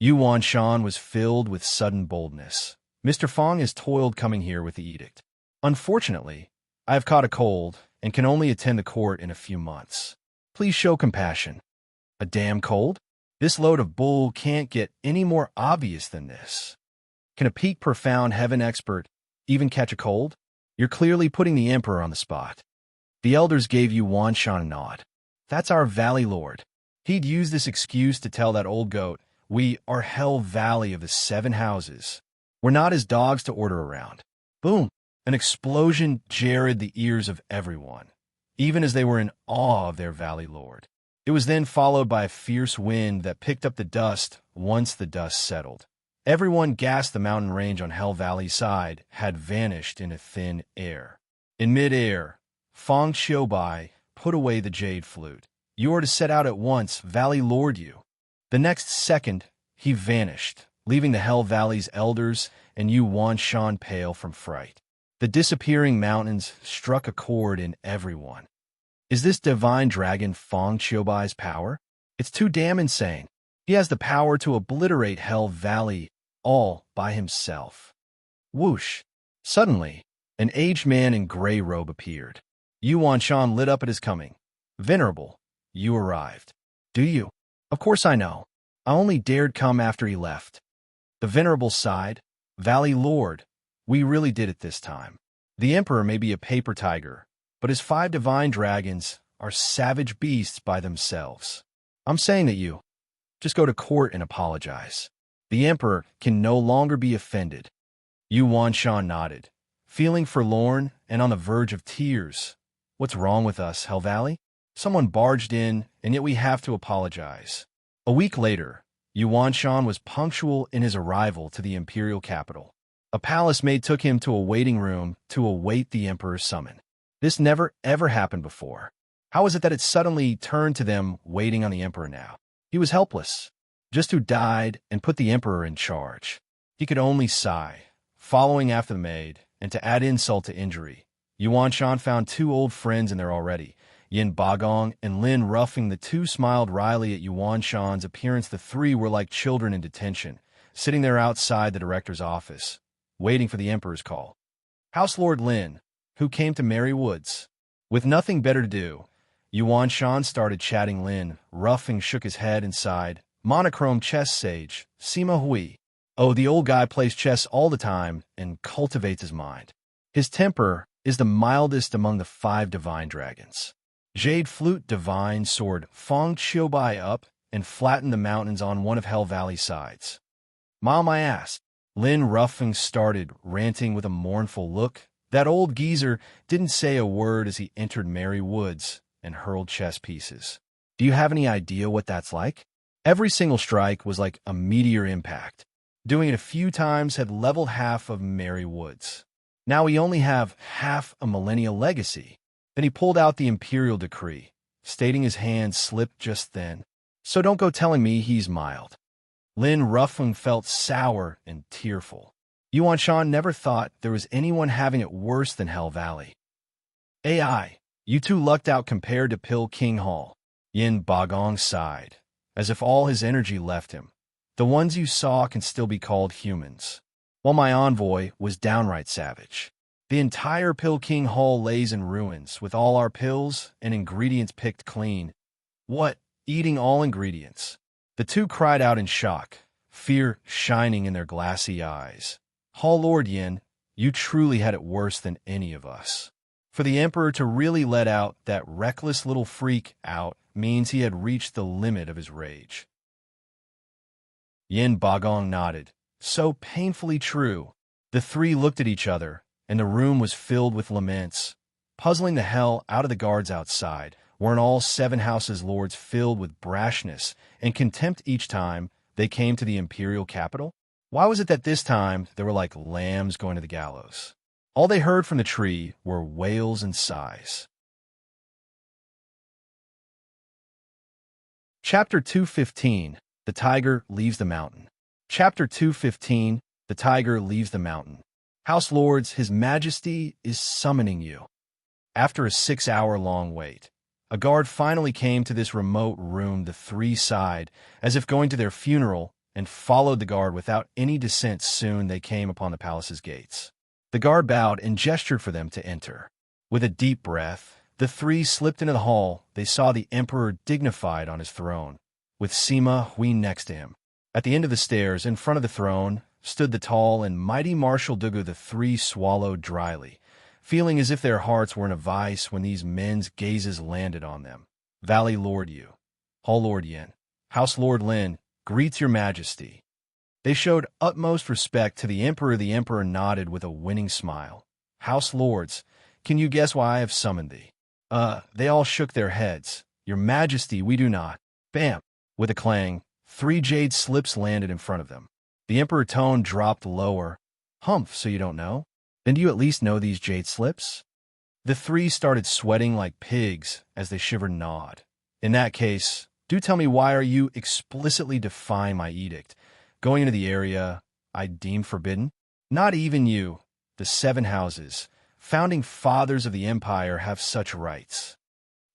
Yuan Shan was filled with sudden boldness. Mr. Fong has toiled coming here with the edict. Unfortunately, I have caught a cold and can only attend the court in a few months. Please show compassion. A damn cold? This load of bull can't get any more obvious than this. Can a peak profound heaven expert even catch a cold? You're clearly putting the emperor on the spot. The elders gave Yuan Shan a nod. That's our Valley Lord. He'd use this excuse to tell that old goat, we are Hell Valley of the seven houses. We're not his dogs to order around. Boom! An explosion jarred the ears of everyone, even as they were in awe of their Valley Lord. It was then followed by a fierce wind that picked up the dust once the dust settled. Everyone gasped. The mountain range on Hell Valley's side had vanished in a thin air. In mid-air, Fong Qiubai put away the jade flute. You are to set out at once, Valley Lord Yu. The next second, he vanished, leaving the Hell Valley's elders and Yuan Shan pale from fright. The disappearing mountains struck a chord in everyone. Is this divine dragon Fong Qiubai's power? It's too damn insane. He has the power to obliterate Hell Valley all by himself. Whoosh! Suddenly, an aged man in gray robe appeared. Yuan Shan lit up at his coming. Venerable, you arrived. Do you? Of course I know. I only dared come after he left. The venerable sighed. Valley Lord, we really did it this time. The emperor may be a paper tiger, but his five divine dragons are savage beasts by themselves. I'm saying that you just go to court and apologize. The emperor can no longer be offended. Yuan Shan nodded, feeling forlorn and on the verge of tears. What's wrong with us, Hell Valley? Someone barged in, and yet we have to apologize. A week later, Yuan Shan was punctual in his arrival to the imperial capital. A palace maid took him to a waiting room to await the emperor's summon. This never ever happened before. How is it that it suddenly turned to them waiting on the emperor now? He was helpless, just who died and put the emperor in charge. He could only sigh, following after the maid, and to add insult to injury, Yuan Shan found two old friends in there already. Yin Bagong and Lin Ruffing. The two smiled wryly at Yuan Shan's appearance. The three were like children in detention, sitting there outside the director's office, waiting for the emperor's call. House Lord Lin, who came to Merry Woods. With nothing better to do, Yuan Shan started chatting Lin. Ruffing shook his head and sighed. Monochrome chess sage, Sima Hui. Oh, the old guy plays chess all the time and cultivates his mind. His temper is the mildest among the 5 divine dragons. Jade flute divine sword Fong Bai up and flattened the mountains on one of Hell Valley's sides. Mile my ass. Lin Ruffing started, ranting with a mournful look. That old geezer didn't say a word as he entered Merry Woods and hurled chess pieces. Do you have any idea what that's like? Every single strike was like a meteor impact. Doing it a few times had leveled half of Merry Woods. Now we only have half a millennial legacy. Then he pulled out the imperial decree, stating his hand slipped just then. So don't go telling me he's mild. Lin Ruffling felt sour and tearful. Yuan Shan never thought there was anyone having it worse than Hell Valley. AI, you two lucked out compared to Pill King Hall. Yin Bagong sighed, as if all his energy left him. The ones you saw can still be called humans, while my envoy was downright savage. The entire Pill King Hall lays in ruins, with all our pills and ingredients picked clean. What? Eating all ingredients? The two cried out in shock, fear shining in their glassy eyes. Hall Lord Yin, you truly had it worse than any of us. For the Emperor to really let out that reckless little freak out means he had reached the limit of his rage. Yin Bagong nodded. So painfully true. The 3 looked at each other, and the room was filled with laments. Puzzling the hell out of the guards outside, weren't all 7 houses lords filled with brashness and contempt each time they came to the imperial capital? Why was it that this time they were like lambs going to the gallows? All they heard from the tree were wails and sighs. Chapter 215. The Tiger Leaves the Mountain. Chapter 215. The Tiger Leaves the Mountain. House Lords, His Majesty is summoning you. After a 6-hour-long wait, a guard finally came to this remote room. The 3 sighed, as if going to their funeral, and followed the guard without any dissent. Soon they came upon the palace's gates. The guard bowed and gestured for them to enter. With a deep breath, the 3 slipped into the hall. They saw the Emperor dignified on his throne, with Sima Hui next to him. At the end of the stairs, in front of the throne, stood the tall and mighty Marshal Dugu. The 3 swallowed dryly, feeling as if their hearts were in a vice when these men's gazes landed on them. Valley Lord Yu, Hall Lord Yin, House Lord Lin, greets your majesty. They showed utmost respect to the Emperor. The Emperor nodded with a winning smile. House Lords, can you guess why I have summoned thee? They all shook their heads. Your majesty, we do not. Bam! With a clang, 3 jade slips landed in front of them. The Emperor tone dropped lower. Humph, so you don't know? Then do you at least know these jade slips? The 3 started sweating like pigs as they shivered and gnawed. In that case, do tell me, why are you explicitly defying my edict, going into the area I deem forbidden? Not even you, the 7 houses, founding fathers of the empire, have such rights.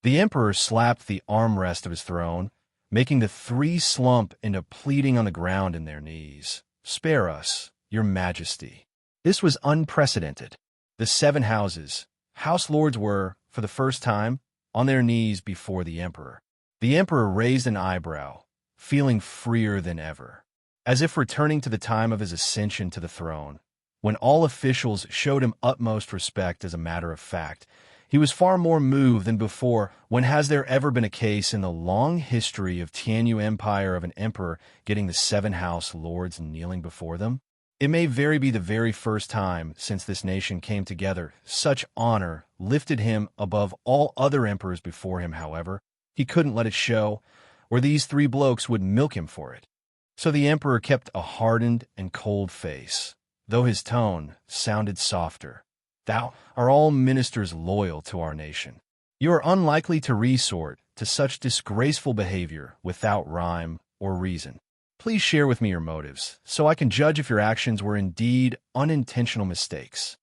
The Emperor slapped the armrest of his throne, making the 3 slump into pleading on the ground in their knees. Spare us, your majesty. This was unprecedented. The 7 houses, house lords, were, for the first time, on their knees before the Emperor. The Emperor raised an eyebrow, feeling freer than ever, as if returning to the time of his ascension to the throne, when all officials showed him utmost respect. As a matter of fact, he was far more moved than before. When has there ever been a case in the long history of Tianyu Empire of an emperor getting the 7 house lords kneeling before them? It may very be the very first time since this nation came together. Such honor lifted him above all other emperors before him. However, he couldn't let it show, or these 3 blokes would milk him for it. So the Emperor kept a hardened and cold face, though his tone sounded softer. Thou are all ministers loyal to our nation. You are unlikely to resort to such disgraceful behavior without rhyme or reason. Please share with me your motives, so I can judge if your actions were indeed unintentional mistakes.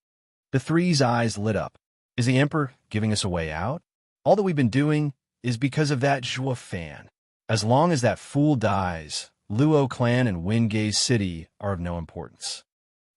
The 3's eyes lit up. Is the Emperor giving us a way out? All that we've been doing is because of that Zhuo Fan. As long as that fool dies, Luo clan and Wingay city are of no importance.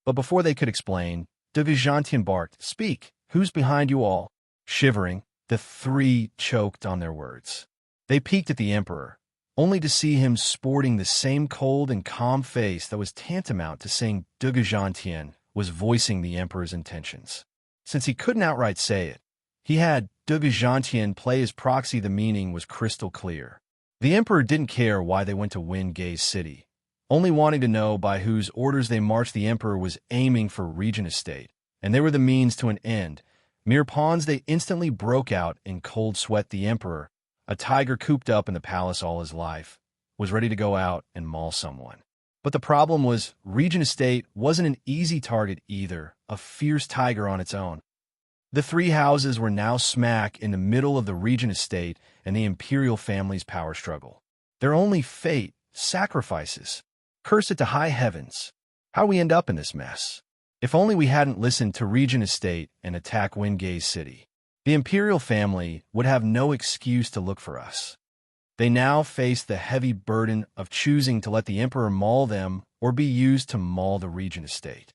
But before they could explain, De Vijantian barked, Speak, who's behind you all? Shivering, The three choked on their words. They peeked at the emperor, only to see him sporting the same cold and calm face that was tantamount to saying Dugajantian was voicing the emperor's intentions. Since he couldn't outright say it, he had Dugajantian play his proxy. The meaning was crystal clear. The emperor didn't care why they went to Wingay's city, only wanting to know by whose orders they marched. The emperor was aiming for Regent Estate, and they were the means to an end. Mere pawns, they instantly broke out in cold sweat. The emperor, a tiger cooped up in the palace all his life, was ready to go out and maul someone. But the problem was, Regent Estate wasn't an easy target either, a fierce tiger on its own. The three houses were now smack in the middle of the Regent Estate and the imperial family's power struggle. Their only fate, sacrifices. Curse it to high heavens. How we end up in this mess? If only we hadn't listened to Regent Estate and attack Wingay's city. The imperial family would have no excuse to look for us. They now faced the heavy burden of choosing to let the emperor maul them or be used to maul the Regent Estate.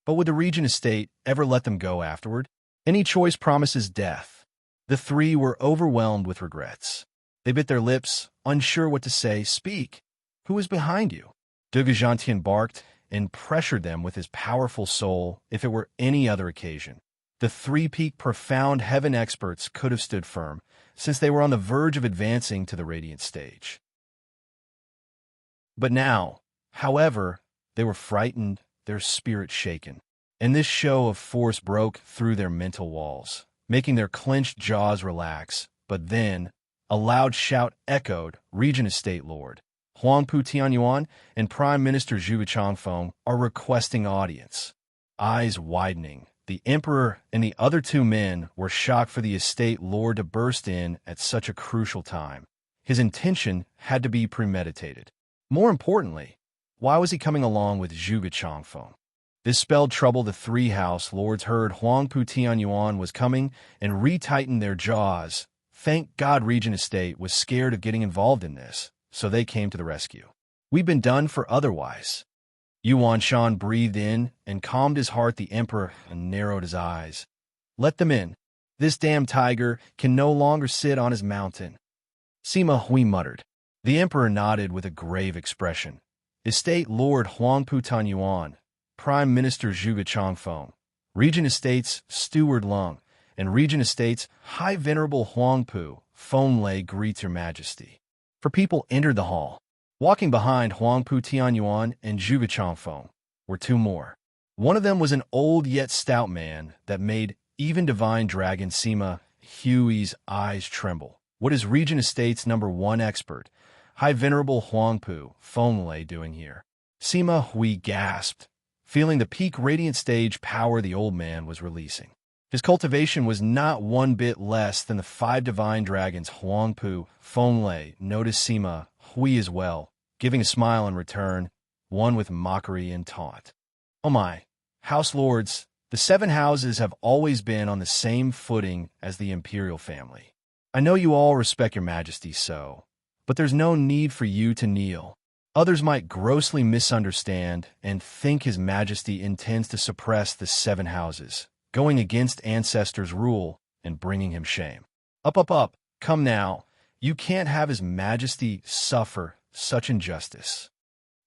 But would the Regent Estate ever let them go afterward? Any choice promises death. The three were overwhelmed with regrets. They bit their lips, unsure what to say. Speak. Who is behind you? Dugajantian barked and pressured them with his powerful soul. If it were any other occasion, the three-peak profound heaven experts could have stood firm, since they were on the verge of advancing to the radiant stage. But now, however, they were frightened, their spirit shaken, and this show of force broke through their mental walls, making their clenched jaws relax. But then, a loud shout echoed. Regent Estate Lord Huangpu Tianyuan and Prime Minister Zhuge Changfeng are requesting audience. Eyes widening, the emperor and the other two men were shocked for the estate lord to burst in at such a crucial time. His intention had to be premeditated. More importantly, why was he coming along with Zhuge Changfeng? This spelled trouble. The three house lords heard Huangpu Tianyuan was coming and retightened their jaws. Thank God Regent Estate was scared of getting involved in this, so they came to the rescue. We've been done for otherwise. Yuan Shan breathed in and calmed his heart. The emperor narrowed his eyes. Let them in. This damn tiger can no longer sit on his mountain. Sima Hui muttered. The emperor nodded with a grave expression. Estate Lord Huangpu Tianyuan, Prime Minister Zhuge Changfeng, Regent Estate's Steward Lung, and Regent Estate's High Venerable Huangpu Fenglei greets your majesty. For people entered the hall. Walking behind Huangpu Tianyuan and Zhuge Changfeng were two more. One of them was an old yet stout man that made even divine dragon Sima Hui's eyes tremble. What is Regent Estate's #1 expert, High Venerable Huangpu Fenglei, doing here? Sima Hui gasped, feeling the peak radiant stage power the old man was releasing. His cultivation was not one bit less than the 5 divine dragons. Huangpu Fenglei noticed Sima Hui as well, giving a smile in return, one with mockery and taunt. Oh my, house lords, the 7 houses have always been on the same footing as the imperial family. I know you all respect your majesty so, but there's no need for you to kneel. Others might grossly misunderstand and think his majesty intends to suppress the 7 houses, going against ancestors' rule and bringing him shame. Up, come now. You can't have his majesty suffer such injustice.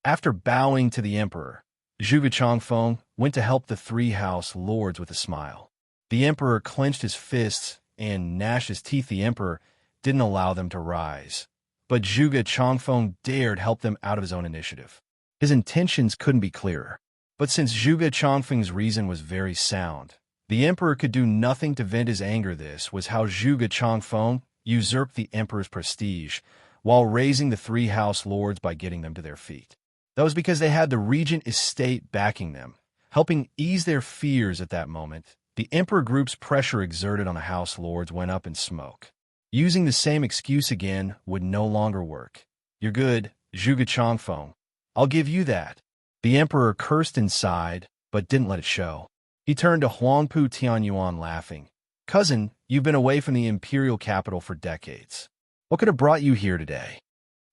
After bowing to the emperor, Zhuge Changfeng went to help the 3 house lords with a smile. The emperor clenched his fists and gnashed his teeth. The emperor didn't allow them to rise, but Zhuge Changfeng dared help them out of his own initiative. His intentions couldn't be clearer. But since Zhuge Changfeng's reason was very sound, the emperor could do nothing to vent his anger. This was how Zhuge Changfeng usurped the emperor's prestige while raising the 3 house lords by getting them to their feet. That was because they had the Regent Estate backing them, helping ease their fears at that moment. The emperor group's pressure exerted on the house lords went up in smoke. Using the same excuse again would no longer work. You're good, Zhuge Changfeng. I'll give you that. The emperor cursed inside, but didn't let it show. He turned to Huangpu Tianyuan laughing. Cousin, you've been away from the imperial capital for decades. What could have brought you here today?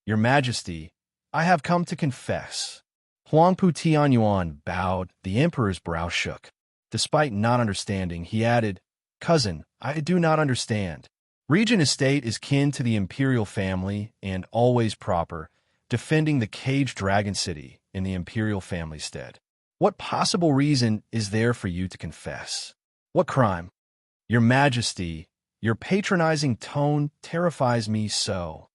Your Majesty, I have come to confess. Huangpu Tianyuan bowed. The emperor's brow shook. Despite not understanding, he added, Cousin, I do not understand. Regent estate is kin to the imperial family and always proper, defending the caged dragon city in the imperial family stead. What possible reason is there for you to confess? What crime? Your Majesty, your patronizing tone terrifies me so.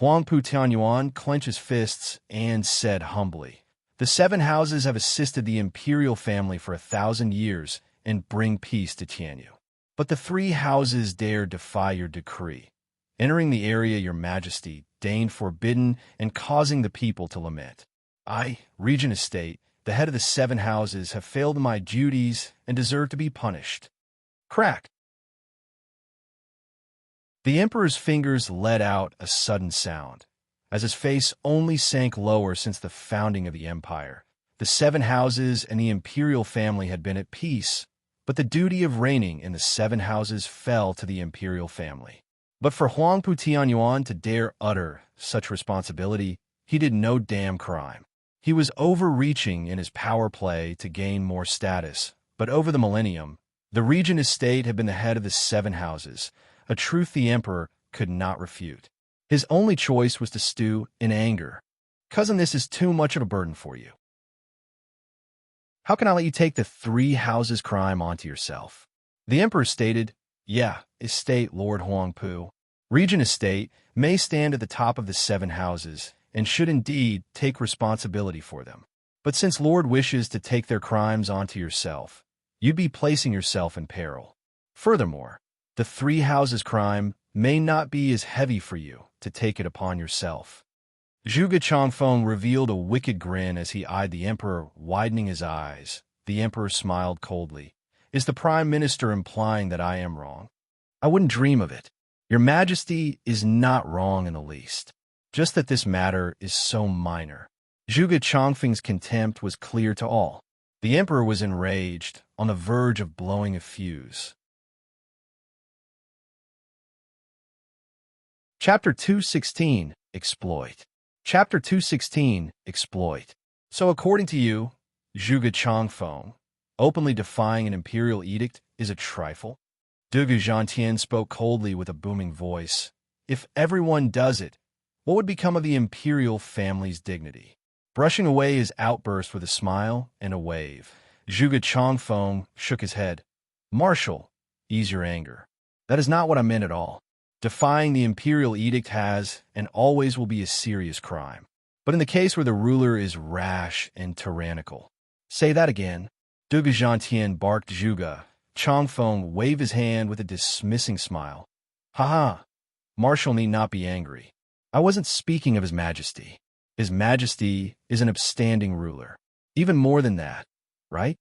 Huangpu Tianyuan clenched his fists and said humbly, the seven houses have assisted the imperial family for 1,000 years and bring peace to Tianyu. But the three houses dare defy your decree, entering the area your Majesty deigned forbidden and causing the people to lament. I, Regent Estate, the head of the seven houses, have failed in my duties and deserve to be punished. Crack! The Emperor's fingers let out a sudden sound, as his face only sank lower since the founding of the empire. The seven houses and the imperial family had been at peace, but the duty of reigning in the seven houses fell to the imperial family. But for Huangpu Tianyuan to dare utter such responsibility, he did no damn crime. He was overreaching in his power play to gain more status, but over the millennium, the Regent Estate had been the head of the seven houses, a truth the Emperor could not refute. His only choice was to stew in anger. Cousin, this is too much of a burden for you. How can I let you take the three houses crime onto yourself? The Emperor stated, yeah, Estate Lord Huangpu. Regent Estate may stand at the top of the seven houses and should indeed take responsibility for them. But since Lord wishes to take their crimes onto yourself, you'd be placing yourself in peril. Furthermore, the three houses crime may not be as heavy for you to take it upon yourself. Zhuge Changfeng revealed a wicked grin as he eyed the Emperor, widening his eyes. The Emperor smiled coldly. Is the Prime Minister implying that I am wrong? I wouldn't dream of it. Your Majesty is not wrong in the least. Just that this matter is so minor. Zhuge Changfeng's contempt was clear to all. The Emperor was enraged, on the verge of blowing a fuse. Chapter 216, Exploit. Chapter 216, Exploit. So according to you, Zhuge Changfeng, openly defying an imperial edict is a trifle? Dugu Zhantian spoke coldly with a booming voice. If everyone does it, what would become of the imperial family's dignity? Brushing away his outburst with a smile and a wave, Zhuge Changfeng shook his head. Marshal, ease your anger. That is not what I meant at all. Defying the imperial edict has and always will be a serious crime. But in the case where the ruler is rash and tyrannical. Say that again. Dugu Zhantian barked. Zhuge Changfeng waved his hand with a dismissing smile. Ha! Marshal need not be angry. I wasn't speaking of His Majesty. His Majesty is an upstanding ruler. Even more than that, right?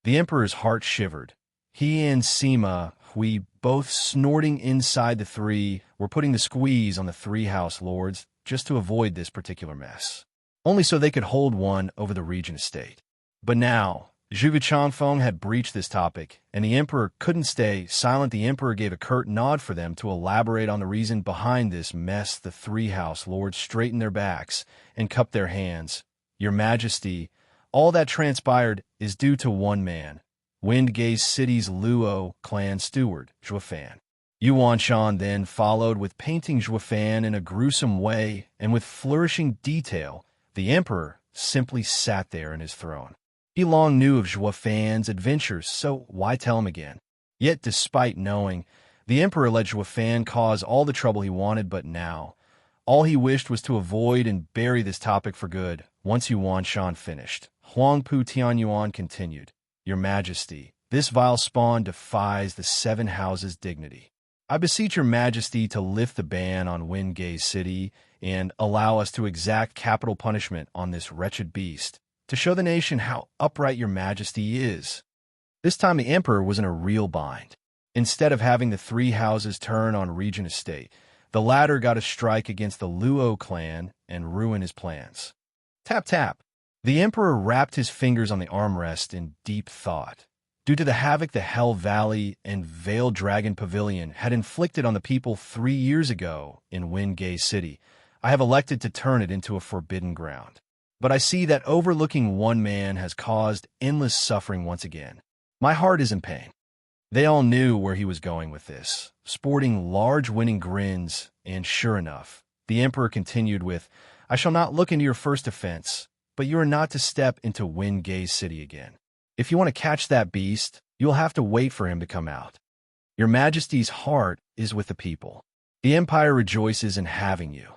The Emperor's heart shivered. He and Sima, Hui, both snorting inside the three, were putting the squeeze on the three house lords just to avoid this particular mess. Only so they could hold one over the Regent Estate. But now, Zhuge Changfeng had breached this topic, and the Emperor couldn't stay silent. The Emperor gave a curt nod for them to elaborate on the reason behind this mess. The three house lords straightened their backs and cupped their hands. Your Majesty, all that transpired is due to one man, Windgate City's Luo clan steward, Zhuofan. Yuan Shan then followed with painting Zhuofan in a gruesome way, and with flourishing detail, the Emperor simply sat there in his throne. He long knew of Zhuofan's adventures, so why tell him again? Yet, despite knowing, the Emperor let Zhuofan cause all the trouble he wanted, but now, all he wished was to avoid and bury this topic for good. Once Yuan Shan finished, Huangpu Tianyuan continued. Your Majesty, this vile spawn defies the seven houses' dignity. I beseech your Majesty to lift the ban on Windgate City and allow us to exact capital punishment on this wretched beast, to show the nation how upright your Majesty is. This time the Emperor was in a real bind. Instead of having the three houses turn on Regent Estate, the latter got a strike against the Luo clan and ruin his plans. Tap tap. The Emperor wrapped his fingers on the armrest in deep thought. Due to the havoc the Hell Valley and Veiled Dragon Pavilion had inflicted on the people 3 years ago in Windgate City, I have elected to turn it into a forbidden ground. But I see that overlooking one man has caused endless suffering once again. My heart is in pain. They all knew where he was going with this, sporting large winning grins, and sure enough, the emperor continued with, "I shall not look into your first offense, but you are not to step into Wind Gaze City again. If you want to catch that beast, you will have to wait for him to come out. Your Majesty's heart is with the people. The Empire rejoices in having you."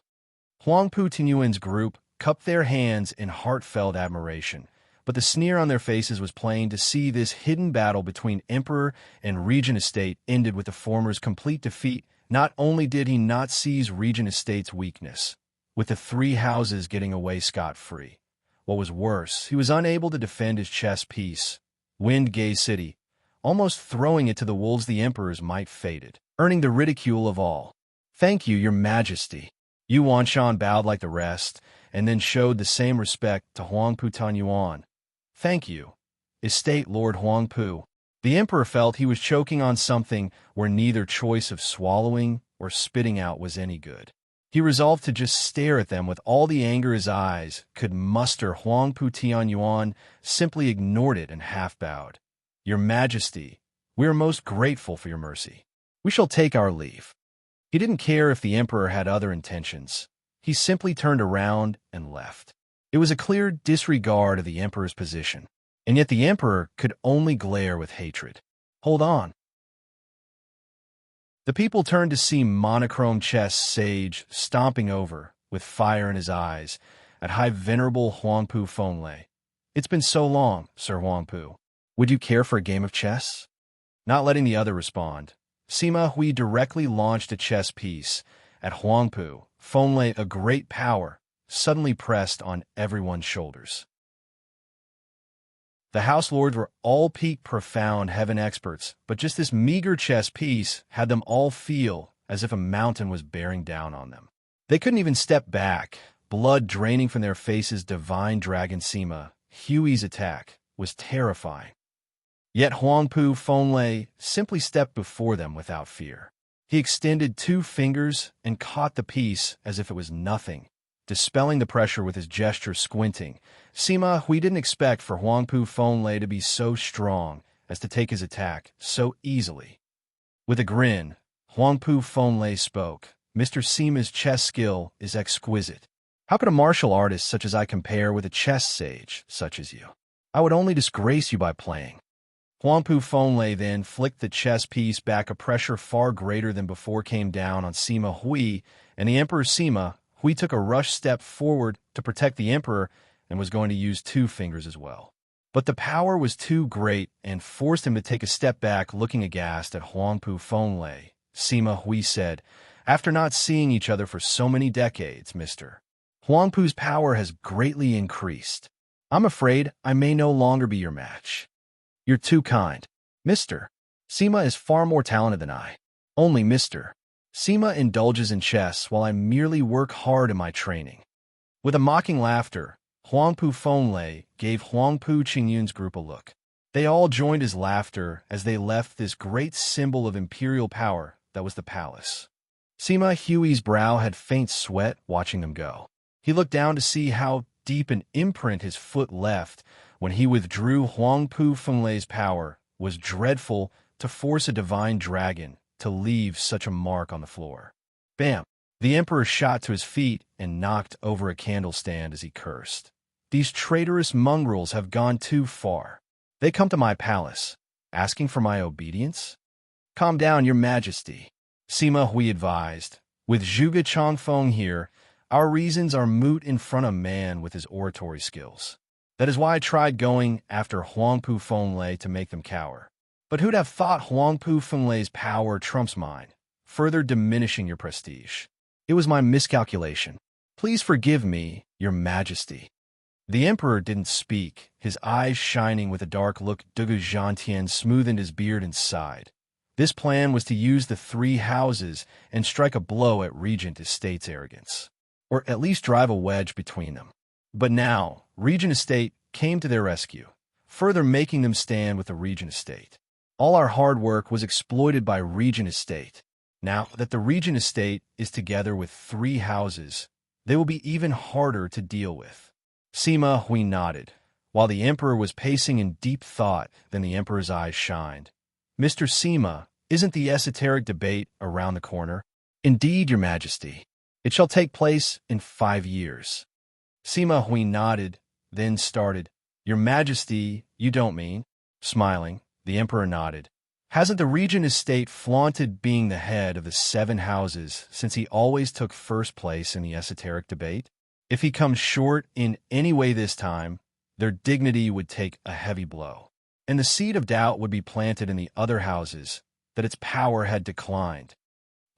Huangpu Tinyuan's group cupped their hands in heartfelt admiration, but the sneer on their faces was plain to see. This hidden battle between Emperor and Regent Estate ended with the former's complete defeat. Not only did he not seize Regent Estate's weakness, with the three houses getting away scot-free. What was worse, he was unable to defend his chess piece, Wind Gaze City, almost throwing it to the wolves. The Emperor's might faded, earning the ridicule of all. "Thank you, Your Majesty." Yu Wanshan bowed like the rest, and then showed the same respect to Huangpu Tanyuan. "Thank you, Estate Lord Huangpu." The Emperor felt he was choking on something where neither choice of swallowing or spitting out was any good. He resolved to just stare at them with all the anger his eyes could muster. Huangpu Tianyuan simply ignored it and half bowed. "Your Majesty, we are most grateful for your mercy. We shall take our leave." He didn't care if the Emperor had other intentions. He simply turned around and left. It was a clear disregard of the Emperor's position, and yet the Emperor could only glare with hatred. "Hold on." The people turned to see monochrome chess sage stomping over, with fire in his eyes, at High Venerable Huangpu Fenglei. "It's been so long, Sir Huangpu. Would you care for a game of chess?" Not letting the other respond, Sima Hui directly launched a chess piece at Huangpu Fenglei. A great power suddenly pressed on everyone's shoulders. The House Lords were all peak profound heaven experts, but just this meager chess piece had them all feel as if a mountain was bearing down on them. They couldn't even step back, blood draining from their faces. Divine Dragon Sima Hui's attack was terrifying. Yet Huangpu Fenglei simply stepped before them without fear. He extended 2 fingers and caught the piece as if it was nothing, dispelling the pressure with his gesture. Squinting, Sima Hui didn't expect for Huangpu Fenglei to be so strong as to take his attack so easily. With a grin, Huangpu Fenglei spoke, "Mr. Sima's chess skill is exquisite. How could a martial artist such as I compare with a chess sage such as you? I would only disgrace you by playing." Huangpu Fenglei then flicked the chess piece back. A pressure far greater than before came down on Sima Hui, and the Emperor Sima Hui took a rush step forward to protect the Emperor and was going to use 2 fingers as well. But the power was too great and forced him to take a step back. Looking aghast at Huangpu Fenglei, Sima Hui said, "After not seeing each other for so many decades, Mr. Huangpu's power has greatly increased. I'm afraid I may no longer be your match." "You're too kind, Mr. Sima is far more talented than I. Only Mr. Sima indulges in chess while I merely work hard in my training." With a mocking laughter, Huangpu Fenglei gave Huangpu Qingyun's group a look. They all joined his laughter as they left this great symbol of imperial power that was the palace. Sima Hui's brow had faint sweat watching them go. He looked down to see how deep an imprint his foot left when he withdrew. Huangpu Fenglei's power was dreadful. To force a divine dragon to leave such a mark on the floor. Bam! The Emperor shot to his feet and knocked over a candle stand as he cursed. "These traitorous mongrels have gone too far. They come to my palace, asking for my obedience? Calm down, Your Majesty," Sima Hui advised. "With Zhuge Changfeng here, our reasons are moot in front of a man with his oratory skills. That is why I tried going after Huangpu Fenglei to make them cower. But who'd have thought Huangpu Fenglei's power trumps mine, further diminishing your prestige? It was my miscalculation. Please forgive me, Your Majesty." The Emperor didn't speak, his eyes shining with a dark look. Dugu Zhantian smoothened his beard and sighed. This plan was to use the 3 houses and strike a blow at Regent Estate's arrogance, or at least drive a wedge between them. But now, Regent Estate came to their rescue, further making them stand with the Regent Estate. All our hard work was exploited by Regent Estate. Now that the Regent Estate is together with 3 houses, they will be even harder to deal with. Sima Hui nodded. While the Emperor was pacing in deep thought, then the Emperor's eyes shined. Mr. Sima, isn't the esoteric debate around the corner? Indeed, Your Majesty. It shall take place in 5 years. Sima Hui nodded, then started. Your Majesty, you don't mean? Smiling, the emperor nodded. Hasn't the regent estate flaunted being the head of the 7 houses since he always took first place in the esoteric debate? If he comes short in any way this time, their dignity would take a heavy blow, and the seed of doubt would be planted in the other houses that its power had declined.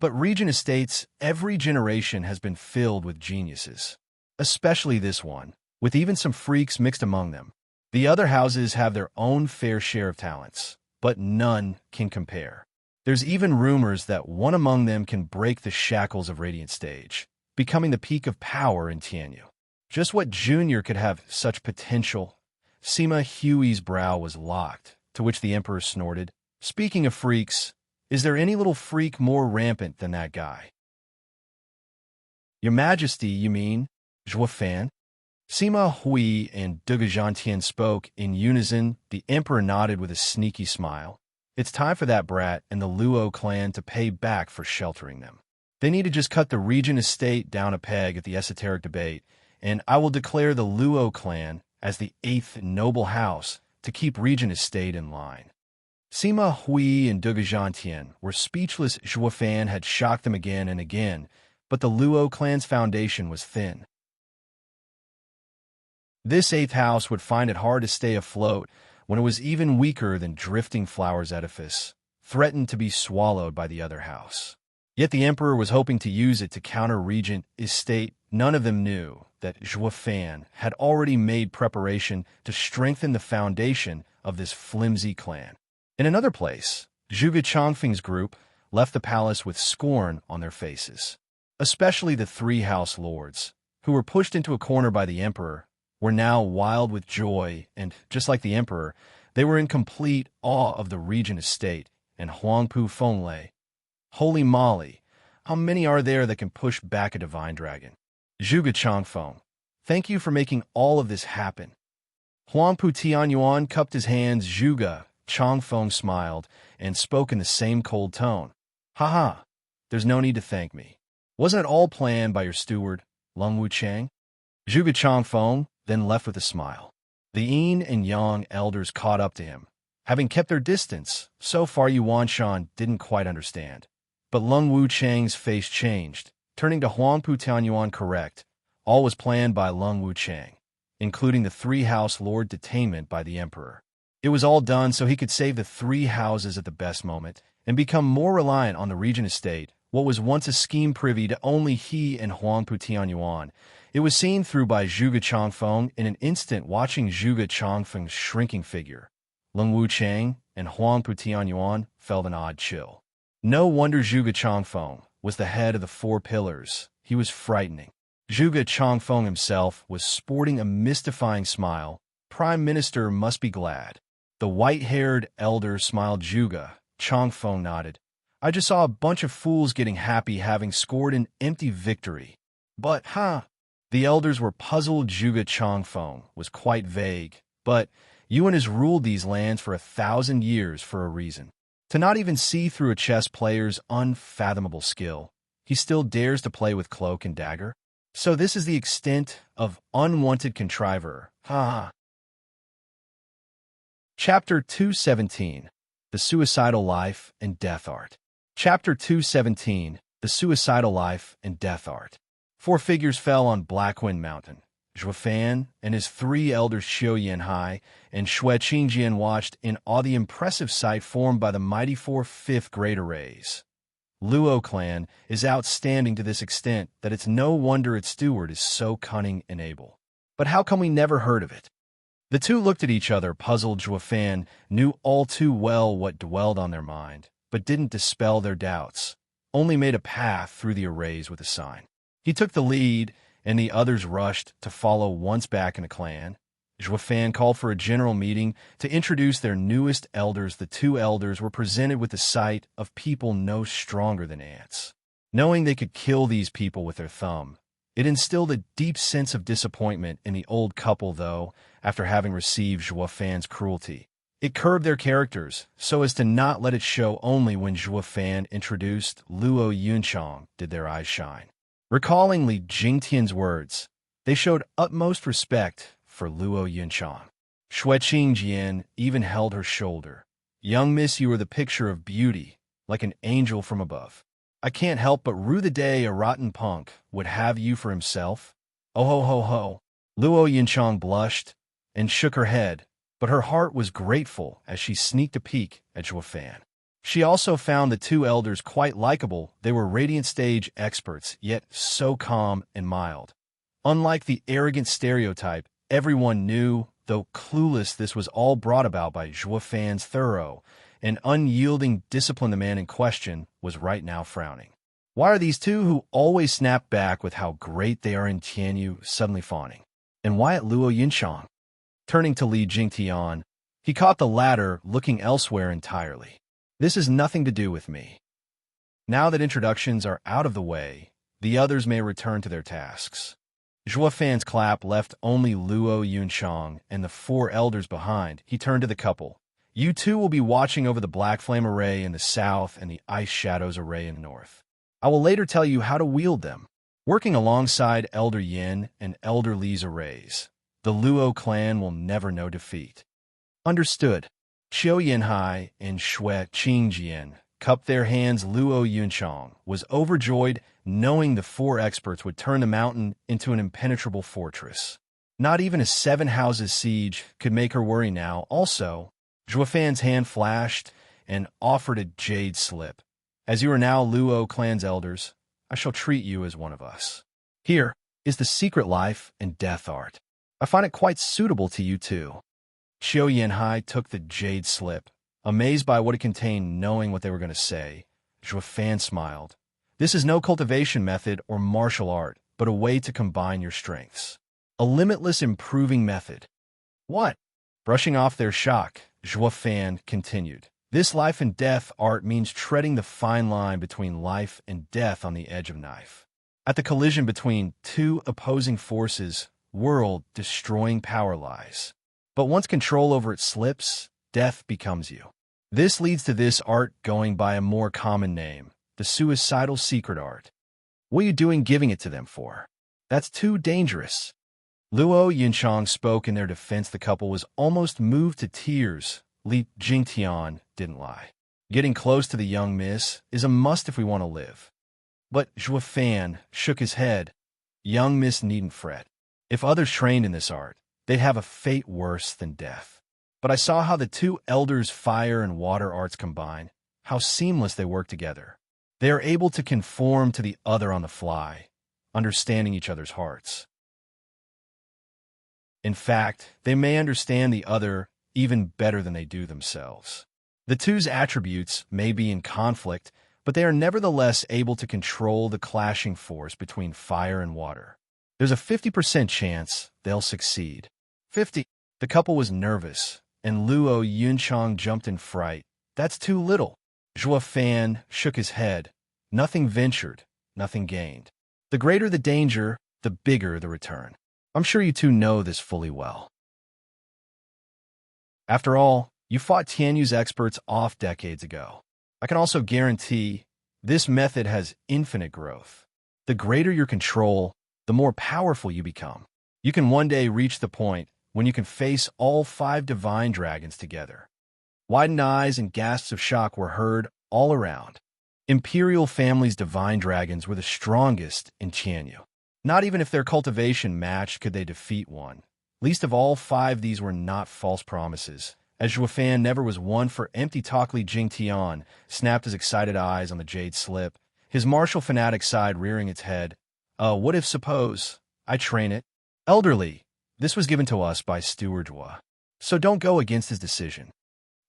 But regent estates, every generation has been filled with geniuses, especially this one, with even some freaks mixed among them. The other houses have their own fair share of talents, but none can compare. There's even rumors that one among them can break the shackles of Radiant Stage, becoming the peak of power in Tianyu. Just what junior could have such potential? Sima Hui's brow was locked, to which the emperor snorted. Speaking of freaks, is there any little freak more rampant than that guy? Your Majesty, you mean? Zhuo Fan? Sima Hui and Duge Zhantian spoke in unison. The emperor nodded with a sneaky smile. It's time for that brat and the Luo clan to pay back for sheltering them. They need to just cut the regent estate down a peg at the esoteric debate, and I will declare the Luo clan as the 8th noble house to keep regent estate in line. Sima Hui and Duge Zhantian were speechless. Zhuo Fan had shocked them again and again, but the Luo clan's foundation was thin. This 8th house would find it hard to stay afloat when it was even weaker than Drifting Flowers' edifice, threatened to be swallowed by the other house. Yet the emperor was hoping to use it to counter regent estate. None of them knew that Zhuo Fan had already made preparation to strengthen the foundation of this flimsy clan. In another place, Zhuge Changfeng's group left the palace with scorn on their faces. Especially the 3 house lords, who were pushed into a corner by the emperor, were now wild with joy, and, just like the emperor, they were in complete awe of the regent estate and Huangpu Fenglei. Holy moly, how many are there that can push back a divine dragon? Zhuge Changfeng, thank you for making all of this happen. Huangpu Tianyuan cupped his hands. Zhuge Changfeng smiled and spoke in the same cold tone. Haha, there's no need to thank me. Wasn't it all planned by your steward, Lung Wuchang? Zhuge Changfeng then left with a smile. The yin and yang elders caught up to him. Having kept their distance, so far Yuanshan didn't quite understand. But Lung Wuchang's face changed, turning to Huangpu Tianyuan. Correct. All was planned by Lung Wuchang, including the 3 house lord detainment by the emperor. It was all done so he could save the 3 houses at the best moment and become more reliant on the regent estate, what was once a scheme privy to only he and Huangpu Tianyuan. It was seen through by Zhuge Changfeng in an instant. Watching Zhuge Changfeng's shrinking figure, Lung Wuchang and Huangpu Tianyuan felt an odd chill. No wonder Zhuge Changfeng was the head of the 4 pillars. He was frightening. Zhuge Changfeng himself was sporting a mystifying smile. Prime Minister must be glad. The white-haired elder smiled. Zhuge Changfeng nodded. I just saw a bunch of fools getting happy having scored an empty victory. But, the elders were puzzled. Zhuge Changfeng was quite vague. But Yuan has ruled these lands for 1,000 years for a reason. To not even see through a chess player's unfathomable skill, he still dares to play with cloak and dagger? So this is the extent of unwanted contriver. Chapter 217. The Suicidal Life and Death Art. Chapter 217. The Suicidal Life and Death Art. 4 figures fell on Blackwind Mountain. Zhuo Fan and his 3 elders Xiu Yanhai and Xue Qingjian watched in awe the impressive sight formed by the mighty 4 fifth-grade arrays. Luo clan is outstanding to this extent that it's no wonder its steward is so cunning and able. But how come we never heard of it? The 2 looked at each other, puzzled. Zhuo Fan knew all too well what dwelled on their mind, but didn't dispel their doubts, only made a path through the arrays with a sign. He took the lead, and the others rushed to follow. Once back in the clan, Zhuo Fan called for a general meeting to introduce their newest elders. The 2 elders were presented with the sight of people no stronger than ants. Knowing they could kill these people with their thumb, it instilled a deep sense of disappointment in the old couple, though, after having received Zhuo Fan's cruelty, It curved their characters so as to not let it show. Only when Zhuo Fan introduced Luo Yunchang did their eyes shine. Recalling Li Jingtian's words, they showed utmost respect for Luo Yunchang. Shui Qingjian even held her shoulder. Young miss, you are the picture of beauty, like an angel from above. I can't help but rue the day a rotten punk would have you for himself. Oh ho ho ho. Luo Yunchang blushed and shook her head, but her heart was grateful as she sneaked a peek at Zhuo Fan. She also found the two elders quite likable. They were radiant stage experts, yet so calm and mild. Unlike the arrogant stereotype, everyone knew, though clueless, this was all brought about by Zhuo Fan's thorough and unyielding discipline. The man in question was right now frowning. Why are these two who always snap back with how great they are in Tianyu suddenly fawning? And why at Luo Yunchang? Turning to Li Jingtian, he caught the latter looking elsewhere entirely. This has nothing to do with me. Now that introductions are out of the way, the others may return to their tasks. Zhuo Fan's clap left only Luo Yunchang and the four elders behind. He turned to the couple. You two will be watching over the Black Flame Array in the south and the Ice Shadows Array in the north. I will later tell you how to wield them, working alongside Elder Yin and Elder Li's arrays. The Luo clan will never know defeat. Understood. Qiu Yanhai and Shui Qingjian cupped their hands. Luo Yunchang was overjoyed, knowing the four experts would turn the mountain into an impenetrable fortress. Not even a 7-houses siege could make her worry now. Also, Zhuo Fan's hand flashed and offered a jade slip. As you are now Luo clan's elders, I shall treat you as one of us. Here is the secret life and death art. I find it quite suitable to you too. Qiu Yanhai took the jade slip, amazed by what it contained. Knowing what they were going to say, Zhuo Fan smiled. This is no cultivation method or martial art, but a way to combine your strengths. A limitless improving method. What? Brushing off their shock, Zhuo Fan continued. This life and death art means treading the fine line between life and death on the edge of a knife. At the collision between two opposing forces, world-destroying power lies. But once control over it slips, death becomes you. This leads to this art going by a more common name, the suicidal secret art. What are you doing giving it to them for? That's too dangerous. Luo Yunchang spoke in their defense. The couple was almost moved to tears. Li Jingtian didn't lie. Getting close to the young miss is a must if we want to live. But Zhuo Fan shook his head. Young miss needn't fret. If others trained in this art, they'd have a fate worse than death. But I saw how the two elders' fire and water arts combine, how seamless they work together. They are able to conform to the other on the fly, understanding each other's hearts. In fact, they may understand the other even better than they do themselves. The two's attributes may be in conflict, but they are nevertheless able to control the clashing force between fire and water. There's a 50% chance they'll succeed. 50. The couple was nervous, and Luo Yunchang jumped in fright. That's too little. Zhuo Fan shook his head. Nothing ventured, nothing gained. The greater the danger, the bigger the return. I'm sure you two know this fully well. After all, you fought Tianyu's experts off decades ago. I can also guarantee this method has infinite growth. The greater your control, the more powerful you become. You can one day reach the point when you can face all 5 divine dragons together. Widened eyes and gasps of shock were heard all around. Imperial family's divine dragons were the strongest in Tianyu. Not even if their cultivation matched could they defeat one. Least of all 5, these were not false promises. As Zhuo Fan never was one for empty talk. Li Jingtian snapped his excited eyes on the jade slip, his martial fanatic side rearing its head. What if suppose I train it? Elderly, this was given to us by Steward Zhuo, so don't go against his decision.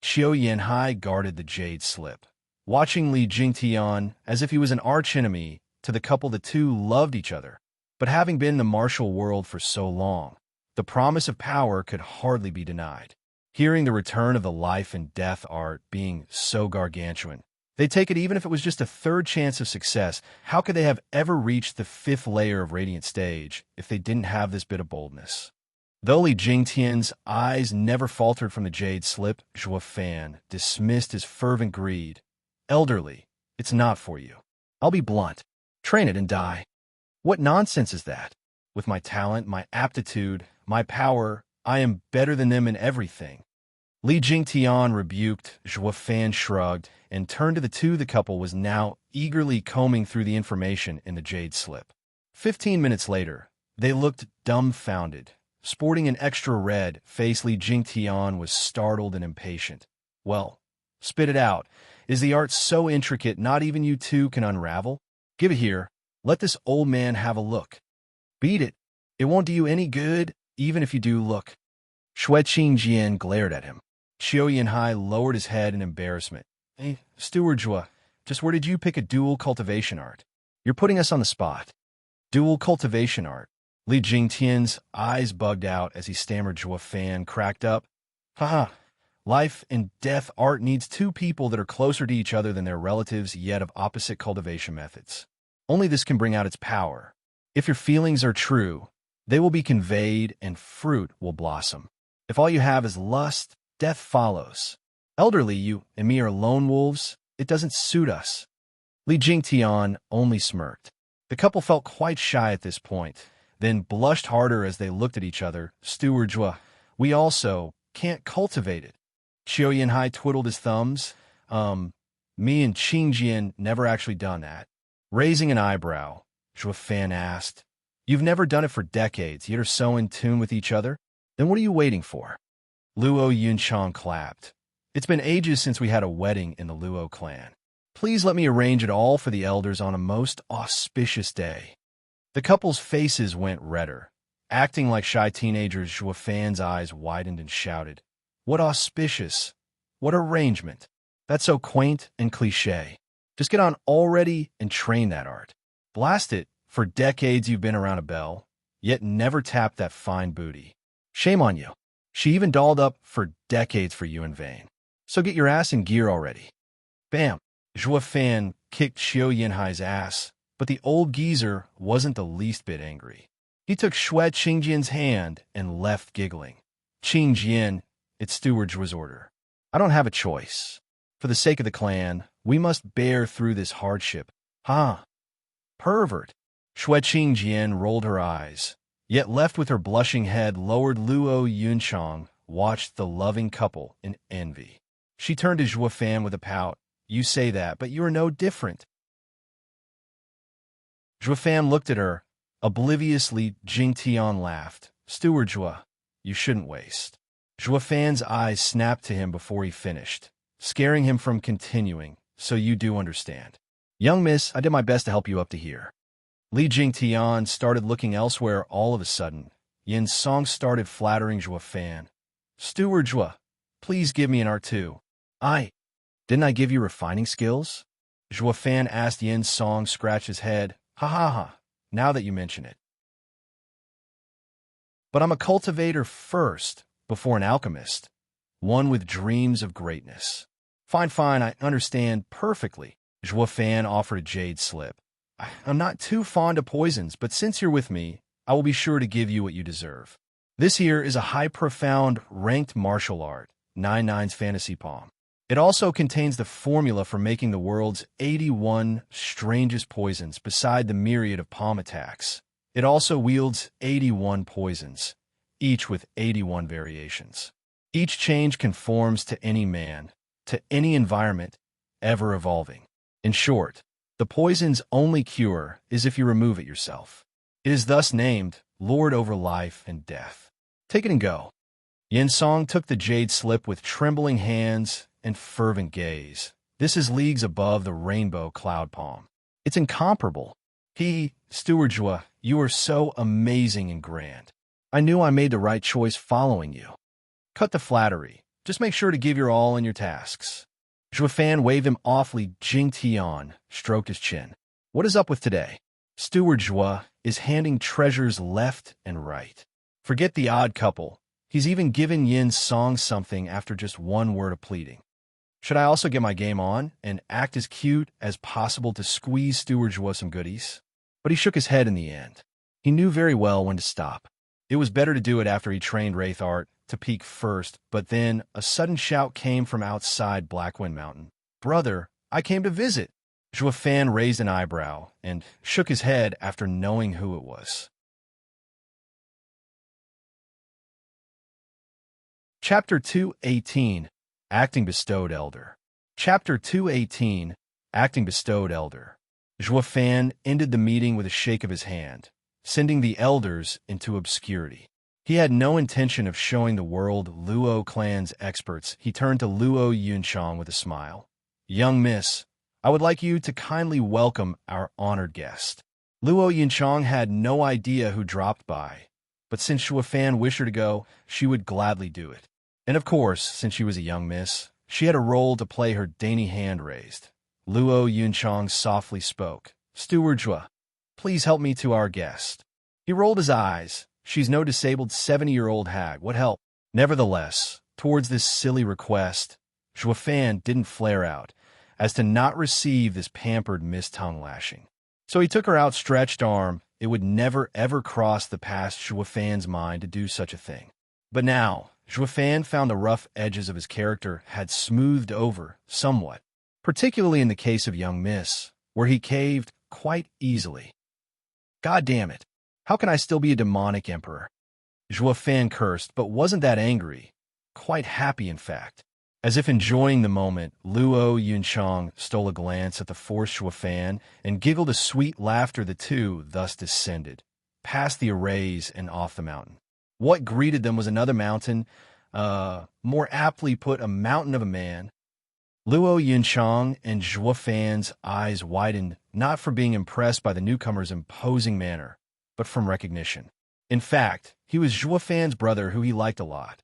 Qiu Yanhai guarded the jade slip, watching Li Jingtian as if he was an archenemy to the couple. The two loved each other, but having been in the martial world for so long, the promise of power could hardly be denied. Hearing the return of the life and death art being so gargantuan, they'd take it even if it was just a 3rd chance of success. How could they have ever reached the 5th layer of Radiant Stage if they didn't have this bit of boldness? Though Li Jingtian's eyes never faltered from the jade slip, Zhuo Fan dismissed his fervent greed. Elderly, it's not for you. I'll be blunt. Train it and die. What nonsense is that? With my talent, my aptitude, my power, I am better than them in everything. Li Jingtian rebuked, Zhuo Fan shrugged, and turned to the two. The couple was now eagerly combing through the information in the jade slip. 15 minutes later, they looked dumbfounded. Sporting an extra red face, Li Jingtian was startled and impatient. Well, spit it out. Is the art so intricate not even you two can unravel? Give it here. Let this old man have a look. Beat it. It won't do you any good, even if you do look. Shui Qingjian glared at him. Qiu Yanhai lowered his head in embarrassment. Hey, Steward Zhuo, just where did you pick a dual cultivation art? You're putting us on the spot. Dual cultivation art. Li Jingtian's eyes bugged out as he stammered. Zhuo Fan cracked up. Haha, life and death art needs two people that are closer to each other than their relatives, yet of opposite cultivation methods. Only this can bring out its power. If your feelings are true, they will be conveyed and fruit will blossom. If all you have is lust, death follows. Elderly, you and me are lone wolves. It doesn't suit us. Li Jingtian only smirked. The couple felt quite shy at this point, then blushed harder as they looked at each other. Steward Zhuo, we also can't cultivate it. Qiu Yanhai twiddled his thumbs. Me and Qingjian never actually done that. Raising an eyebrow, Zhuo Fan asked, You've never done it for decades, yet are so in tune with each other? Then what are you waiting for? Luo Yunchang clapped. It's been ages since we had a wedding in the Luo clan. Please let me arrange it all for the elders on a most auspicious day. The couple's faces went redder. Acting like shy teenagers, Zhuo Fan's eyes widened and shouted, What auspicious! What arrangement! That's so quaint and cliché. Just get on already and train that art. Blast it, for decades you've been around a bell, yet never tapped that fine booty. Shame on you. She even dolled up for decades for you in vain. So get your ass in gear already. Bam! Zhuo Fan kicked Qiu Yanhai's ass, but the old geezer wasn't the least bit angry. He took Shui Qingjian's hand and left giggling. Qingjian, it's Steward Zhuo's order. I don't have a choice. For the sake of the clan, we must bear through this hardship. Ha! Pervert! Shui Qingjian rolled her eyes, yet left with her blushing head lowered. Luo Yunchang watched the loving couple in envy. She turned to Zhuo Fan with a pout. You say that, but you are no different. Zhuo Fan looked at her. Obliviously, Jingtian laughed. Steward Zhuo, you shouldn't waste. Zhuo Fan's eyes snapped to him before he finished, scaring him from continuing, so you do understand. Young miss, I did my best to help you up to here. Li Jingtian started looking elsewhere all of a sudden. Yin Song started flattering Zhuo Fan. Steward Zhuo, please give me an art too. Didn't I give you refining skills? Zhuo Fan asked. Yin Song scratched his head. Ha ha ha, now that you mention it. But I'm a cultivator first, before an alchemist. One with dreams of greatness. Fine, I understand perfectly. Zhuo Fan offered a jade slip. I'm not too fond of poisons, but since you're with me, I will be sure to give you what you deserve. This here is a high profound ranked martial art, 9/9's fantasy palm. It also contains the formula for making the world's 81 strangest poisons beside the myriad of palm attacks. It also wields 81 poisons, each with 81 variations. Each change conforms to any man, to any environment, ever evolving. In short, the poison's only cure is if you remove it yourself. It is thus named Lord over life and death. Take it and go. Yin Song took the jade slip with trembling hands and fervent gaze. This is leagues above the rainbow cloud palm. It's incomparable. Steward Zhuo, you are so amazing and grand. I knew I made the right choice following you. Cut the flattery. Just make sure to give your all in your tasks. Zhuo Fan waved him off. Li Jingtian stroked his chin. What is up with today? Steward Zhuo is handing treasures left and right. Forget the odd couple. He's even given Yin Song something after just one word of pleading. Should I also get my game on and act as cute as possible to squeeze Steward Zhuo some goodies? But he shook his head in the end. He knew very well when to stop. It was better to do it after he trained Wraith Art to peak first, but then a sudden shout came from outside Blackwind Mountain. "Brother, I came to visit." Fan raised an eyebrow and shook his head after knowing who it was. Chapter 218, Acting Bestowed Elder. Chapter 218, Acting Bestowed Elder. Fan ended the meeting with a shake of his hand, sending the elders into obscurity. He had no intention of showing the world Luo clan's experts. He turned to Luo Yunchang with a smile. "Young miss, I would like you to kindly welcome our honored guest." Luo Yunchang had no idea who dropped by, but since Fan wished her to go, she would gladly do it. And of course, since she was a young miss, she had a role to play, her dainty hand raised. Luo Yunchang softly spoke. "Steward Zhua, please help me to our guest." He rolled his eyes. She's no disabled 70-year-old hag. What help? Nevertheless, towards this silly request, Fan didn't flare out, as to not receive this pampered tongue lashing. So he took her outstretched arm. It would never ever cross the past Fan's mind to do such a thing. But now, Fan found the rough edges of his character had smoothed over somewhat, particularly in the case of young miss, where he caved quite easily. God damn it. How can I still be a demonic emperor? Fan cursed, but wasn't that angry. Quite happy, in fact. As if enjoying the moment, Luo Yunchang stole a glance at the forced Fan and giggled a sweet laughter. The two thus descended, past the arrays and off the mountain. What greeted them was another mountain, more aptly put, a mountain of a man. Luo Yunchang and Fan's eyes widened, not from being impressed by the newcomer's imposing manner, but from recognition. In fact, he was Fan's brother, who he liked a lot.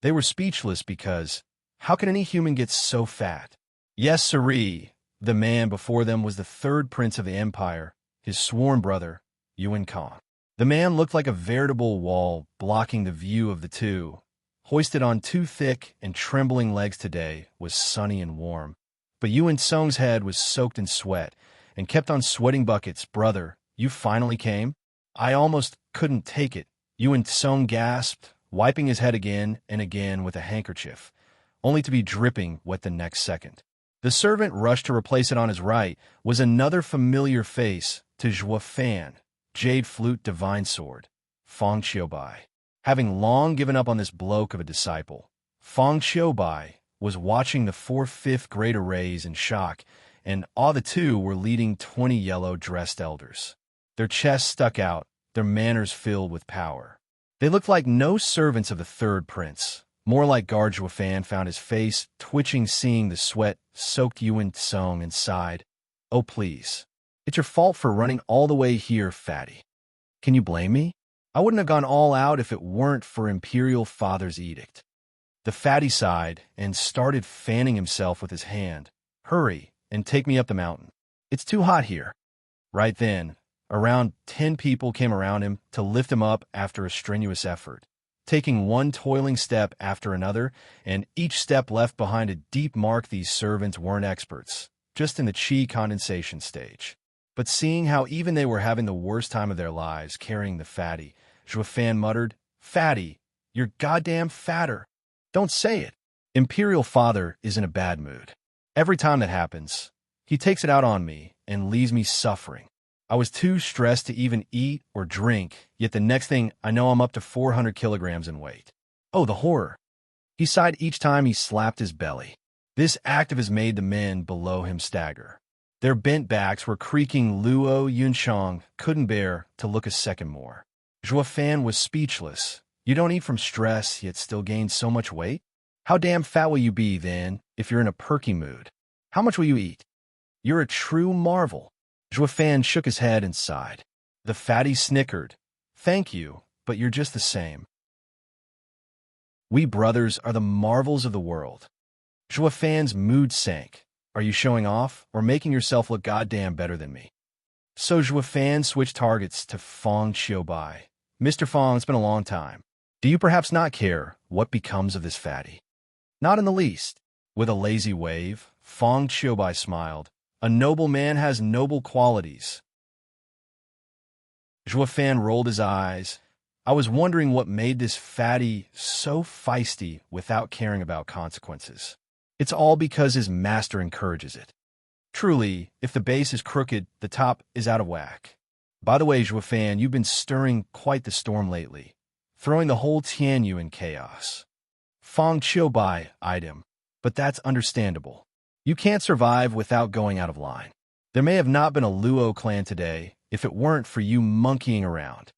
They were speechless because, how can any human get so fat? Yes, siree, the man before them was the third prince of the empire, his sworn brother, Yuan Kong. The man looked like a veritable wall blocking the view of the two. Hoisted on two thick and trembling legs, today was sunny and warm, but Yuan Song's head was soaked in sweat and kept on sweating buckets. "Brother, you finally came?" "I almost couldn't take it," Yuan Song gasped, wiping his head again and again with a handkerchief, only to be dripping wet the next second. The servant rushed to replace it. On his right was another familiar face to Fan, Jade Flute Divine Sword, Fong Xiaobai. Having long given up on this bloke of a disciple, Fong Xiaobai was watching the 4/5 great arrays in shock, and awe. The two were leading 20 yellow-dressed elders. Their chests stuck out, their manners filled with power. They looked like no servants of the third prince, more like guard. Fan found his face twitching, seeing the sweat-soaked Yuan Song, and sighed. "Oh, please. It's your fault for running all the way here, fatty. Can you blame me? I wouldn't have gone all out if it weren't for Imperial Father's edict." The fatty sighed and started fanning himself with his hand. "Hurry and take me up the mountain. It's too hot here." Right then, around 10 people came around him to lift him up after a strenuous effort, taking one toiling step after another, and each step left behind a deep mark. These servants weren't experts, just in the chi condensation stage. But seeing how even they were having the worst time of their lives carrying the fatty, Fan muttered, "Fatty, you're goddamn fatter. Don't say it." Imperial Father is in a bad mood. Every time that happens, he takes it out on me and leaves me suffering. I was too stressed to even eat or drink, yet the next thing I know I'm up to 400 kilograms in weight. Oh, the horror. He sighed each time he slapped his belly. This act of his made the men below him stagger. Their bent backs were creaking. Luo Yunchang couldn't bear to look a second more. Fan was speechless. You don't eat from stress, yet still gain so much weight? How damn fat will you be, then, if you're in a perky mood? How much will you eat? You're a true marvel. Fan shook his head and sighed. The fatty snickered. "Thank you, but you're just the same. We brothers are the marvels of the world." Fan's mood sank. "Are you showing off, or making yourself look goddamn better than me?" So Fan switched targets to Fong Xiaobai. "Mr. Fong, it's been a long time. Do you perhaps not care what becomes of this fatty?" "Not in the least." With a lazy wave, Fong Xiaobai smiled. "A noble man has noble qualities." Fan rolled his eyes. I was wondering what made this fatty so feisty without caring about consequences. It's all because his master encourages it. Truly, if the base is crooked, the top is out of whack. By the way, Zhuofan, you've been stirring quite the storm lately, throwing the whole Tianyu in chaos. Feng Qiubai eyed him, but that's understandable. You can't survive without going out of line. There may have not been a Luo clan today if it weren't for you monkeying around.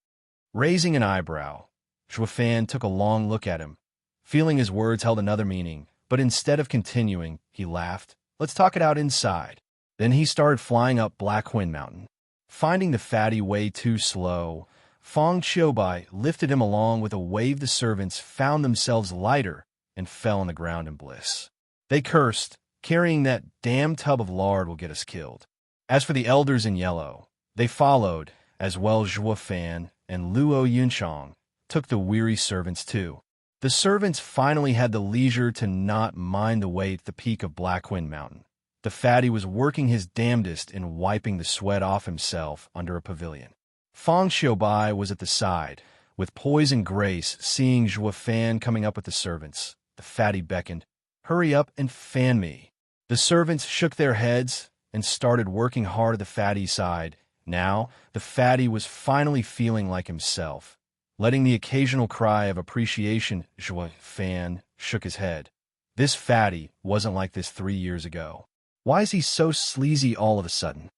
Raising an eyebrow, Zhuofan took a long look at him, feeling his words held another meaning, but instead of continuing, he laughed. Let's talk it out inside. Then he started flying up Blackwind Mountain. Finding the fatty way too slow, Feng Qiubai lifted him along with a wave. The servants found themselves lighter and fell on the ground in bliss. They cursed, carrying that damn tub of lard will get us killed. As for the elders in yellow, they followed, as well Zhuofan and Luo Yunchang took the weary servants too. The servants finally had the leisure to not mind the wait at the peak of Blackwind Mountain. The fatty was working his damnedest in wiping the sweat off himself under a pavilion. Feng Qiubai was at the side, with poise and grace, seeing Zhuofan coming up with the servants. The fatty beckoned, "Hurry up and fan me." The servants shook their heads and started working hard at the fatty's side. Now, the fatty was finally feeling like himself. Letting the occasional cry of appreciation, Zhuofan shook his head. This fatty wasn't like this 3 years ago. Why is he so sleazy all of a sudden?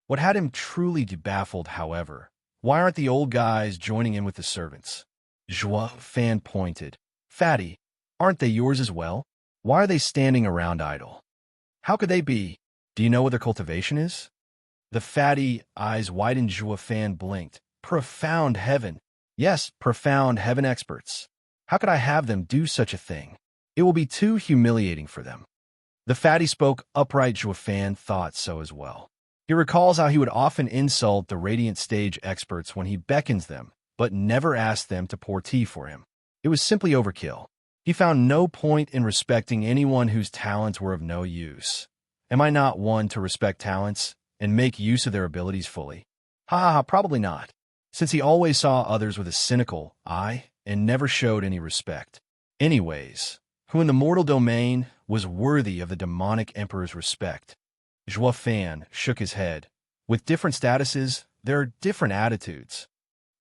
What had him truly baffled, however, why aren't the old guys joining in with the servants? Zhuofan pointed. Fatty, aren't they yours as well? Why are they standing around idle? How could they be? Do you know what their cultivation is? The fatty eyes widened. Zhuofan blinked. Profound heaven. Yes, profound heaven experts. How could I have them do such a thing? It will be too humiliating for them. The fatty spoke upright. Zhuofan thought so as well. He recalls how he would often insult the radiant stage experts when he beckons them, but never asked them to pour tea for him. It was simply overkill. He found no point in respecting anyone whose talents were of no use. Am I not one to respect talents and make use of their abilities fully? Probably not, since he always saw others with a cynical eye and never showed any respect. Anyways, who in the mortal domain was worthy of the demonic emperor's respect? Zhuofan shook his head. With different statuses, there are different attitudes.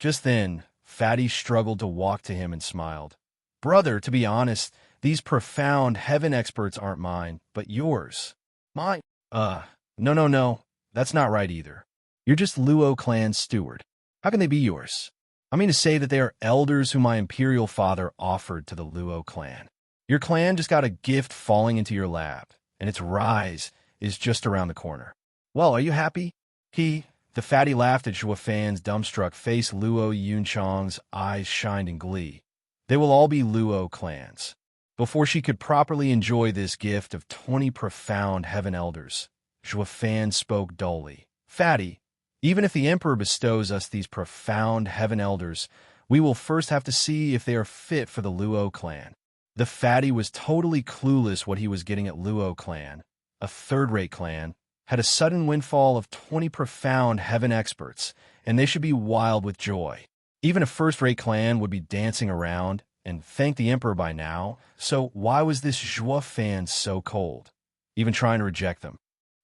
Just then, Fatty struggled to walk to him and smiled. Brother, to be honest, these profound heaven experts aren't mine, but yours. Mine? No, that's not right either. You're just Luo clan's steward. How can they be yours? I mean to say that they are elders whom my imperial father offered to the Luo clan. Your clan just got a gift falling into your lap, and its rise is just around the corner. Well, are you happy? The fatty laughed at Zhuofan's dumbstruck face. Luo Yunchang's eyes shined in glee. They will all be Luo clans. Before she could properly enjoy this gift of 20 profound heaven elders, Zhuofan spoke dully. Fatty, even if the emperor bestows us these profound heaven elders, we will first have to see if they are fit for the Luo clan. The fatty was totally clueless what he was getting at. Luo clan, a third-rate clan, had a sudden windfall of 20 profound heaven experts, and they should be wild with joy. Even a first-rate clan would be dancing around and thank the emperor by now, so why was this Zhuofan so cold, even trying to reject them?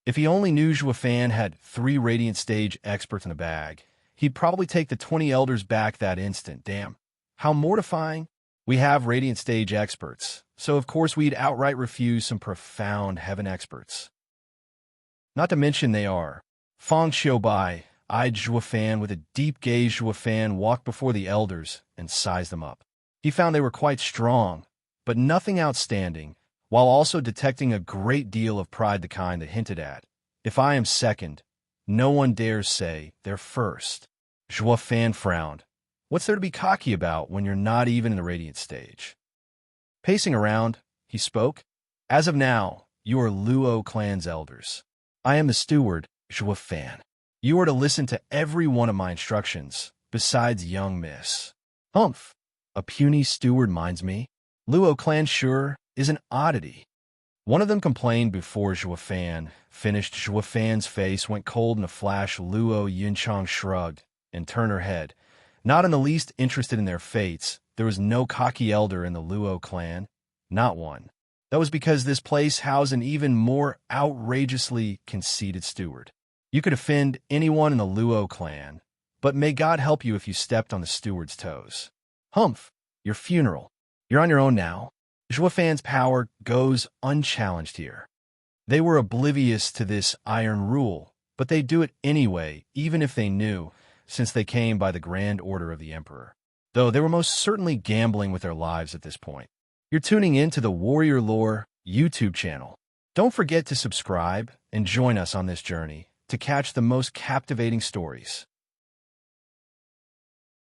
If he only knew Zhuofan had 3 radiant stage experts in the bag, he'd probably take the 20 elders back that instant. Damn, how mortifying. We have radiant stage experts, so of course we'd outright refuse some profound heaven experts. Not to mention they are. Feng Qiubai eyed Zhuofan with a deep gaze. Zhuofan walked before the elders and sized them up. He found they were quite strong, but nothing outstanding, while also detecting a great deal of pride, the kind that hinted at, if I am second, no one dares say they're first. Zhuofan frowned. What's there to be cocky about when you're not even in the radiant stage? Pacing around, he spoke. As of now, you are Luo clan's elders. I am the steward, Zhuofan. You are to listen to every one of my instructions, besides young miss. Humph, a puny steward minds me. Luo clan sure is an oddity. One of them complained before Zhuofan finished. Zhuofan's face went cold in a flash. Luo Yunchang shrugged and turned her head. Not in the least interested in their fates, there was no cocky elder in the Luo clan, not one. That was because this place housed an even more outrageously conceited steward. You could offend anyone in the Luo clan, but may God help you if you stepped on the steward's toes. Humph, your funeral. You're on your own now. Zhuofan's power goes unchallenged here. They were oblivious to this iron rule, but they do it anyway, even if they knew, since they came by the grand order of the Emperor. Though they were most certainly gambling with their lives at this point. You're tuning in to the Warrior Lore YouTube channel. Don't forget to subscribe and join us on this journey to catch the most captivating stories.